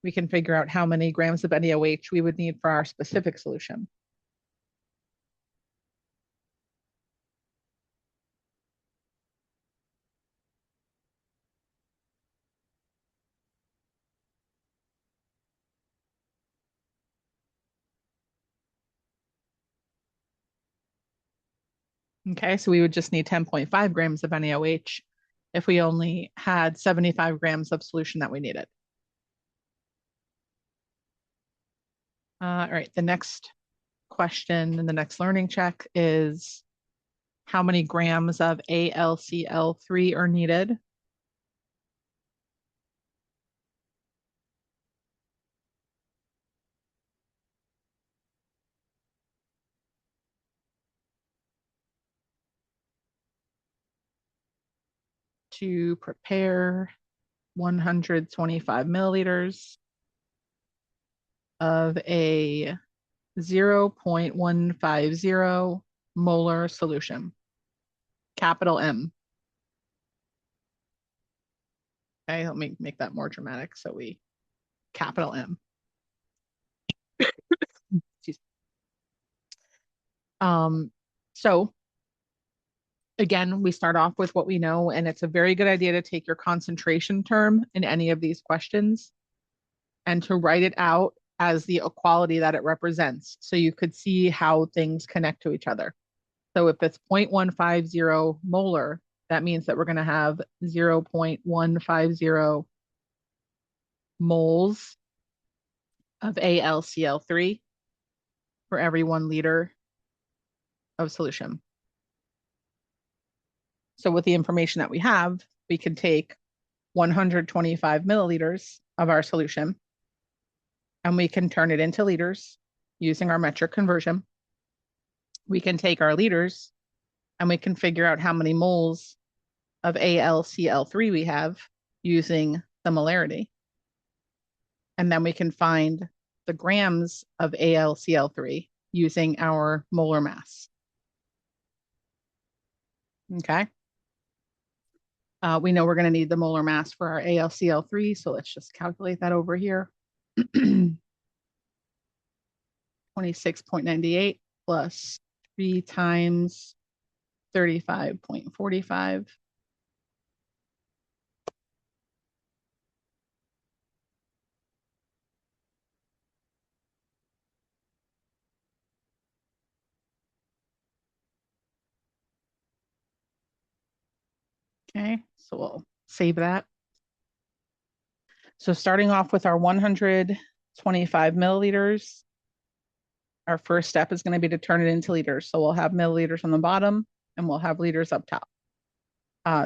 We can figure out how many grams of NaOH we would need for our specific solution. Okay, so we would just need 10.5 grams of NaOH if we only had 75 grams of solution that we needed. All right, the next question and the next learning check is how many grams of AlCl3 are needed? To prepare 125 milliliters of a 0.150 molar solution, capital M. Okay, let me make that more dramatic. So we capital M. Excuse me. So again, we start off with what we know, and it's a very good idea to take your concentration term in any of these questions and to write it out as the equality that it represents. So you could see how things connect to each other. So if it's 0.150 molar, that means that we're going to have 0.150 moles of AlCl3 for every 1 liter of solution. So with the information that we have, we can take 125 milliliters of our solution and we can turn it into liters using our metric conversion. We can take our liters and we can figure out how many moles of AlCl3 we have using the molarity. And then we can find the grams of AlCl3 using our molar mass. Okay. We know we're going to need the molar mass for our AlCl3, so let's just calculate that over here. 26.98 plus 3 times 35.45. Okay, so we'll save that. So starting off with our 125 milliliters, our first step is going to be to turn it into liters. So we'll have milliliters on the bottom and we'll have liters up top.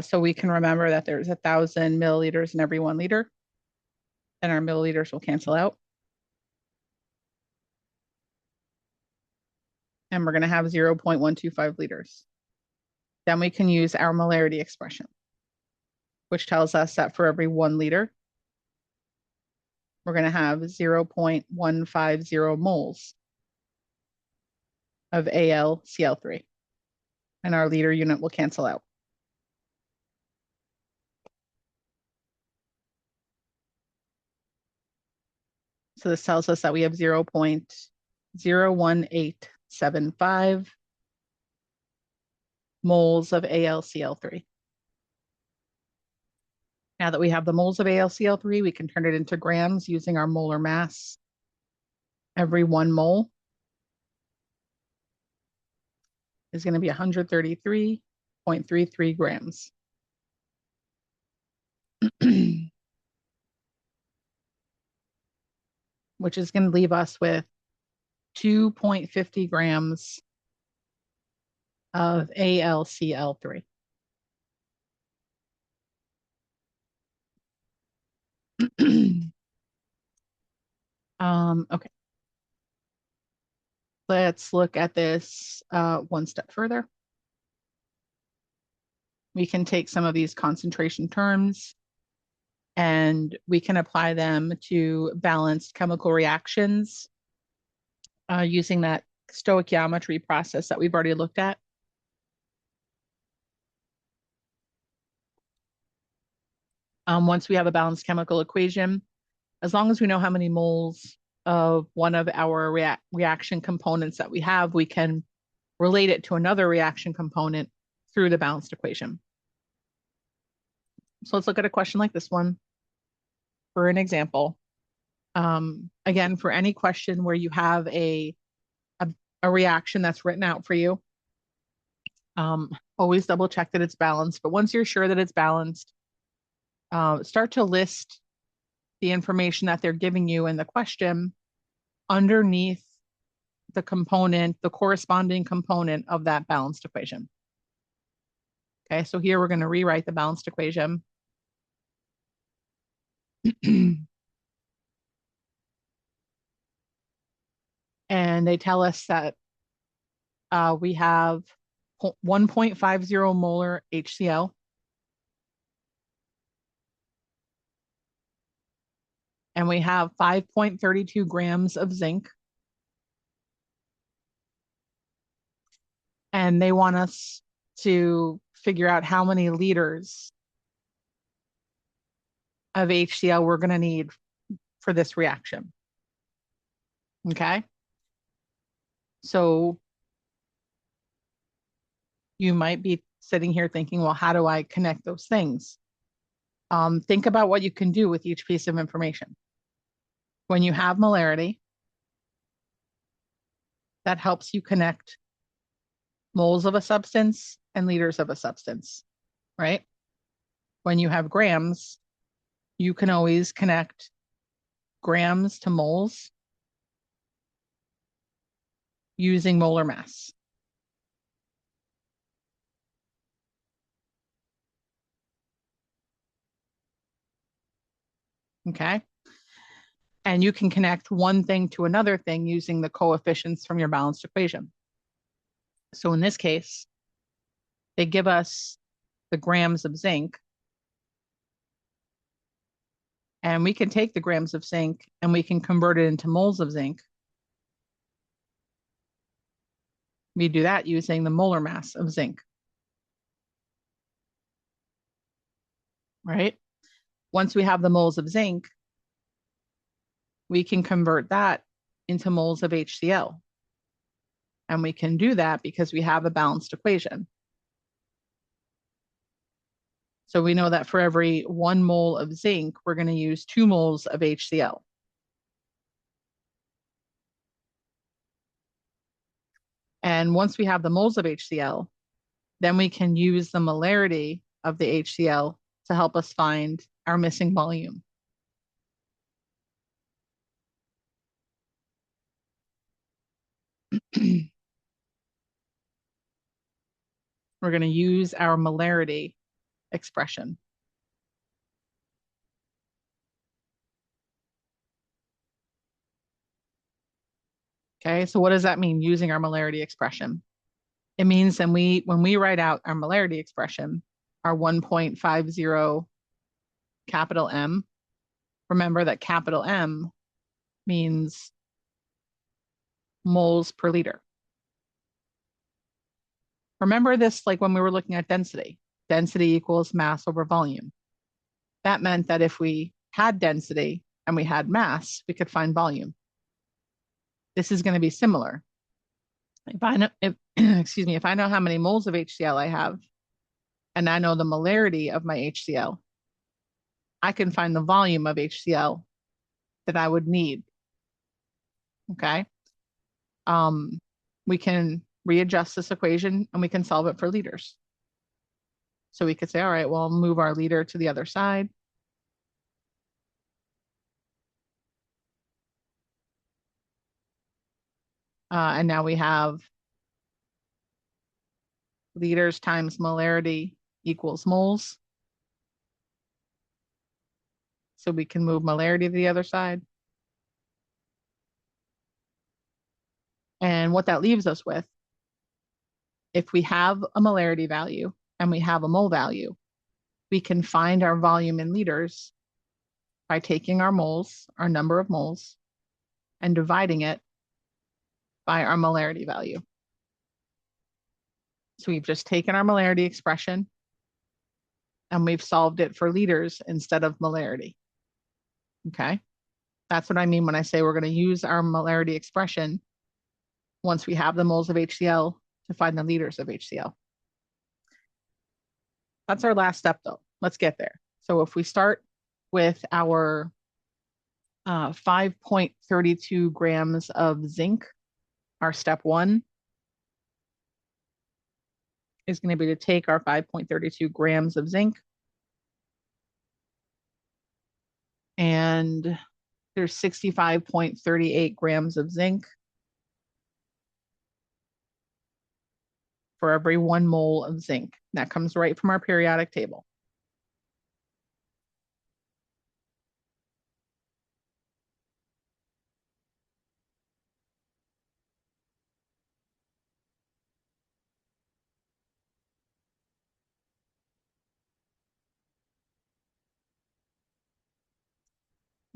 So we can remember that there's 1,000 milliliters in every 1 liter, and our milliliters will cancel out. And we're going to have 0.125 liters. Then we can use our molarity expression, which tells us that for every 1 liter, we're going to have 0.150 moles of AlCl3, and our liter unit will cancel out. So this tells us that we have 0.01875 moles of AlCl3. Now that we have the moles of AlCl3, we can turn it into grams using our molar mass. Every 1 mole is going to be 133.33 grams. Which is going to leave us with 2.50 grams of AlCl3. Okay. Let's look at this one step further. We can take some of these concentration terms and we can apply them to balanced chemical reactions using that stoichiometry process that we've already looked at. Once we have a balanced chemical equation, as long as we know how many moles of one of our reaction components that we have, we can relate it to another reaction component through the balanced equation. So let's look at a question like this one for an example. Again, for any question where you have a reaction that's written out for you, Always double check that it's balanced, but once you're sure that it's balanced, start to list the information that they're giving you in the question underneath the component, the corresponding component of that balanced equation. Okay, so here we're going to rewrite the balanced equation. And they tell us that we have 1.50 molar HCl. And we have 5.32 grams of zinc. And they want us to figure out how many liters of HCl we're going to need for this reaction. Okay. So you might be sitting here thinking, well, how do I connect those things? Think about what you can do with each piece of information. When you have molarity, that helps you connect moles of a substance and liters of a substance, right? When you have grams, you can always connect grams to moles using molar mass. Okay. And you can connect one thing to another thing using the coefficients from your balanced equation. So in this case, they give us the grams of zinc. And we can take the grams of zinc and we can convert it into moles of zinc. We do that using the molar mass of zinc. Right? Once we have the moles of zinc, we can convert that into moles of HCl. And we can do that because we have a balanced equation. So we know that for every 1 mole of zinc, we're going to use 2 moles of HCl. And once we have the moles of HCl, then we can use the molarity of the HCl to help us find our missing volume. We're going to use our molarity expression. Okay, so what does that mean, using our molarity expression? It means that when we write out our molarity expression, our 1.50 capital M, remember that capital M means moles per liter. Remember this like when we were looking at density. Density equals mass over volume. That meant that if we had density and we had mass, we could find volume. This is going to be similar. If I know, excuse me, if I know how many moles of HCl I have, and I know the molarity of my HCl, I can find the volume of HCl that I would need. Okay. We can readjust this equation and we can solve it for liters. So we could say, all right, well, I'll move our liter to the other side. And now we have liters times molarity equals moles. So we can move molarity to the other side. And what that leaves us with, if we have a molarity value and we have a mole value, we can find our volume in liters by taking our moles, our number of moles, and dividing it by our molarity value. So we've just taken our molarity expression and we've solved it for liters instead of molarity. Okay. That's what I mean when I say we're going to use our molarity expression once we have the moles of HCl to find the liters of HCl. That's our last step though. Let's get there. So if we start with our 5.32 grams of zinc, our step 1, is going to be to take our 5.32 grams of zinc, and there's 65.38 grams of zinc for every 1 mole of zinc. That comes right from our periodic table.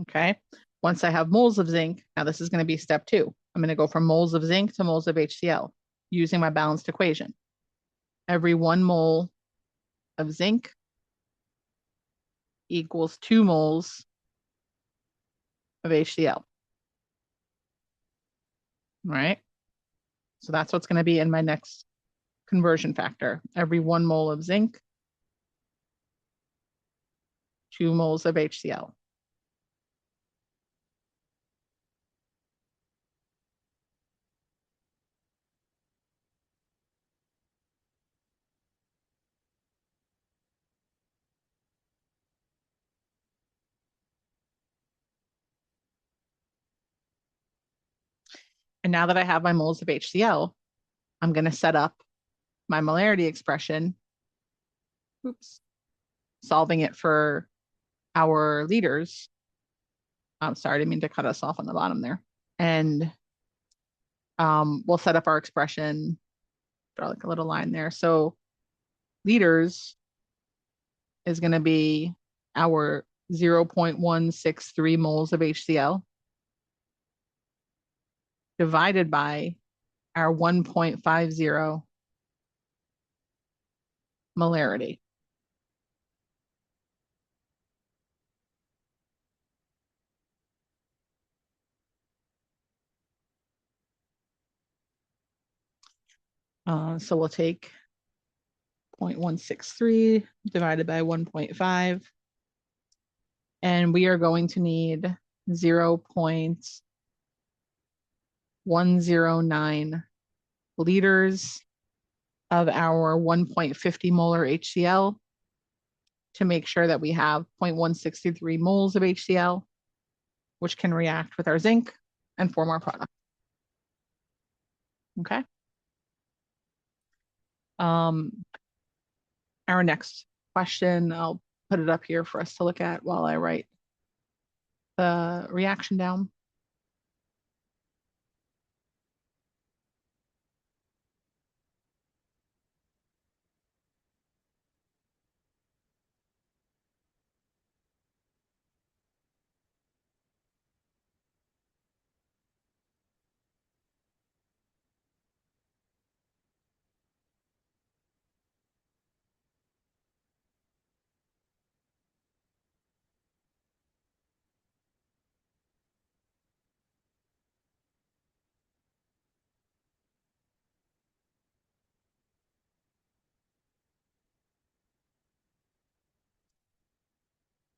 Okay. Once I have moles of zinc, now this is going to be step 2. I'm going to go from moles of zinc to moles of HCl using my balanced equation. Every 1 mole of zinc equals 2 moles of HCl. All right. So that's what's going to be in my next conversion factor. Every 1 mole of zinc, 2 moles of HCl. And now that I have my moles of HCl, I'm going to set up my molarity expression. Oops. Solving it for our liters. I'm sorry, I didn't mean to cut us off on the bottom there. And we'll set up our expression, draw like a little line there. So liters is going to be our 0.163 moles of HCl divided by our 1.50 molarity. So we'll take 0.163 divided by 1.5, and we are going to need 0.109 liters of our 1.50 molar HCl to make sure that we have 0.163 moles of HCl, which can react with our zinc and form our product. Okay. Our next question, I'll put it up here for us to look at while I write the reaction down.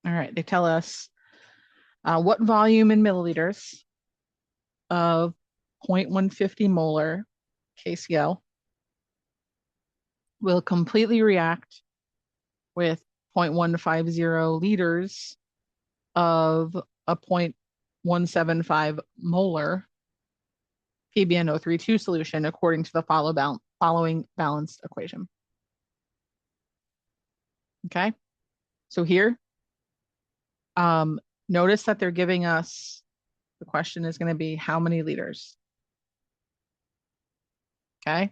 All right, they tell us what volume in milliliters of 0.150 molar KCl will completely react with 0.150 liters of a 0.175 molar PbNO32 solution according to the following balanced equation. Okay, so here, notice that they're giving us, the question is going to be how many liters? Okay,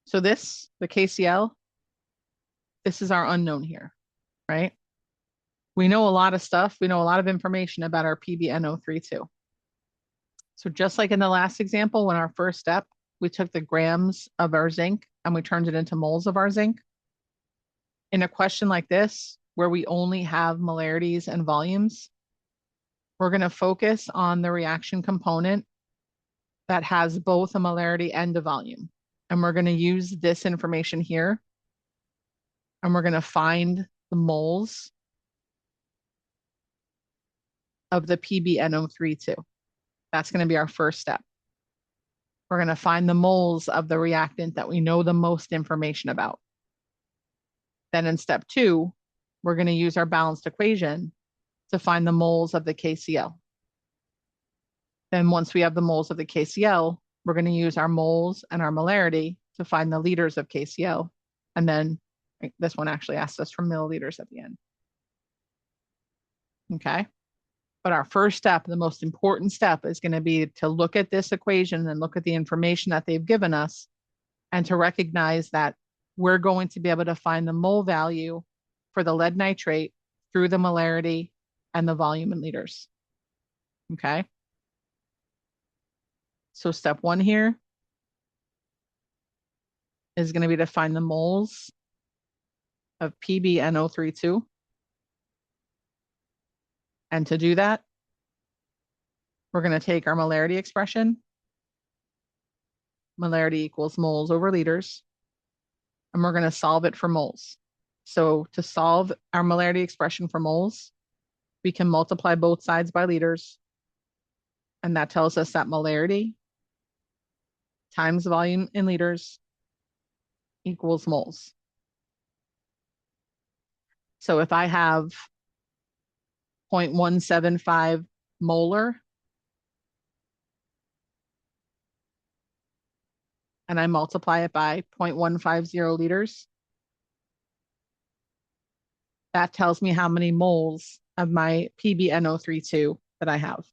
so this, the KCl, this is our unknown here, right? We know a lot of stuff. We know a lot of information about our PbNO32. So just like in the last example, when our first step, we took the grams of our zinc and we turned it into moles of our zinc. In a question like this, where we only have molarities and volumes, we're going to focus on the reaction component that has both a molarity and a volume. And we're going to use this information here. And we're going to find the moles of the PbNO32. That's going to be our first step. We're going to find the moles of the reactant that we know the most information about. Then in step 2, we're going to use our balanced equation to find the moles of the KCl. Then once we have the moles of the KCl, we're going to use our moles and our molarity to find the liters of KCl. And then this one actually asks us for milliliters at the end. Okay. But our first step, the most important step, is going to be to look at this equation and look at the information that they've given us and to recognize that we're going to be able to find the mole value for the lead nitrate through the molarity and the volume in liters. Okay. So step 1 here is going to be to find the moles of PbNO32. And to do that, we're going to take our molarity expression. Molarity equals moles over liters. And we're going to solve it for moles. So to solve our molarity expression for moles, we can multiply both sides by liters. And that tells us that molarity times volume in liters equals moles. So if I have 0.175 molar and I multiply it by 0.150 liters, that tells me how many moles of my PbNO32 that I have.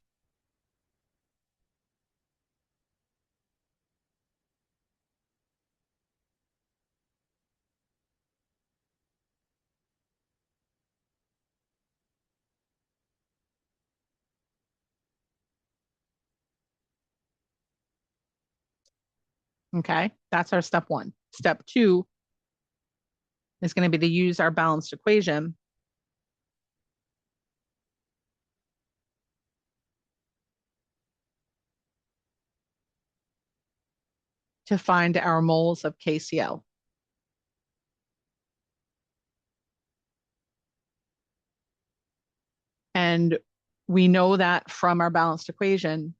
Okay, that's our step 1. Step 2 is going to be to use our balanced equation to find our moles of KCl. And we know that from our balanced equation,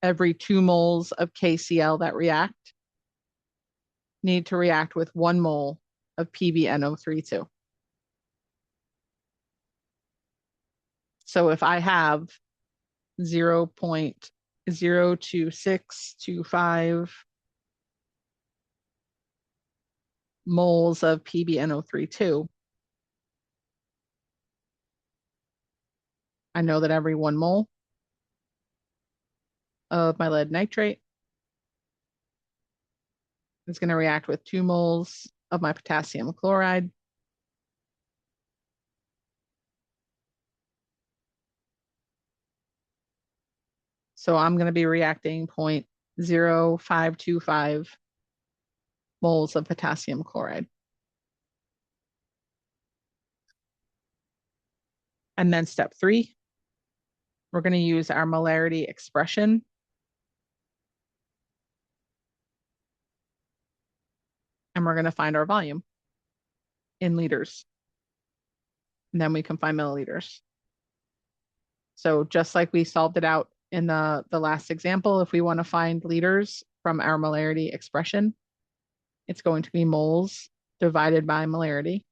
every 2 moles of KCl that react need to react with 1 mole of PbNO32. So if I have 0.02625 moles of PbNO32, I know that every 1 mole of my lead nitrate is going to react with 2 moles of my potassium chloride. So I'm going to be reacting 0.0525 moles of potassium chloride. And then step 3, we're going to use our molarity expression and we're going to find our volume in liters. And then we can find milliliters. So just like we solved it out in the last example, if we want to find liters from our molarity expression, it's going to be moles divided by molarity.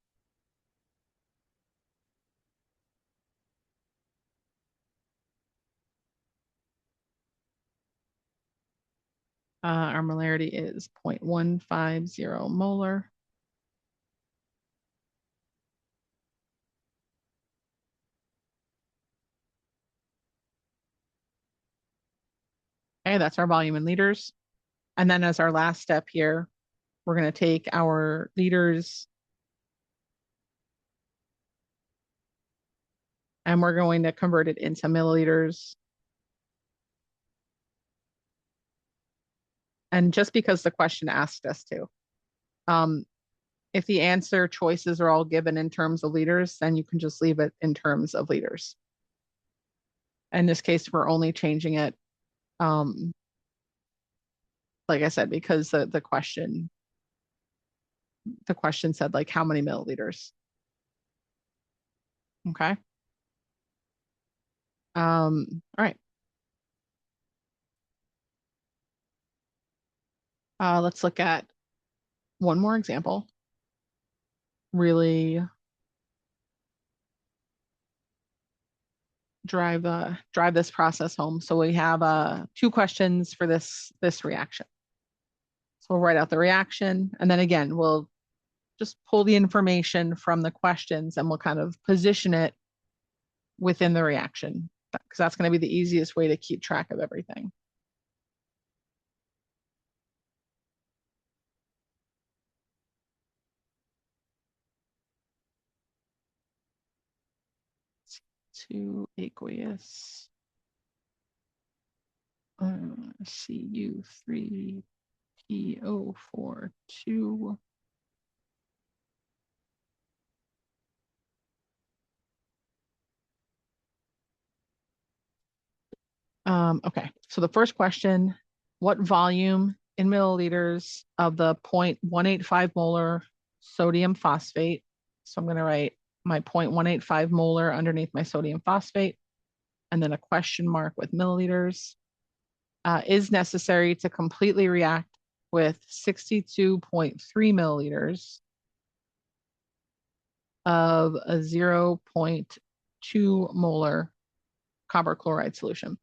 Our molarity is 0.150 molar. Okay, that's our volume in liters. And then as our last step here, we're going to take our liters and we're going to convert it into milliliters. And just because the question asked us to, if the answer choices are all given in terms of liters, then you can just leave it in terms of liters. In this case, we're only changing it, like I said, because the question said like how many milliliters. Okay. All right. Let's look at one more example. really drive this process home. So we have two questions for this reaction. So we'll write out the reaction, and then again, we'll just pull the information from the questions and we'll kind of position it within the reaction, because that's going to be the easiest way to keep track of everything. To aqueous Cu3PO4 okay, so the first question, what volume in milliliters of the 0.185 molar sodium phosphate? So I'm going to write my 0.185 molar underneath my sodium phosphate, and then a question mark with milliliters, is necessary to completely react with 62.3 milliliters of a 0.2 molar copper chloride solution.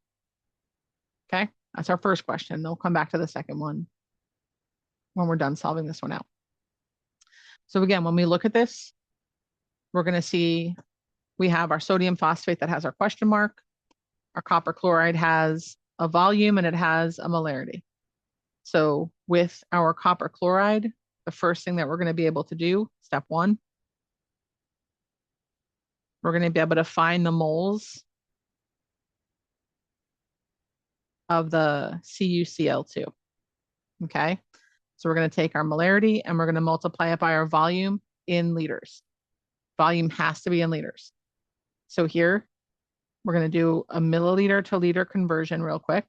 Okay, that's our first question. They'll come back to the second one when we're done solving this one out. So again, when we look at this, we're going to see we have our sodium phosphate that has our question mark. Our copper chloride has a volume and it has a molarity. So with our copper chloride, the first thing that we're going to be able to do, step one, we're going to be able to find the moles of the CuCl2. Okay, so we're going to take our molarity and we're going to multiply it by our volume in liters. Volume has to be in liters. So here, we're going to do a milliliter to liter conversion real quick.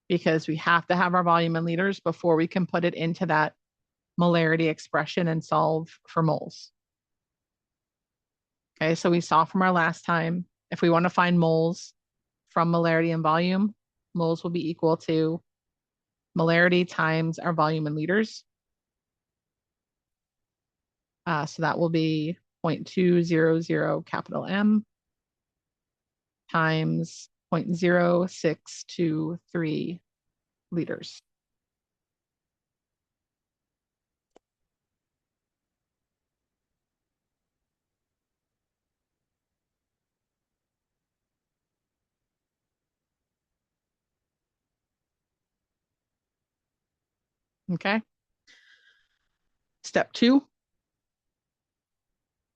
Because we have to have our volume in liters before we can put it into that molarity expression and solve for moles. Okay, so we saw from our last time, if we want to find moles from molarity and volume, moles will be equal to molarity times our volume in liters. So that will be 0.200 capital M times 0.0623 liters. Okay. Step two,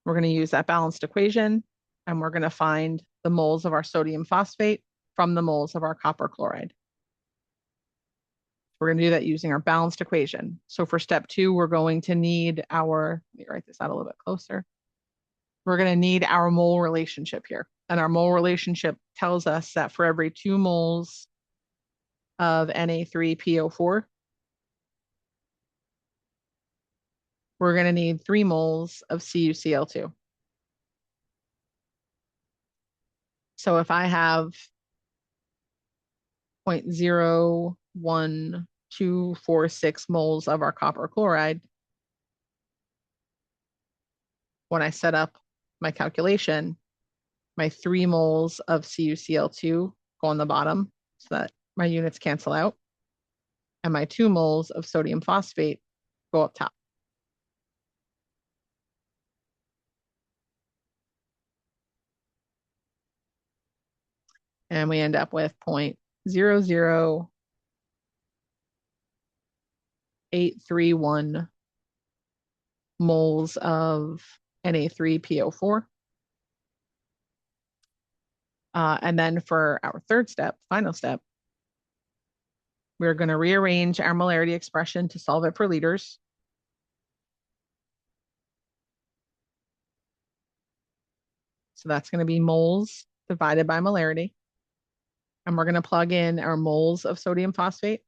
we're going to use that balanced equation and we're going to find the moles of our sodium phosphate from the moles of our copper chloride. We're going to do that using our balanced equation. So for step two, we're going to need our, let me write this out a little bit closer. We're going to need our mole relationship here. And our mole relationship tells us that for every 2 moles of Na3PO4, we're going to need 3 moles of CuCl2. So if I have 0.01246 moles of our copper chloride, when I set up my calculation, my 3 moles of CuCl2 go on the bottom so that my units cancel out, and my 2 moles of sodium phosphate go up top. And we end up with 0.00831 moles of Na3PO4. And then for our third step, final step, we're going to rearrange our molarity expression to solve it for liters. So that's going to be moles divided by molarity. And we're going to plug in our moles of sodium phosphate.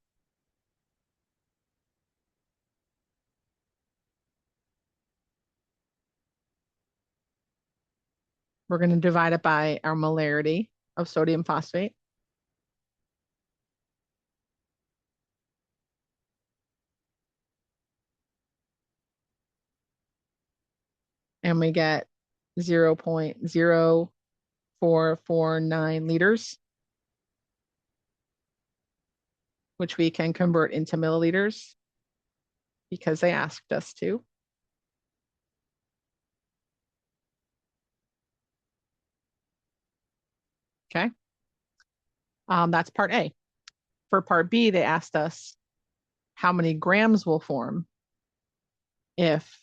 We're going to divide it by our molarity of sodium phosphate. and we get 0.0449 liters, which we can convert into milliliters because they asked us to. Okay. That's part A. For part B, they asked us how many grams will form if,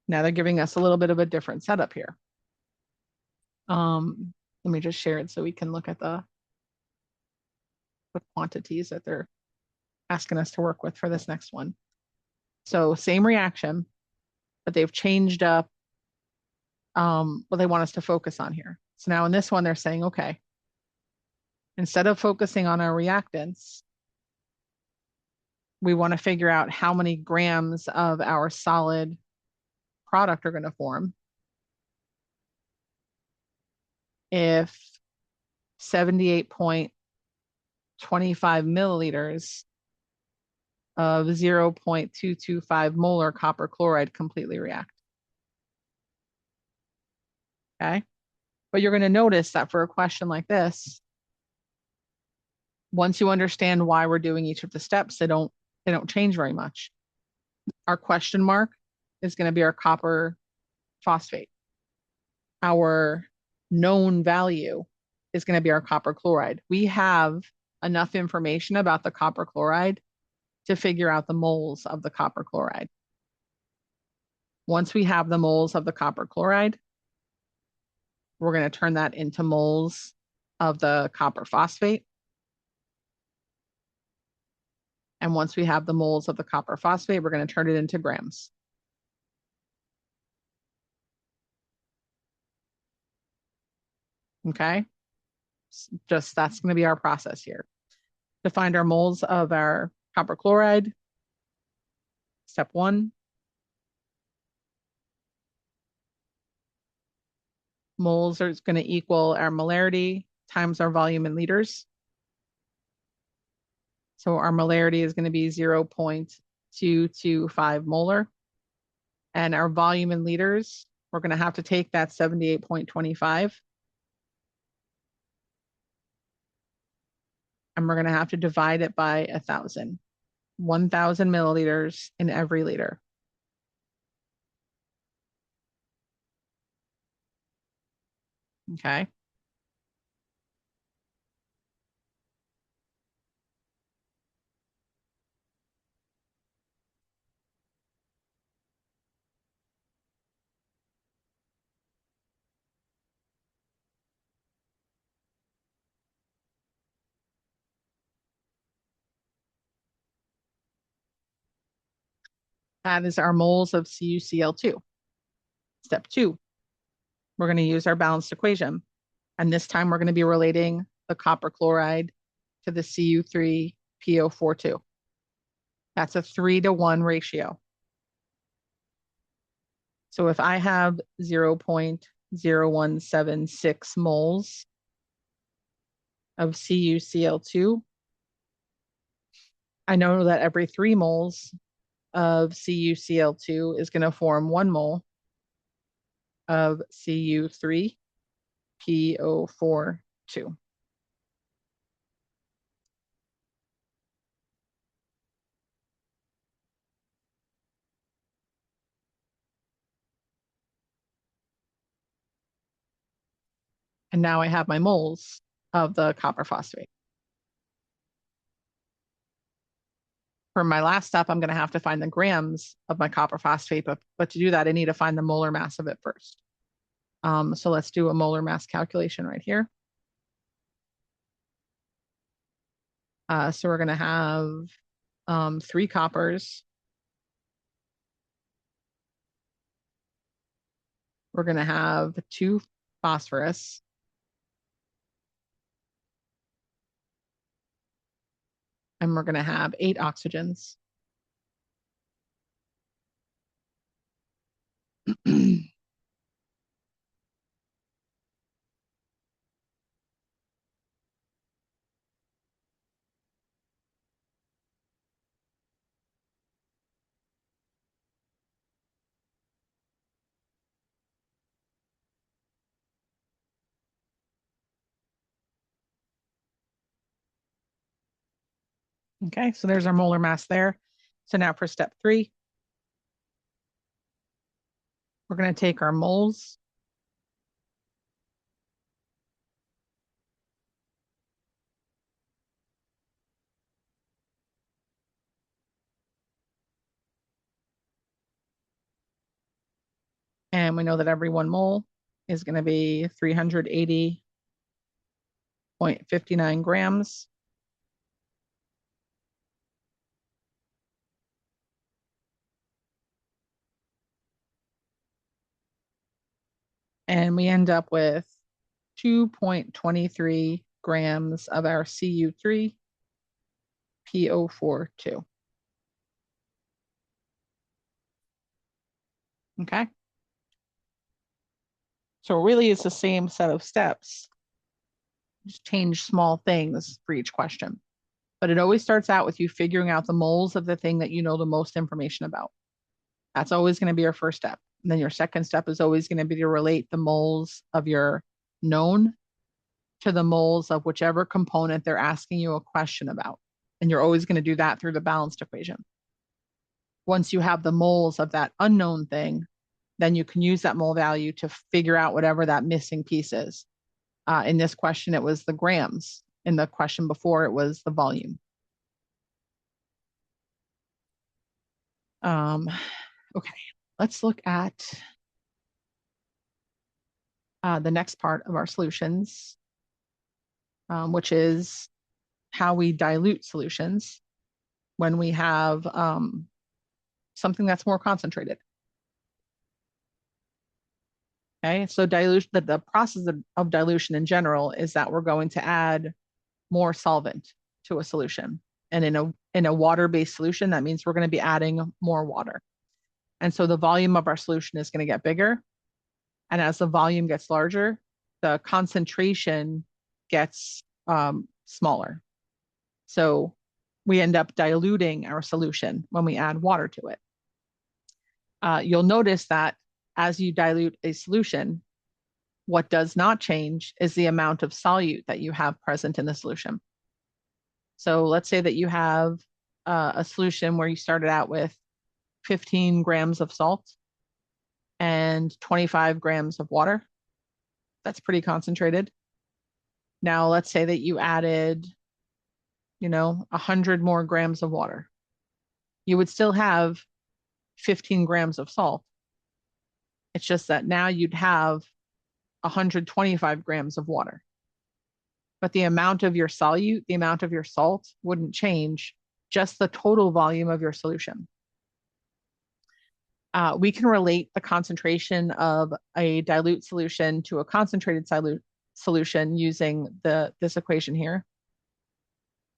now they're giving us a little bit of a different setup here. Let me just share it so we can look at the quantities that they're asking us to work with for this next one. So same reaction, but they've changed up what they want us to focus on here. So now in this one, they're saying, okay, instead of focusing on our reactants, we want to figure out how many grams of our solid product are going to form if 78.25 milliliters of 0.225 molar copper chloride completely react. Okay. But you're going to notice that for a question like this, once you understand why we're doing each of the steps, they don't change very much. Our question mark is going to be our copper phosphate. Our known value is going to be our copper chloride. We have enough information about the copper chloride to figure out the moles of the copper chloride. Once we have the moles of the copper chloride, we're going to turn that into moles of the copper phosphate. And once we have the moles of the copper phosphate, we're going to turn it into grams. Okay. Just that's going to be our process here. To find our moles of our copper chloride, step 1, moles are going to equal our molarity times our volume in liters. So our molarity is going to be 0.225 molar. And our volume in liters, we're going to have to take that 78.25. And we're going to have to divide it by 1,000. 1,000 milliliters in every liter. Okay. That is our moles of CuCl2. Step 2, we're going to use our balanced equation. And this time we're going to be relating the copper chloride to the Cu3PO42. That's a 3-to-1 ratio. So if I have 0.0176 moles of CuCl2, I know that every 3 moles of CuCl2 is going to form 1 mole of Cu3PO42. And now I have my moles of the copper phosphate. For my last step, I'm going to have to find the grams of my copper phosphate, but to do that, I need to find the molar mass of it first. So let's do a molar mass calculation right here. So we're going to have 3 coppers. We're going to have 2 phosphorus. And we're going to have 8 oxygens. Okay, so there's our molar mass there. So now for step 3, we're going to take our moles and we know that every 1 mole is going to be 380.59 grams. And we end up with 2.23 grams of our Cu3 PO42. Okay. So really it's the same set of steps, just change small things for each question. But it always starts out with you figuring out the moles of the thing that you know the most information about. That's always going to be your first step. And then your second step is always going to be to relate the moles of your known to the moles of whichever component they're asking you a question about. And you're always going to do that through the balanced equation. Once you have the moles of that unknown thing, then you can use that mole value to figure out whatever that missing piece is. In this question, it was the grams. In the question before, it was the volume. Okay, let's look at the next part of our solutions, which is how we dilute solutions when we have something that's more concentrated. Okay, so dilution, the process of dilution in general is that we're going to add more solvent to a solution. And in a water-based solution, that means we're going to be adding more water. And so the volume of our solution is going to get bigger. And as the volume gets larger, the concentration gets smaller. So we end up diluting our solution when we add water to it. You'll notice that as you dilute a solution, what does not change is the amount of solute that you have present in the solution. So let's say that you have a solution where you started out with 15 grams of salt and 25 grams of water. That's pretty concentrated. Now, let's say that you added, 100 more grams of water. You would still have 15 grams of salt. It's just that now you'd have 125 grams of water. But the amount of your solute, the amount of your salt wouldn't change, just the total volume of your solution. We can relate the concentration of a dilute solution to a concentrated solution using this equation here.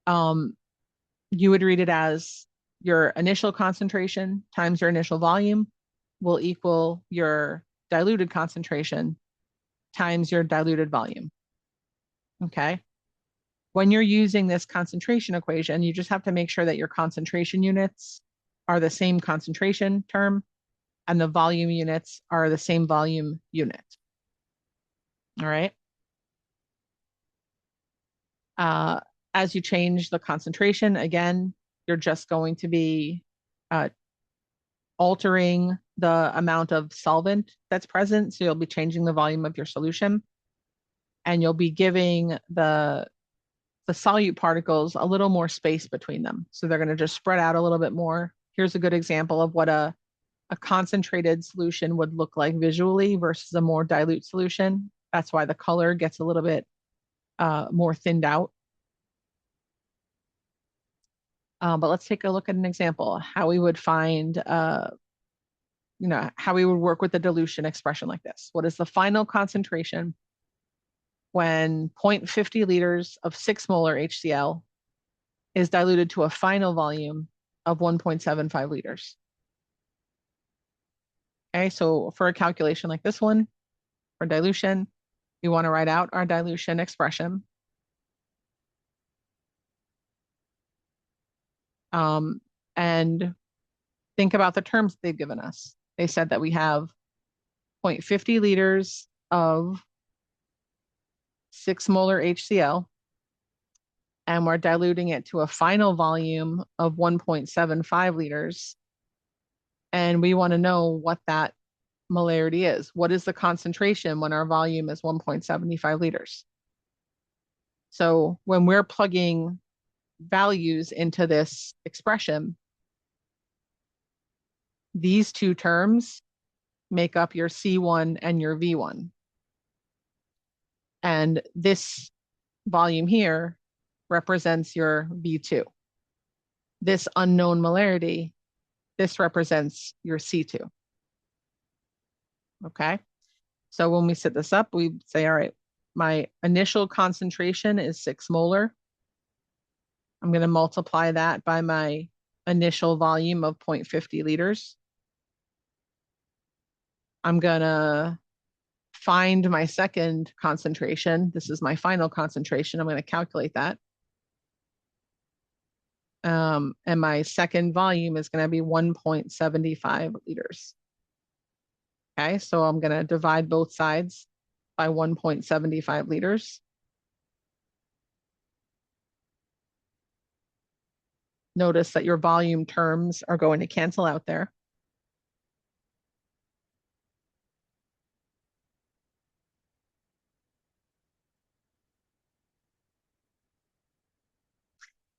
You would read it as your initial concentration times your initial volume will equal your diluted concentration times your diluted volume. Okay. When you're using this concentration equation, you just have to make sure that your concentration units are the same concentration term and the volume units are the same volume unit. All right. As you change the concentration, again, you're just going to be altering the amount of solvent that's present. So you'll be changing the volume of your solution and you'll be giving the solute particles a little more space between them. So they're going to just spread out a little bit more. Here's a good example of what a concentrated solution would look like visually versus a more dilute solution. That's why the color gets a little bit more thinned out. But let's take a look at an example, how we would find, how we would work with the dilution expression like this. What is the final concentration when 0.50 liters of 6 molar HCl is diluted to a final volume of 1.75 liters? Okay, so for a calculation like this one, for dilution, we want to write out our dilution expression. And think about the terms they've given us. They said that we have 0.50 liters of 6 molar HCl and we're diluting it to a final volume of 1.75 liters. And we want to know what that molarity is. What is the concentration when our volume is 1.75 liters? So when we're plugging values into this expression, these two terms make up your C1 and your V1. And this volume here represents your V2. This unknown molarity, this represents your C2. Okay. So when we set this up, we say, all right, my initial concentration is 6 molar. I'm going to multiply that by my initial volume of 0.50 liters. I'm going to find my second concentration. This is my final concentration. I'm going to calculate that. And my second volume is going to be 1.75 liters. Okay, so I'm going to divide both sides by 1.75 liters. Notice that your volume terms are going to cancel out there.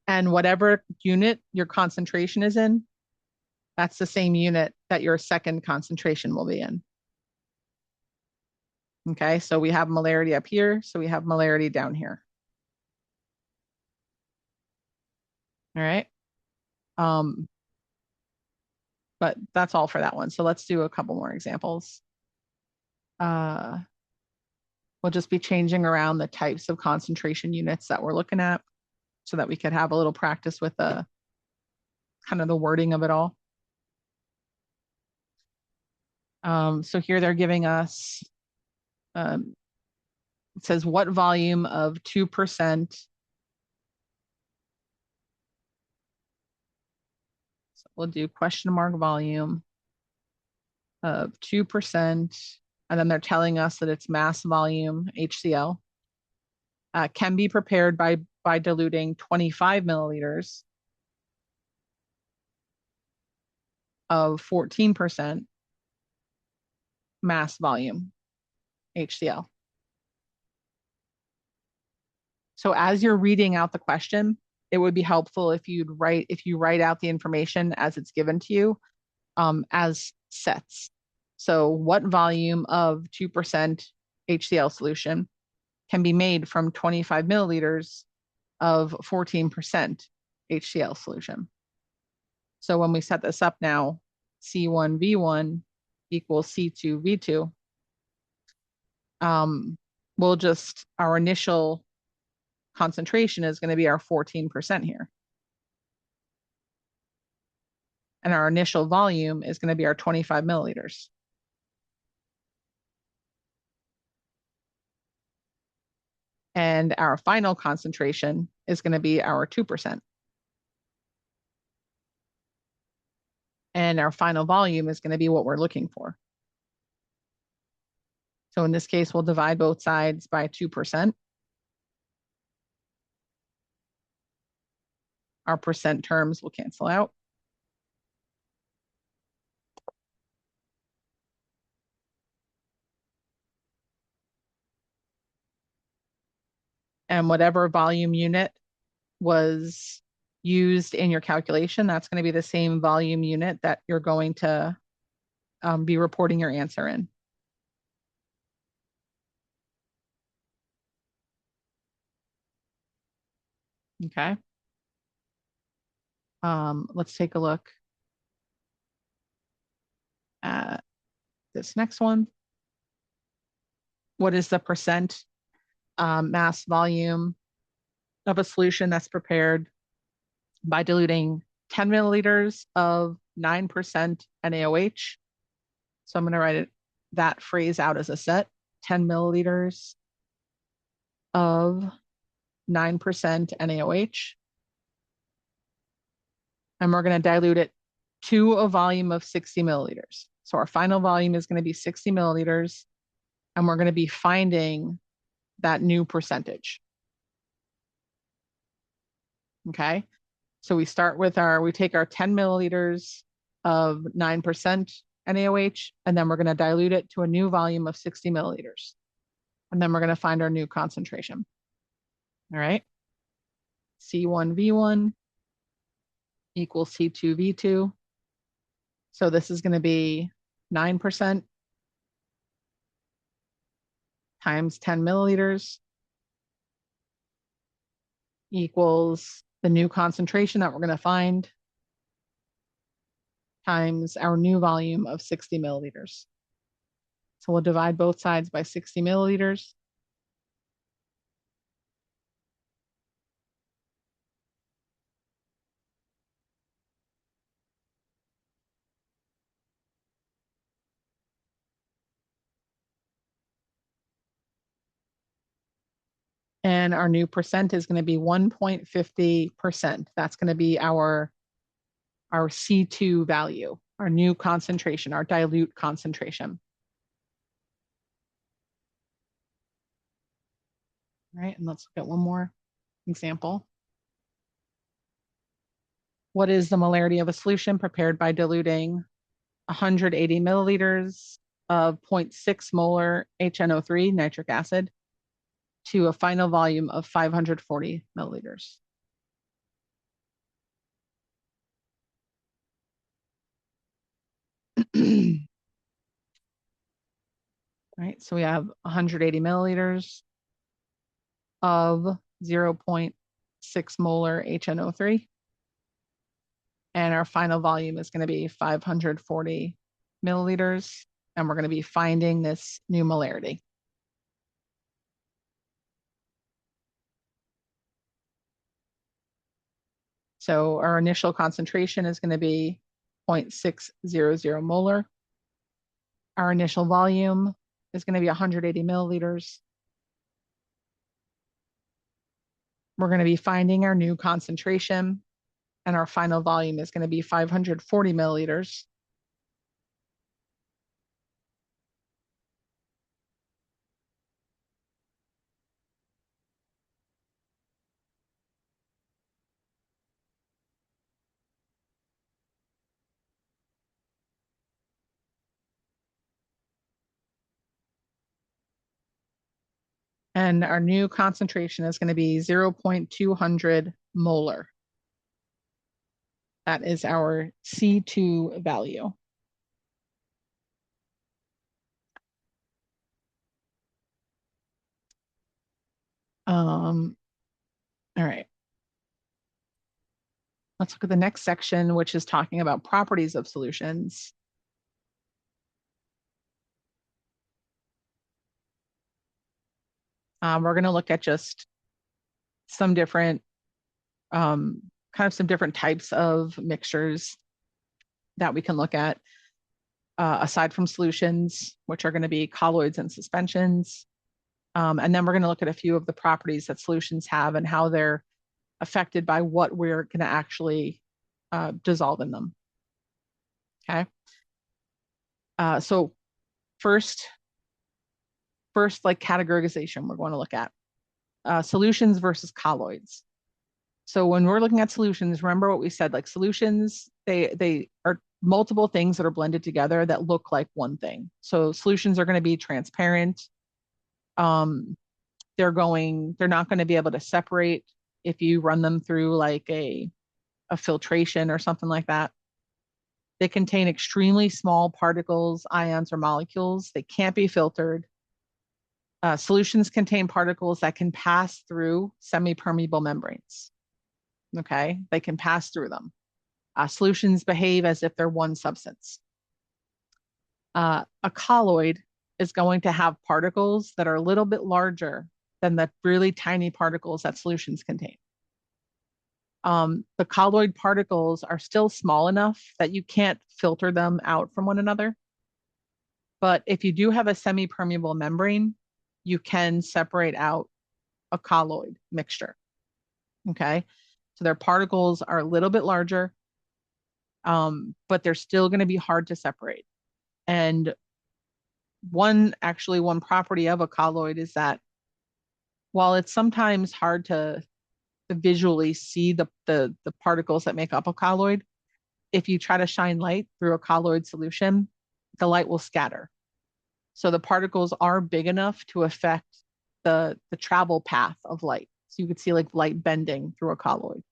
And whatever unit your concentration is in, that's the same unit that your second concentration will be in. Okay, so we have molarity up here, so we have molarity down here. All right. But that's all for that one. So let's do a couple more examples. We'll just be changing around the types of concentration units that we're looking at so that we could have a little practice with the kind of the wording of it all. So here they're giving us, it says what volume of 2%. So we'll do question mark volume of 2%. And then they're telling us that it's mass volume HCl. Can be prepared by diluting 25 milliliters of 14% mass volume HCl. So as you're reading out the question, it would be helpful if you write out the information as it's given to you as sets. So what volume of 2% HCl solution can be made from 25 milliliters of 14% HCl solution? So when we set this up now, C1V1 equals C2V2, our initial concentration is going to be our 14% here. And our initial volume is going to be our 25 milliliters. And our final concentration is going to be our 2%. And our final volume is going to be what we're looking for. So in this case, we'll divide both sides by 2%. Our percent terms will cancel out. And whatever volume unit was used in your calculation, that's going to be the same volume unit that you're going to be reporting your answer in. Okay. Let's take a look at this next one. What is the percent mass volume of a solution that's prepared by diluting 10 milliliters of 9% NaOH? So I'm going to write that phrase out as a set, 10 milliliters of 9% NaOH. And we're going to dilute it to a volume of 60 milliliters. So our final volume is going to be 60 milliliters, and we're going to be finding that new percentage. Okay. So we start with we take our 10 milliliters of 9% NaOH, and then we're going to dilute it to a new volume of 60 milliliters. And then we're going to find our new concentration. All right. C1V1 equals C2V2. So this is going to be 9% times 10 milliliters equals the new concentration that we're going to find times our new volume of 60 milliliters. So we'll divide both sides by 60 milliliters. And our new percent is going to be 1.50%. That's going to be our C2 value, our new concentration, our dilute concentration. All right, and let's look at one more example. What is the molarity of a solution prepared by diluting 180 milliliters of 0.6 molar HNO3, nitric acid, to a final volume of 540 milliliters? Right, so we have 180 milliliters of 0.6 molar HNO3. And our final volume is going to be 540 milliliters. And we're going to be finding this new molarity. So our initial concentration is going to be 0.600 molar. Our initial volume is going to be 180 milliliters. We're going to be finding our new concentration, and our final volume is going to be 540 milliliters. And our new concentration is going to be 0.200 molar. That is our C2 value. All right. Let's look at the next section, which is talking about properties of solutions. We're going to look at just some different, kind of some different types of mixtures that we can look at, aside from solutions, which are going to be colloids and suspensions. And then we're going to look at a few of the properties that solutions have and how they're affected by what we're going to actually dissolve in them. Okay. So first, like categorization, we're going to look at solutions versus colloids. So when we're looking at solutions, remember what we said, like solutions, they are multiple things that are blended together that look like one thing. So solutions are going to be transparent. They're not going to be able to separate if you run them through like a filtration or something like that. They contain extremely small particles, ions, or molecules. They can't be filtered. Solutions contain particles that can pass through semi-permeable membranes. Okay, they can pass through them. Solutions behave as if they're one substance. A colloid is going to have particles that are a little bit larger than the really tiny particles that solutions contain. The colloid particles are still small enough that you can't filter them out from one another. But if you do have a semi-permeable membrane, you can separate out a colloid mixture. Okay, so their particles are a little bit larger, but they're still going to be hard to separate. And one property of a colloid is that while it's sometimes hard to to visually see the particles that make up a colloid. If you try to shine light through a colloid solution, the light will scatter. So the particles are big enough to affect the travel path of light. So you could see like light bending through a colloid.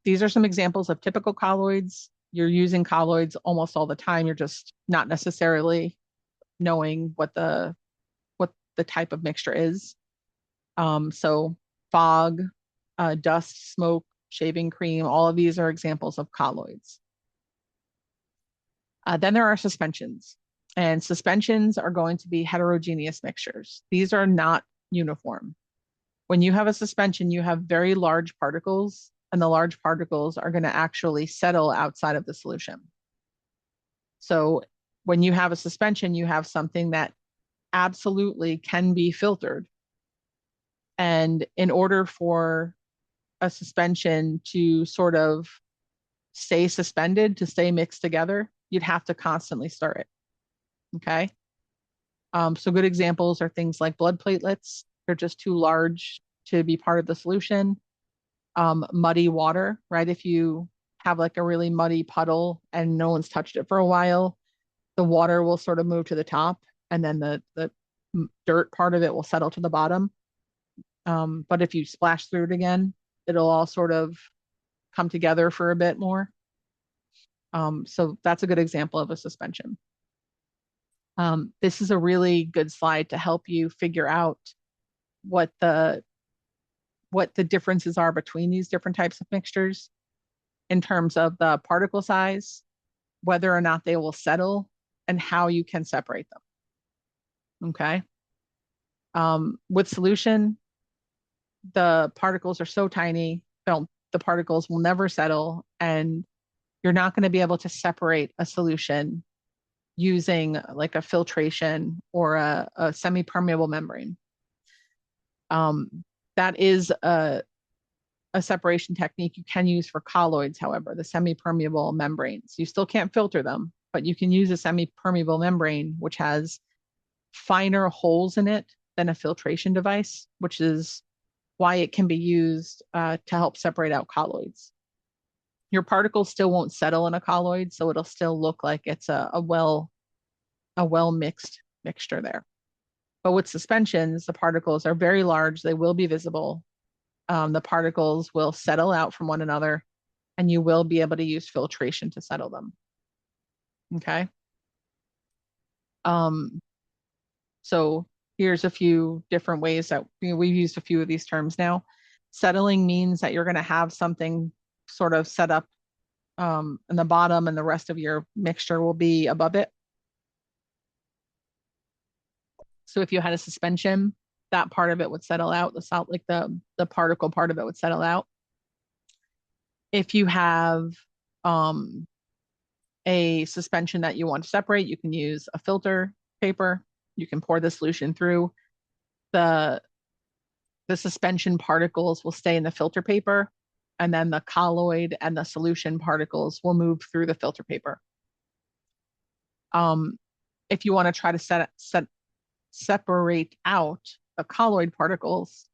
These are some examples of typical colloids. You're using colloids almost all the time. You're just not necessarily knowing what the type of mixture is. So fog, dust, smoke, shaving cream, all of these are examples of colloids. Then there are suspensions, and suspensions are going to be heterogeneous mixtures. These are not uniform. When you have a suspension, you have very large particles, and the large particles are going to actually settle outside of the solution. So when you have a suspension, you have something that absolutely can be filtered. And in order for a suspension to sort of stay suspended, to stay mixed together, you'd have to constantly stir it. Okay. So good examples are things like blood platelets. They're just too large to be part of the solution. Muddy water, right? If you have like a really muddy puddle and no one's touched it for a while, the water will sort of move to the top, and then the dirt part of it will settle to the bottom. But if you splash through it again, it'll all sort of come together for a bit more. So that's a good example of a suspension. This is a really good slide to help you figure out what the differences are between these different types of mixtures in terms of the particle size, whether or not they will settle, and how you can separate them. Okay. With solution, the particles are so tiny, the particles will never settle, and you're not going to be able to separate a solution using like a filtration or a semi-permeable membrane. That is a separation technique you can use for colloids, however, the semi-permeable membranes. You still can't filter them, but you can use a semi-permeable membrane, which has finer holes in it than a filtration device, which is why it can be used to help separate out colloids. Your particles still won't settle in a colloid, so it'll still look like it's a well mixed mixture there. But with suspensions, the particles are very large. They will be visible. The particles will settle out from one another, and you will be able to use filtration to settle them. Okay. So here's a few different ways that we've used a few of these terms now. Settling means that you're going to have something sort of set up in the bottom, and the rest of your mixture will be above it. So if you had a suspension, that part of it would settle out, the salt, like the particle part of it would settle out. If you have a suspension that you want to separate, you can use a filter paper. You can pour the solution through. The suspension particles will stay in the filter paper, and then the colloid and the solution particles will move through the filter paper. If you want to try to separate out the colloid particles,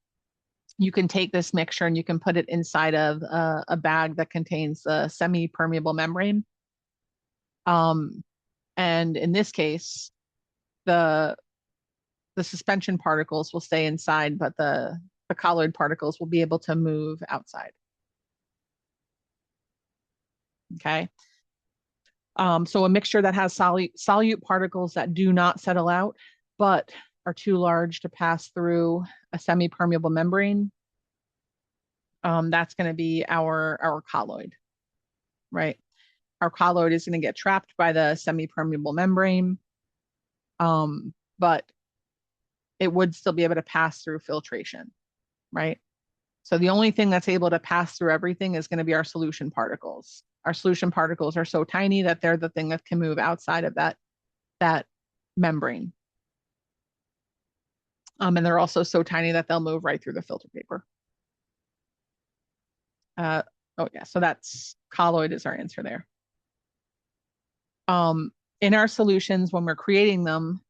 you can take this mixture and you can put it inside of a bag that contains a semi-permeable membrane. And in this case, the suspension particles will stay inside, but the colloid particles will be able to move outside. Okay. So a mixture that has solute particles that do not settle out, but are too large to pass through a semi-permeable membrane, that's going to be our colloid, right? Our colloid is going to get trapped by the semi-permeable membrane, but it would still be able to pass through filtration, right? So the only thing that's able to pass through everything is going to be our solution particles. Our solution particles are so tiny that they're the thing that can move outside of that membrane. And they're also so tiny that they'll move right through the filter paper. Oh yeah, so that's colloid is our answer there. In our solutions, when we're creating them,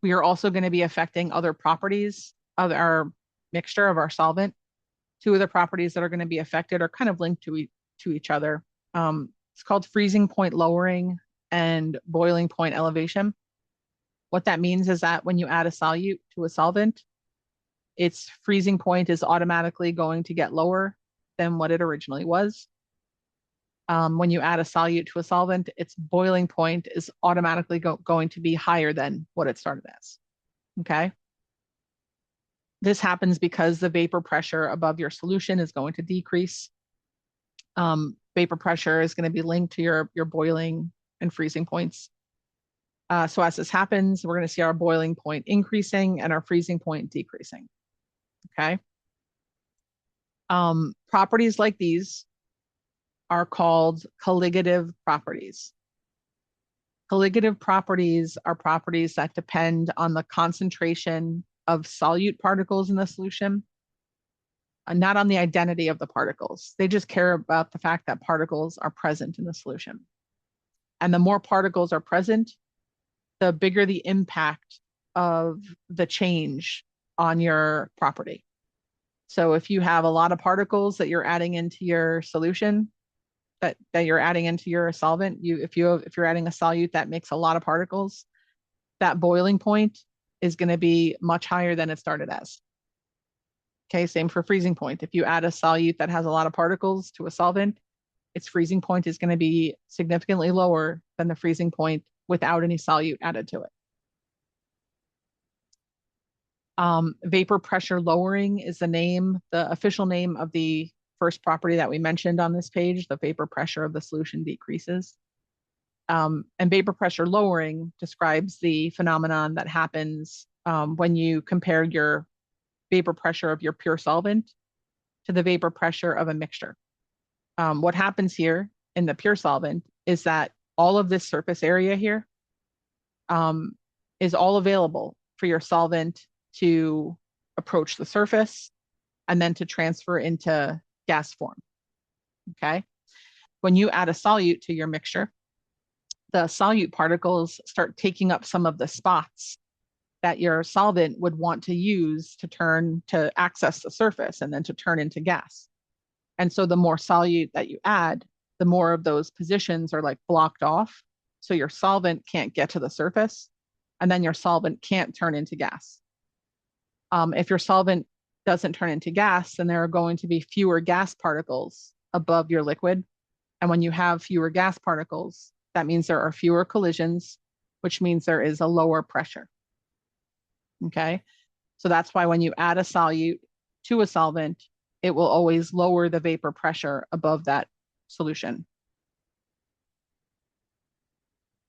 we are also going to be affecting other properties of our mixture, of our solvent, two of the properties that are going to be affected are kind of linked to each other. It's called freezing point lowering and boiling point elevation. What that means is that when you add a solute to a solvent, its freezing point is automatically going to get lower than what it originally was. When you add a solute to a solvent, its boiling point is automatically going to be higher than what it started as. Okay. This happens because the vapor pressure above your solution is going to decrease. Vapor pressure is going to be linked to your boiling and freezing points. So as this happens, we're going to see our boiling point increasing and our freezing point decreasing. Okay. Properties like these are called colligative properties. Colligative properties are properties that depend on the concentration of solute particles in the solution, not on the identity of the particles. They just care about the fact that particles are present in the solution. And the more particles are present, the bigger the impact of the change on your property. So if you have a lot of particles that you're adding into your solution, that you're adding into your solvent, if you're adding a solute that makes a lot of particles, that boiling point is going to be much higher than it started as. Okay, same for freezing point. If you add a solute that has a lot of particles to a solvent, its freezing point is going to be significantly lower than the freezing point without any solute added to it. Vapor pressure lowering is the official name of the first property that we mentioned on this page. The vapor pressure of the solution decreases. And vapor pressure lowering describes the phenomenon that happens when you compare your vapor pressure of your pure solvent to the vapor pressure of a mixture. What happens here in the pure solvent is that all of this surface area here is all available for your solvent to approach the surface and then to transfer into gas form. Okay. When you add a solute to your mixture, the solute particles start taking up some of the spots that your solvent would want to use to access the surface and then to turn into gas. And so the more solute that you add, the more of those positions are like blocked off. So your solvent can't get to the surface, and then your solvent can't turn into gas. If your solvent doesn't turn into gas, then there are going to be fewer gas particles above your liquid. And when you have fewer gas particles, that means there are fewer collisions, which means there is a lower pressure. Okay. So that's why when you add a solute to a solvent, it will always lower the vapor pressure above that solution.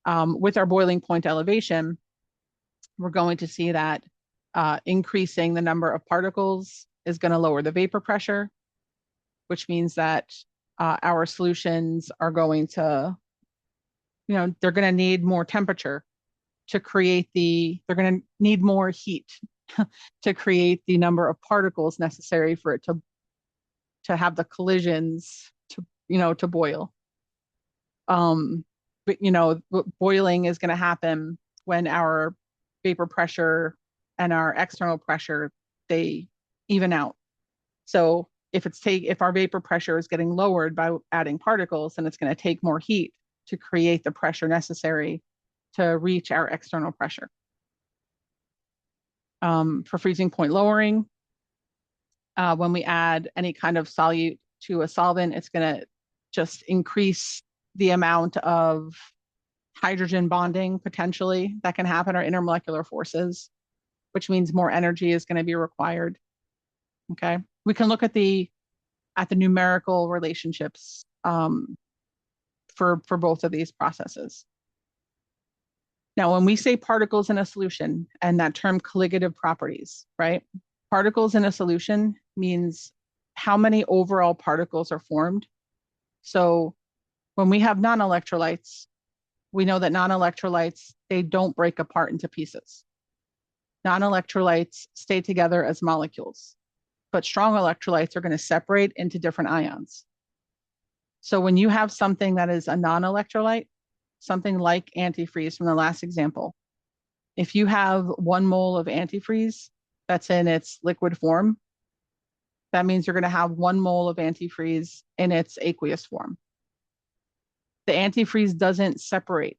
With our boiling point elevation, we're going to see that increasing the number of particles is going to lower the vapor pressure, which means that our solutions are going to, they're going to need more temperature to create they're going to need more heat to create the number of particles necessary for it to have the collisions to boil. But boiling is going to happen when our vapor pressure and our external pressure, they even out. So if our vapor pressure is getting lowered by adding particles, then it's going to take more heat to create the pressure necessary to reach our external pressure. For freezing point lowering, when we add any kind of solute to a solvent, it's going to just increase the amount of hydrogen bonding potentially that can happen, or intermolecular forces, which means more energy is going to be required. Okay, we can look at the numerical relationships for both of these processes. Now, when we say particles in a solution, and that term colligative properties, right? Particles in a solution means how many overall particles are formed. So when we have non-electrolytes, we know that non-electrolytes, they don't break apart into pieces. Non-electrolytes stay together as molecules, but strong electrolytes are going to separate into different ions. So when you have something that is a non-electrolyte, something like antifreeze from the last example, if you have 1 mole of antifreeze that's in its liquid form, That means you're going to have 1 mole of antifreeze in its aqueous form. The antifreeze doesn't separate,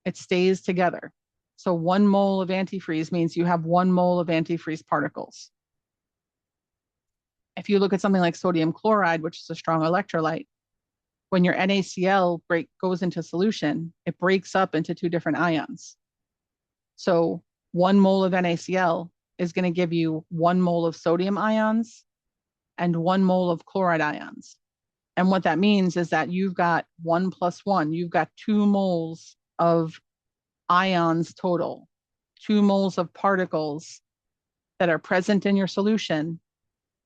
it stays together. So 1 mole of antifreeze means you have 1 mole of antifreeze particles. If you look at something like sodium chloride, which is a strong electrolyte, when your NaCl goes into solution, it breaks up into 2 different ions. So 1 mole of NaCl is going to give you 1 mole of sodium ions and 1 mole of chloride ions. And what that means is that you've got 1 plus 1, you've got 2 moles of ions total, 2 moles of particles that are present in your solution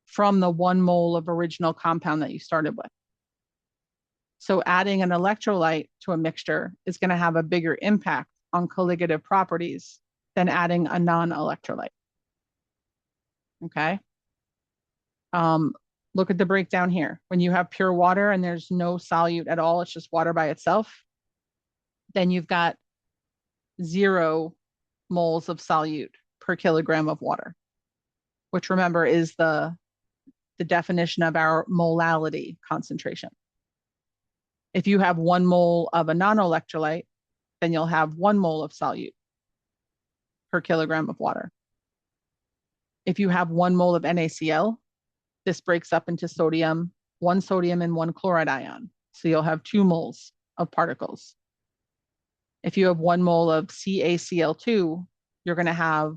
from the 1 mole of original compound that you started with. So adding an electrolyte to a mixture is going to have a bigger impact on colligative properties than adding a non-electrolyte. Okay. Look at the breakdown here. When you have pure water and there's no solute at all, it's just water by itself, then you've got 0 moles of solute per kilogram of water, which remember is the definition of our molality concentration. If you have 1 mole of a non-electrolyte, then you'll have 1 mole of solute per kilogram of water. If you have 1 mole of NaCl, this breaks up into sodium, 1 sodium and 1 chloride ion. So you'll have 2 moles of particles. If you have 1 mole of CaCl2, you're going to have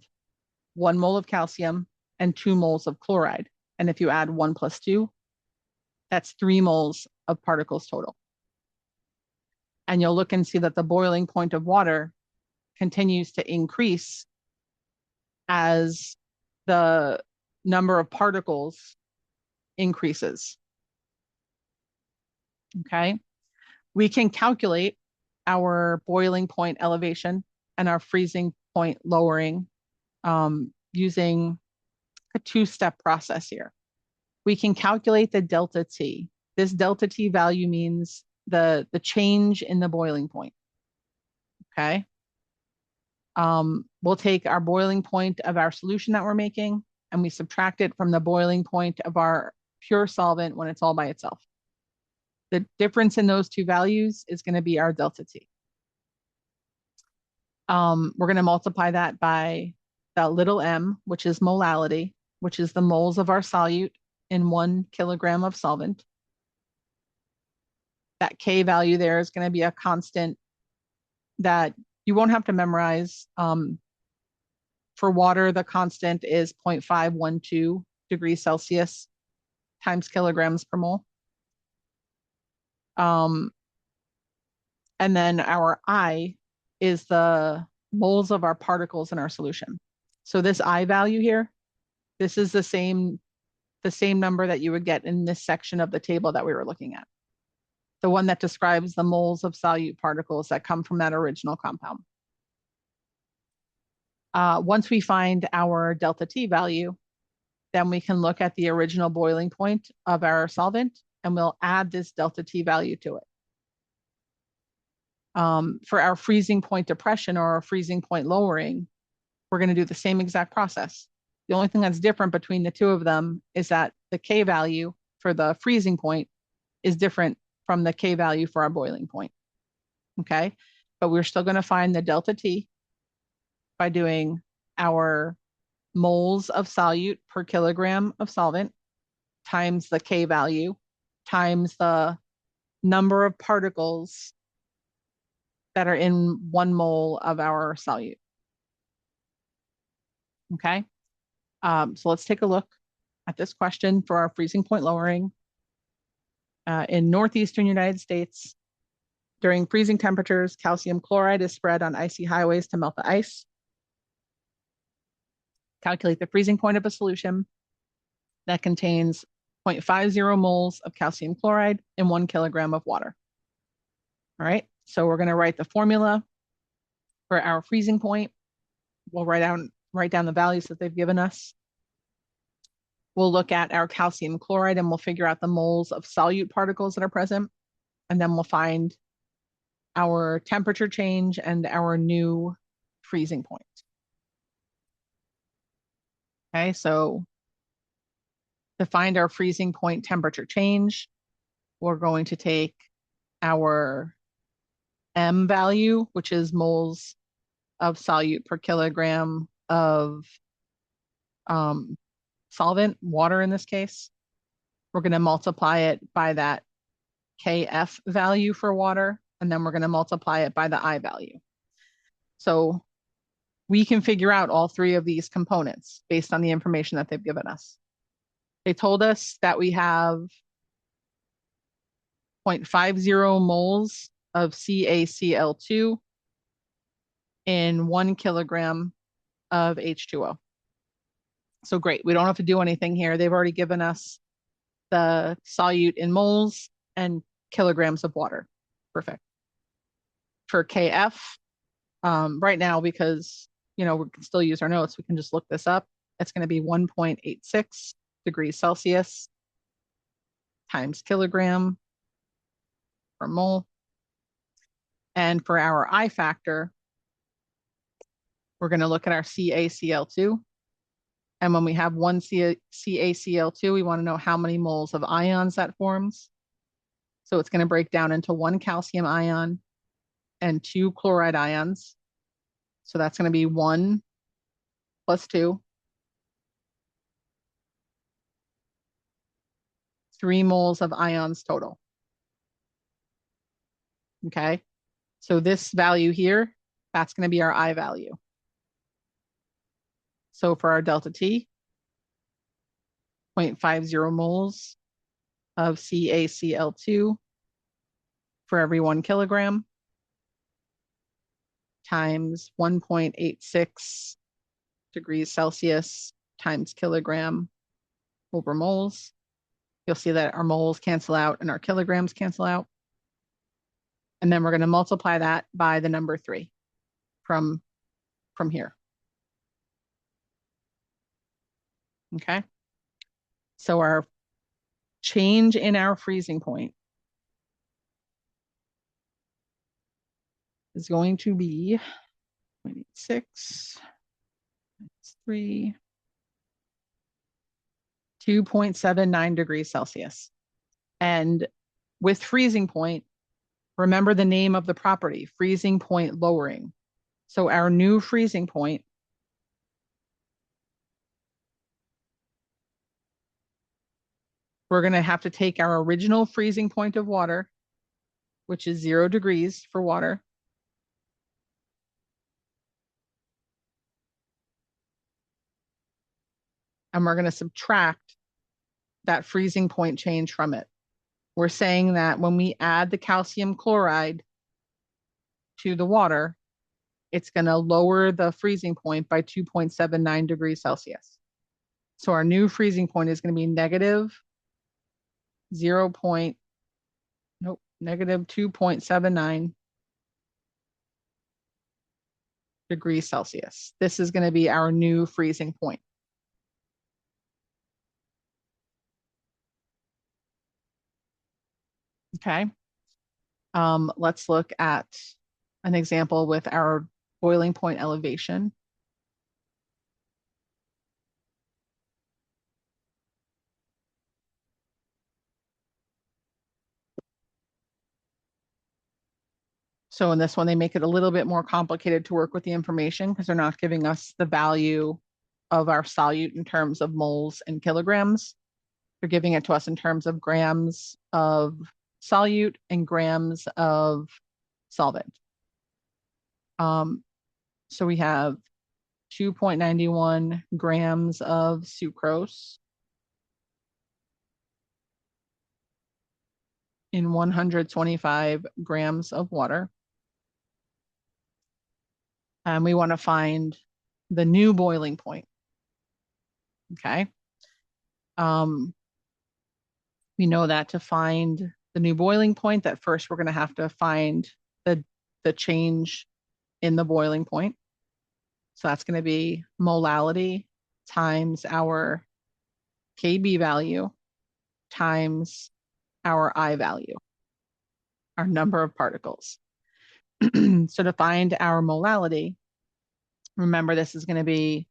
1 mole of calcium and 2 moles of chloride. And if you add 1 plus 2, that's 3 moles of particles total. And you'll look and see that the boiling point of water continues to increase as the number of particles increases. Okay. We can calculate our boiling point elevation and our freezing point lowering using a 2-step process here. We can calculate the delta T. This delta T value means the change in the boiling point. Okay. We'll take our boiling point of our solution that we're making and we subtract it from the boiling point of our pure solvent when it's all by itself. The difference in those 2 values is going to be our delta T. We're going to multiply that by that little m, which is molality, which is the moles of our solute in 1 kilogram of solvent. That K value there is going to be a constant that you won't have to memorize. For water, the constant is 0.512 degrees Celsius times kilograms per mole. And then our I is the moles of our particles in our solution. So this I value here, this is the same number that you would get in this section of the table that we were looking at. The one that describes the moles of solute particles that come from that original compound. Once we find our delta T value, then we can look at the original boiling point of our solvent and we'll add this delta T value to it. For our freezing point depression or our freezing point lowering, we're going to do the same exact process. The only thing that's different between the 2 of them is that the K value for the freezing point is different from the K value for our boiling point. Okay, but we're still going to find the delta T by doing our moles of solute per kilogram of solvent times the K value times the number of particles that are in 1 mole of our solute. Okay, so let's take a look at this question for our freezing point lowering. In northeastern United States, during freezing temperatures, calcium chloride is spread on icy highways to melt the ice. Calculate the freezing point of a solution that contains 0.50 moles of calcium chloride in 1 kilogram of water. All right, so we're going to write the formula for our freezing point. We'll write down the values that they've given us. We'll look at our calcium chloride and we'll figure out the moles of solute particles that are present. And then we'll find our temperature change and our new freezing point. Okay, so To find our freezing point temperature change, we're going to take our M value, which is moles of solute per kilogram of solvent, water in this case. We're going to multiply it by that KF value for water, and then we're going to multiply it by the I value. So we can figure out all three of these components based on the information that they've given us. They told us that we have 0.50 moles of CaCl2 in 1 kilogram of H2O. So great, we don't have to do anything here. They've already given us the solute in moles and kilograms of water. Perfect. For KF, right now, because we can still use our notes, we can just look this up. It's going to be 1.86 degrees Celsius times kilogram per mole. And for our I factor, we're going to look at our CaCl2. And when we have one CaCl2, we want to know how many moles of ions that forms. So it's going to break down into 1 calcium ion and 2 chloride ions. So that's going to be 1 plus 2. 3 moles of ions total. Okay, so this value here, that's going to be our I value. So for our delta T, 0.50 moles of CaCl2 for every 1 kilogram times 1.86 degrees Celsius times kilogram over moles. You'll see that our moles cancel out and our kilograms cancel out. And then we're going to multiply that by the number 3 from here. Okay. So our change in our freezing point is going to be 0.86 minus 3, 2.79 degrees Celsius. And with freezing point, remember the name of the property, freezing point lowering. So our new freezing point we're going to have to take our original freezing point of water, which is 0 degrees for water, and we're going to subtract that freezing point change from it. We're saying that when we add the calcium chloride to the water, it's going to lower the freezing point by 2.79 degrees Celsius. So our new freezing point is going to be negative 2.79 degrees Celsius. This is going to be our new freezing point. Okay. Let's look at an example with our boiling point elevation. So in this one, they make it a little bit more complicated to work with the information because they're not giving us the value of our solute in terms of moles and kilograms. They're giving it to us in terms of grams of solute and grams of solvent. So we have 2.91 grams of sucrose in 125 grams of water. And we want to find the new boiling point. Okay. We know that to find the new boiling point, that first we're going to have to find the change in the boiling point. So that's going to be molality times our Kb value times our I value, our number of particles. So to find our molality, remember this is going to be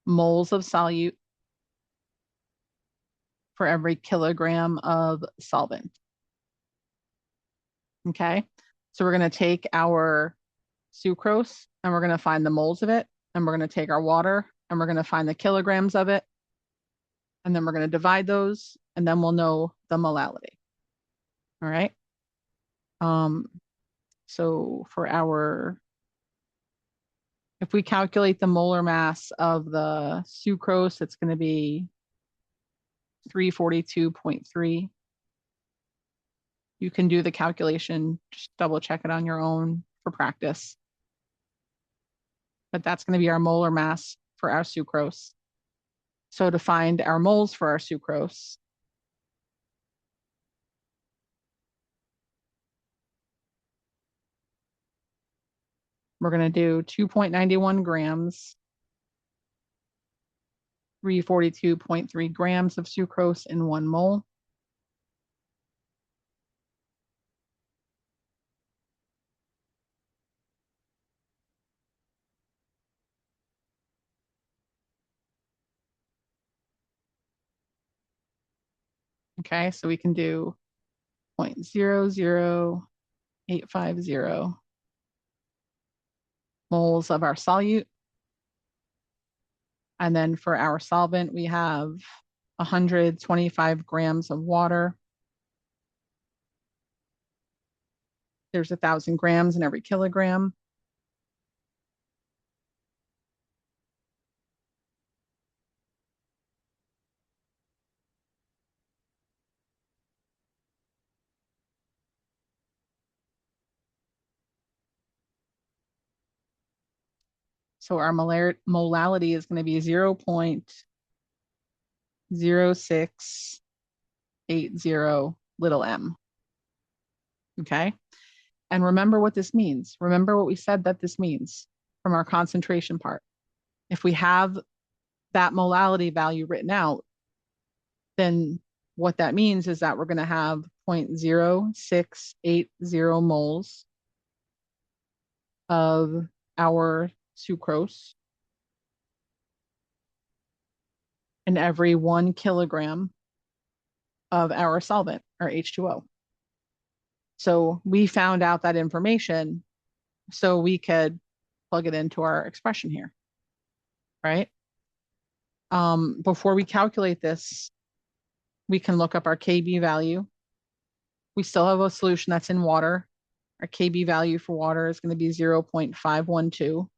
moles of solute for every kilogram of solvent. Okay, so we're going to take our sucrose and we're going to find the moles of it, and we're going to take our water and we're going to find the kilograms of it, and then we're going to divide those, and then we'll know the molality. All right. So for if we calculate the molar mass of the sucrose, it's going to be 342.3. You can do the calculation, just double check it on your own for practice. But that's going to be our molar mass for our sucrose. So to find our moles for our sucrose, we're going to do 2.91 grams, 342.3 grams of sucrose in 1 mole. Okay, so we can do 0.00850 moles of our solute. And then for our solvent, we have 125 grams of water. There's 1,000 grams in every kilogram. So our molality is going to be 0.0680 little m. Okay. And remember what this means. Remember what we said that this means from our concentration part. If we have that molality value written out, then what that means is that we're going to have 0.0680 moles of our sucrose in every 1 kilogram of our solvent, or H2O. So we found out that information so we could plug it into our expression here, right? Before we calculate this, we can look up our Kb value. We still have a solution that's in water. Our Kb value for water is going to be 0.512.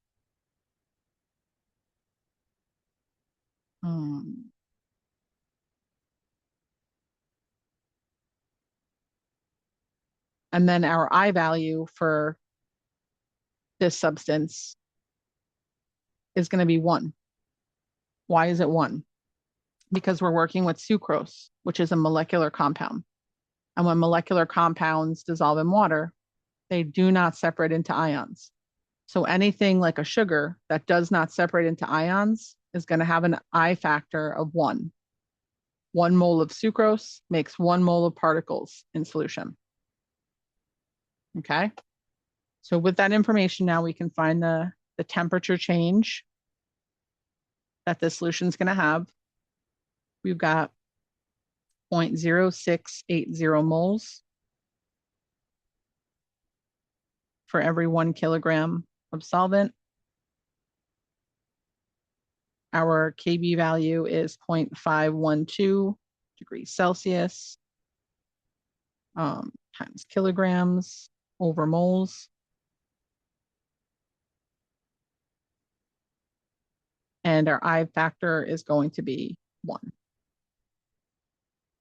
And then our I value for this substance is going to be 1. Why is it 1? Because we're working with sucrose, which is a molecular compound. And when molecular compounds dissolve in water, they do not separate into ions. So anything like a sugar that does not separate into ions is going to have an I factor of 1. 1 mole of sucrose makes 1 mole of particles in solution. Okay. So with that information now, we can find the temperature change that this solution is going to have. We've got 0.0680 moles for every 1 kilogram of solvent. Our Kb value is 0.512 degrees Celsius times kilograms over moles. And our I factor is going to be 1.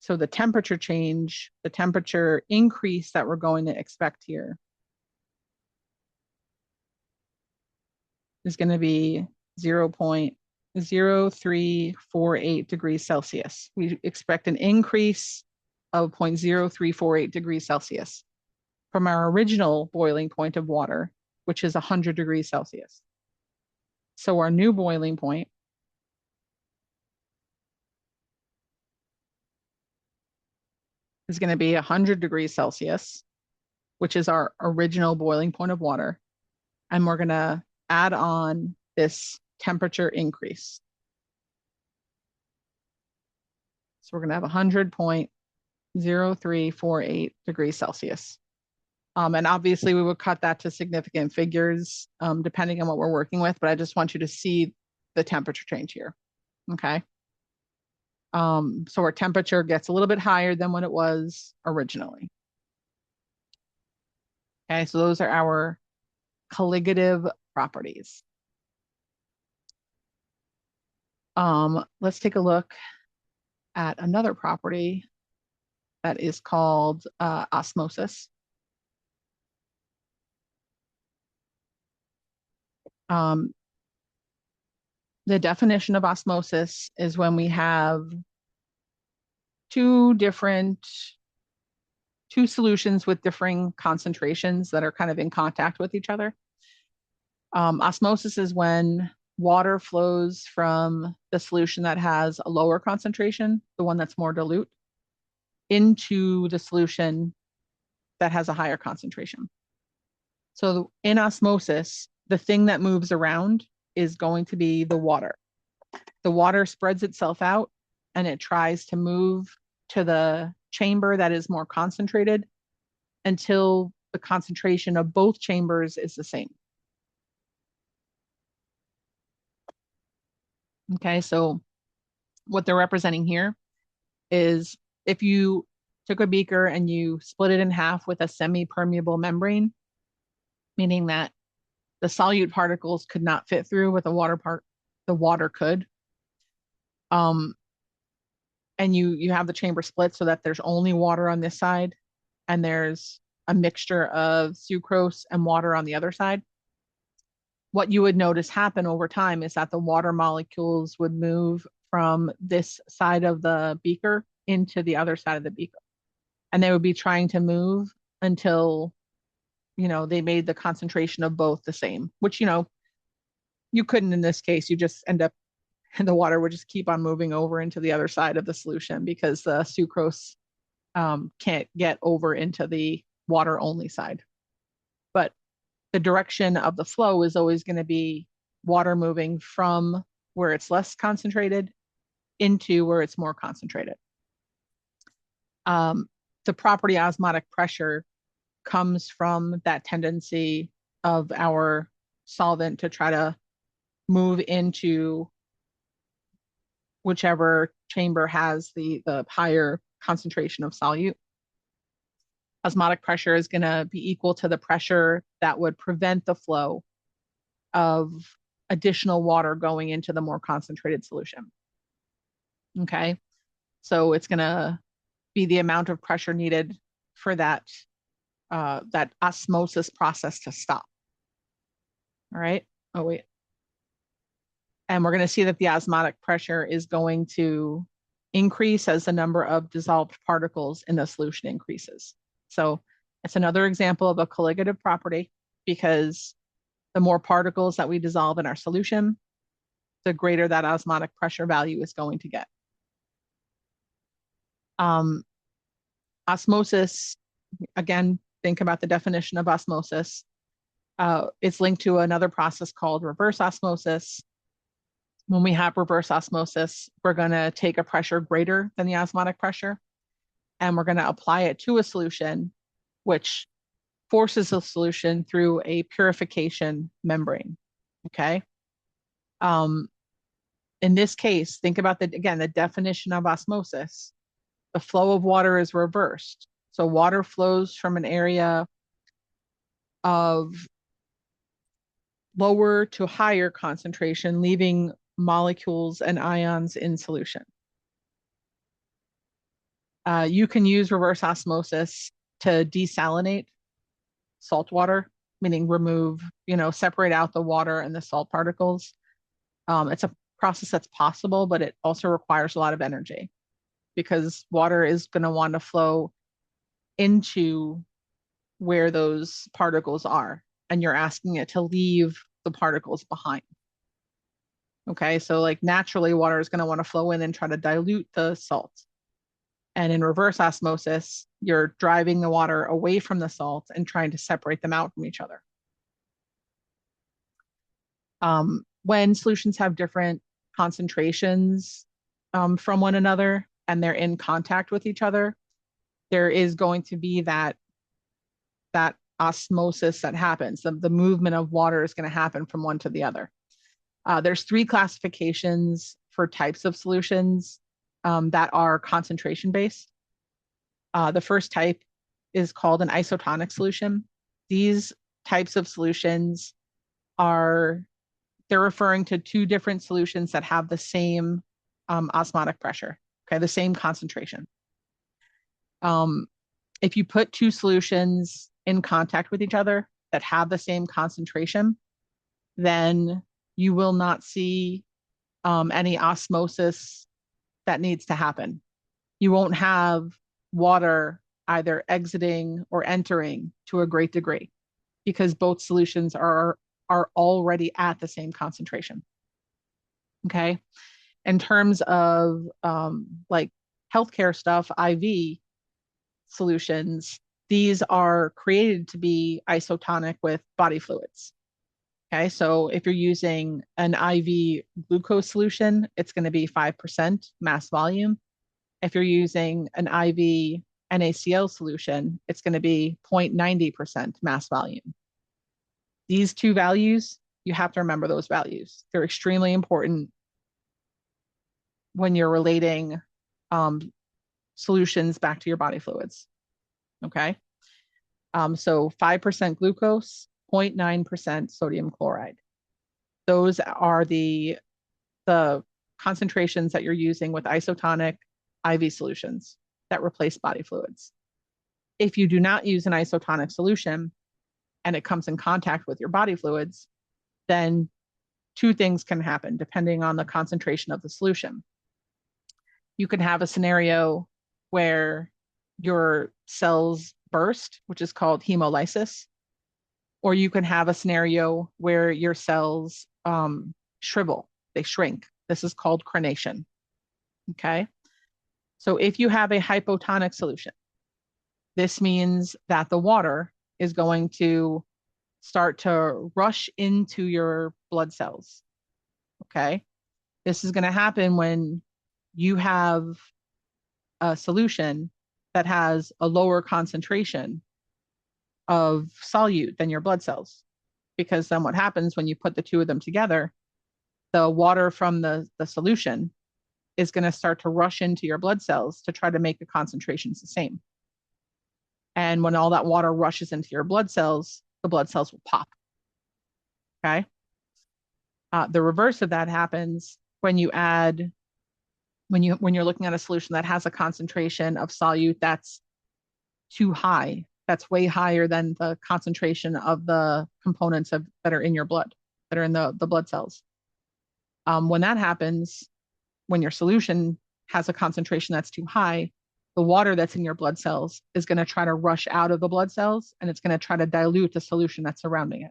So the temperature change, the temperature increase that we're going to expect here is going to be 0.0348 degrees Celsius. We expect an increase of 0.0348 degrees Celsius from our original boiling point of water, which is 100 degrees Celsius. So our new boiling point is going to be 100 degrees Celsius, which is our original boiling point of water. And we're going to add on this temperature increase. So we're gonna have 100.0348 degrees Celsius. And obviously we would cut that to significant figures, depending on what we're working with, but I just want you to see the temperature change here, okay? So our temperature gets a little bit higher than what it was originally. Okay, so those are our colligative properties. Let's take a look at another property that is called osmosis. The definition of osmosis is when we have two solutions with differing concentrations that are kind of in contact with each other. Osmosis is when water flows from the solution that has a lower concentration, the one that's more dilute, into the solution that has a higher concentration. So in osmosis, the thing that moves around is going to be the water. The water spreads itself out and it tries to move to the chamber that is more concentrated until the concentration of both chambers is the same. Okay, so what they're representing here is if you took a beaker and you split it in half with a semi-permeable membrane, meaning that the solute particles could not fit through with the water could. And you have the chamber split so that there's only water on this side and there's a mixture of sucrose and water on the other side. What you would notice happen over time is that the water molecules would move from this side of the beaker into the other side of the beaker. And they would be trying to move until, they made the concentration of both the same, which, you couldn't in this case. You just end up, and the water would just keep on moving over into the other side of the solution because the sucrose can't get over into the water only side. But the direction of the flow is always going to be water moving from where it's less concentrated into where it's more concentrated. The property osmotic pressure comes from that tendency of our solvent to try to move into whichever chamber has the higher concentration of solute. Osmotic pressure is going to be equal to the pressure that would prevent the flow of additional water going into the more concentrated solution. Okay, so it's going to be the amount of pressure needed for that osmosis process to stop. All right. Oh, wait. And we're going to see that the osmotic pressure is going to increase as the number of dissolved particles in the solution increases. So it's another example of a colligative property because the more particles that we dissolve in our solution, the greater that osmotic pressure value is going to get. Osmosis, again, think about the definition of osmosis. It's linked to another process called reverse osmosis. When we have reverse osmosis, we're going to take a pressure greater than the osmotic pressure, and we're going to apply it to a solution, which forces the solution through a purification membrane. Okay. In this case, think about the definition of osmosis. The flow of water is reversed. So water flows from an area of lower to higher concentration, leaving molecules and ions in solution. You can use reverse osmosis to desalinate salt water, meaning remove, separate out the water and the salt particles. It's a process that's possible, but it also requires a lot of energy because water is going to want to flow into where those particles are, and you're asking it to leave the particles behind. Okay, so like naturally water is going to want to flow in and try to dilute the salt. And in reverse osmosis, you're driving the water away from the salt and trying to separate them out from each other. When solutions have different concentrations from one another, and they're in contact with each other, there is going to be that osmosis that happens. The movement of water is going to happen from one to the other. There's 3 classifications for types of solutions that are concentration based. The first type is called an isotonic solution. These types of solutions they're referring to 2 different solutions that have the same osmotic pressure, okay, the same concentration. If you put 2 solutions in contact with each other that have the same concentration, then you will not see any osmosis that needs to happen. You won't have water either exiting or entering to a great degree because both solutions are already at the same concentration. Okay. In terms of like healthcare stuff, IV solutions, these are created to be isotonic with body fluids. Okay, so if you're using an IV glucose solution, it's going to be 5% mass volume. If you're using an IV NaCl solution, it's going to be 0.90% mass volume. These 2 values, you have to remember those values. They're extremely important when you're relating solutions back to your body fluids. Okay, so 5% glucose, 0.9% sodium chloride. Those are the concentrations that you're using with isotonic IV solutions that replace body fluids. If you do not use an isotonic solution and it comes in contact with your body fluids, then 2 things can happen depending on the concentration of the solution. You can have a scenario where your cells burst, which is called hemolysis, or you can have a scenario where your cells shrivel, they shrink. This is called crenation. Okay. So if you have a hypotonic solution, this means that the water is going to start to rush into your blood cells. Okay. This is going to happen when you have a solution that has a lower concentration of solute than your blood cells. Because then what happens when you put the 2 of them together, the water from the solution is going to start to rush into your blood cells to try to make the concentrations the same. And when all that water rushes into your blood cells, the blood cells will pop. Okay. The reverse of that happens when you add, when you're looking at a solution that has a concentration of solute that's too high, that's way higher than the concentration of the components that are in your blood, that are in the blood cells. When that happens, when your solution has a concentration that's too high, the water that's in your blood cells is going to try to rush out of the blood cells and it's going to try to dilute the solution that's surrounding it.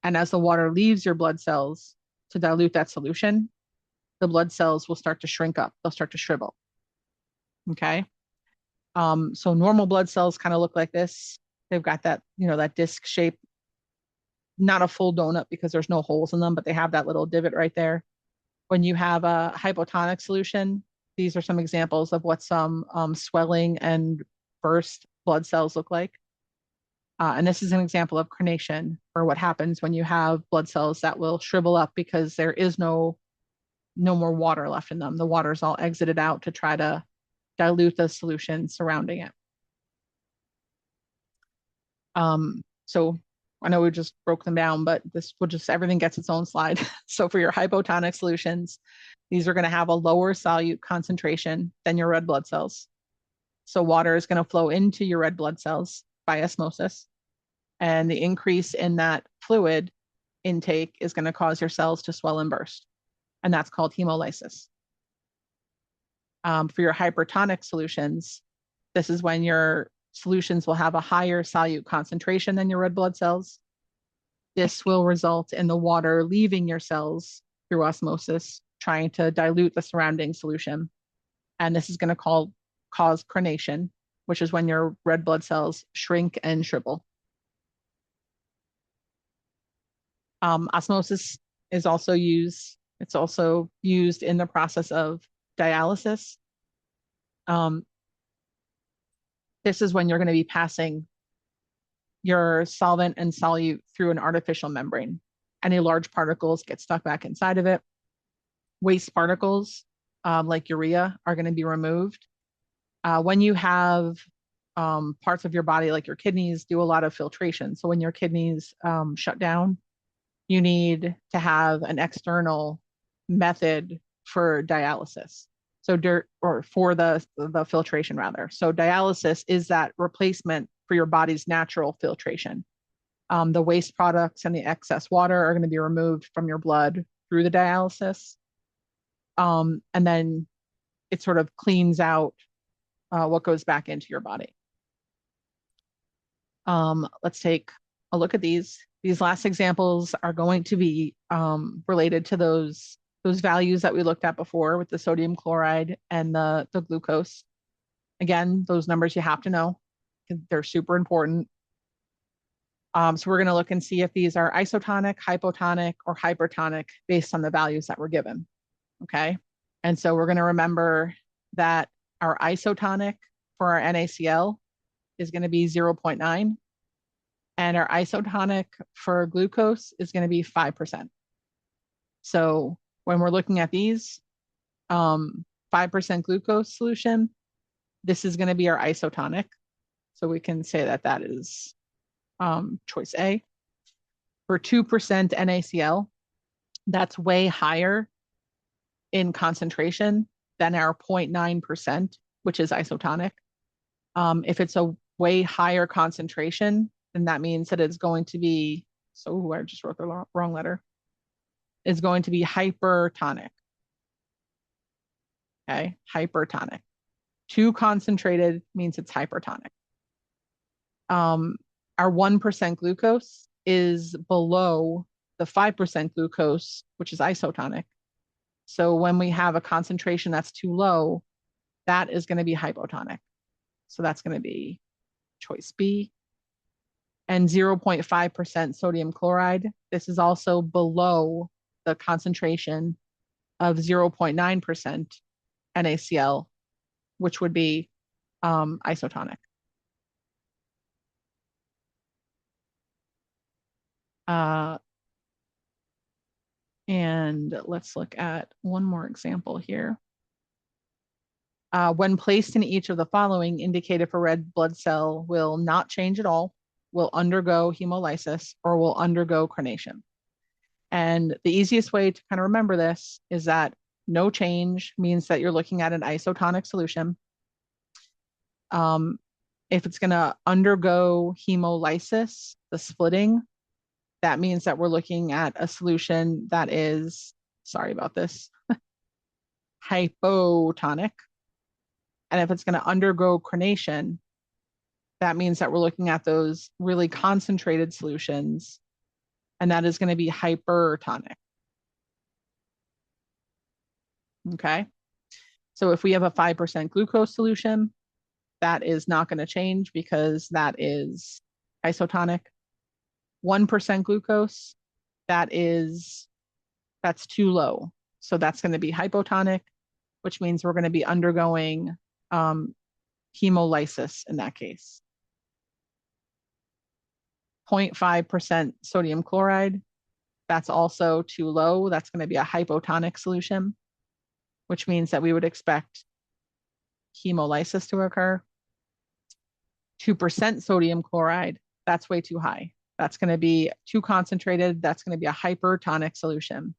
And as the water leaves your blood cells to dilute that solution, the blood cells will start to shrink up. They'll start to shrivel. Okay. So normal blood cells kind of look like this. They've got that, that disc shape, not a full donut because there's no holes in them, but they have that little divot right there. When you have a hypotonic solution, these are some examples of what some swelling and burst blood cells look like. And this is an example of crenation, or what happens when you have blood cells that will shrivel up because there is no more water left in them. The water's all exited out to try to dilute the solution surrounding it. So I know we just broke them down, but this will just, everything gets its own slide. So for your hypotonic solutions, these are going to have a lower solute concentration than your red blood cells. So water is going to flow into your red blood cells by osmosis. And the increase in that fluid intake is going to cause your cells to swell and burst. And that's called hemolysis. For your hypertonic solutions, this is when your solutions will have a higher solute concentration than your red blood cells. This will result in the water leaving your cells through osmosis, trying to dilute the surrounding solution. And this is going to cause crenation, which is when your red blood cells shrink and shrivel. Osmosis is also used. It's also used in the process of dialysis. This is when you're going to be passing your solvent and solute through an artificial membrane. Any large particles get stuck back inside of it. Waste particles, like urea, are going to be removed. When you have parts of your body, like your kidneys, do a lot of filtration. So when your kidneys shut down, you need to have an external method for dialysis. So for the filtration rather. So dialysis is that replacement for your body's natural filtration. The waste products and the excess water are going to be removed from your blood through the dialysis. And then it sort of cleans out what goes back into your body. Let's take a look at these. These last examples are going to be related to those values that we looked at before with the sodium chloride and the glucose. Again, those numbers you have to know. They're super important. So we're going to look and see if these are isotonic, hypotonic, or hypertonic based on the values that were given. Okay. And so we're going to remember that our isotonic for our NaCl is going to be 0.9. And our isotonic for glucose is going to be 5%. So when we're looking at these, 5% glucose solution, this is going to be our isotonic. So we can say that that is choice A. For 2% NaCl, that's way higher in concentration than our 0.9%, which is isotonic. If it's a way higher concentration, then that means that it's going to be, so I just wrote the wrong letter, is going to be hypertonic. Okay, hypertonic. Too concentrated means it's hypertonic. Our 1% glucose is below the 5% glucose, which is isotonic. So when we have a concentration that's too low, that is going to be hypotonic. So that's going to be choice B. And 0.5% sodium chloride. This is also below the concentration of 0.9% NaCl, which would be isotonic. And let's look at one more example here. When placed in each of the following, indicated for red blood cell will not change at all, will undergo hemolysis, or will undergo crenation. And the easiest way to kind of remember this is that no change means that you're looking at an isotonic solution. If it's going to undergo hemolysis, the splitting, that means that we're looking at a solution that is, sorry about this, hypotonic. And if it's going to undergo crenation, that means that we're looking at those really concentrated solutions, and that is going to be hypertonic. Okay. So if we have a 5% glucose solution, that is not going to change because that is isotonic. 1% glucose, that's too low. So that's going to be hypotonic, which means we're going to be undergoing hemolysis in that case. 0.5% sodium chloride, that's also too low. That's going to be a hypotonic solution, which means that we would expect hemolysis to occur. 2% sodium chloride, that's way too high. That's going to be too concentrated. That's going to be a hypertonic solution.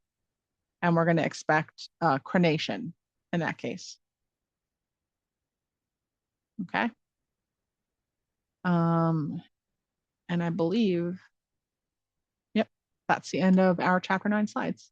And we're going to expect crenation in that case. Okay. And I believe, yep, that's the end of our chapter 9 slides.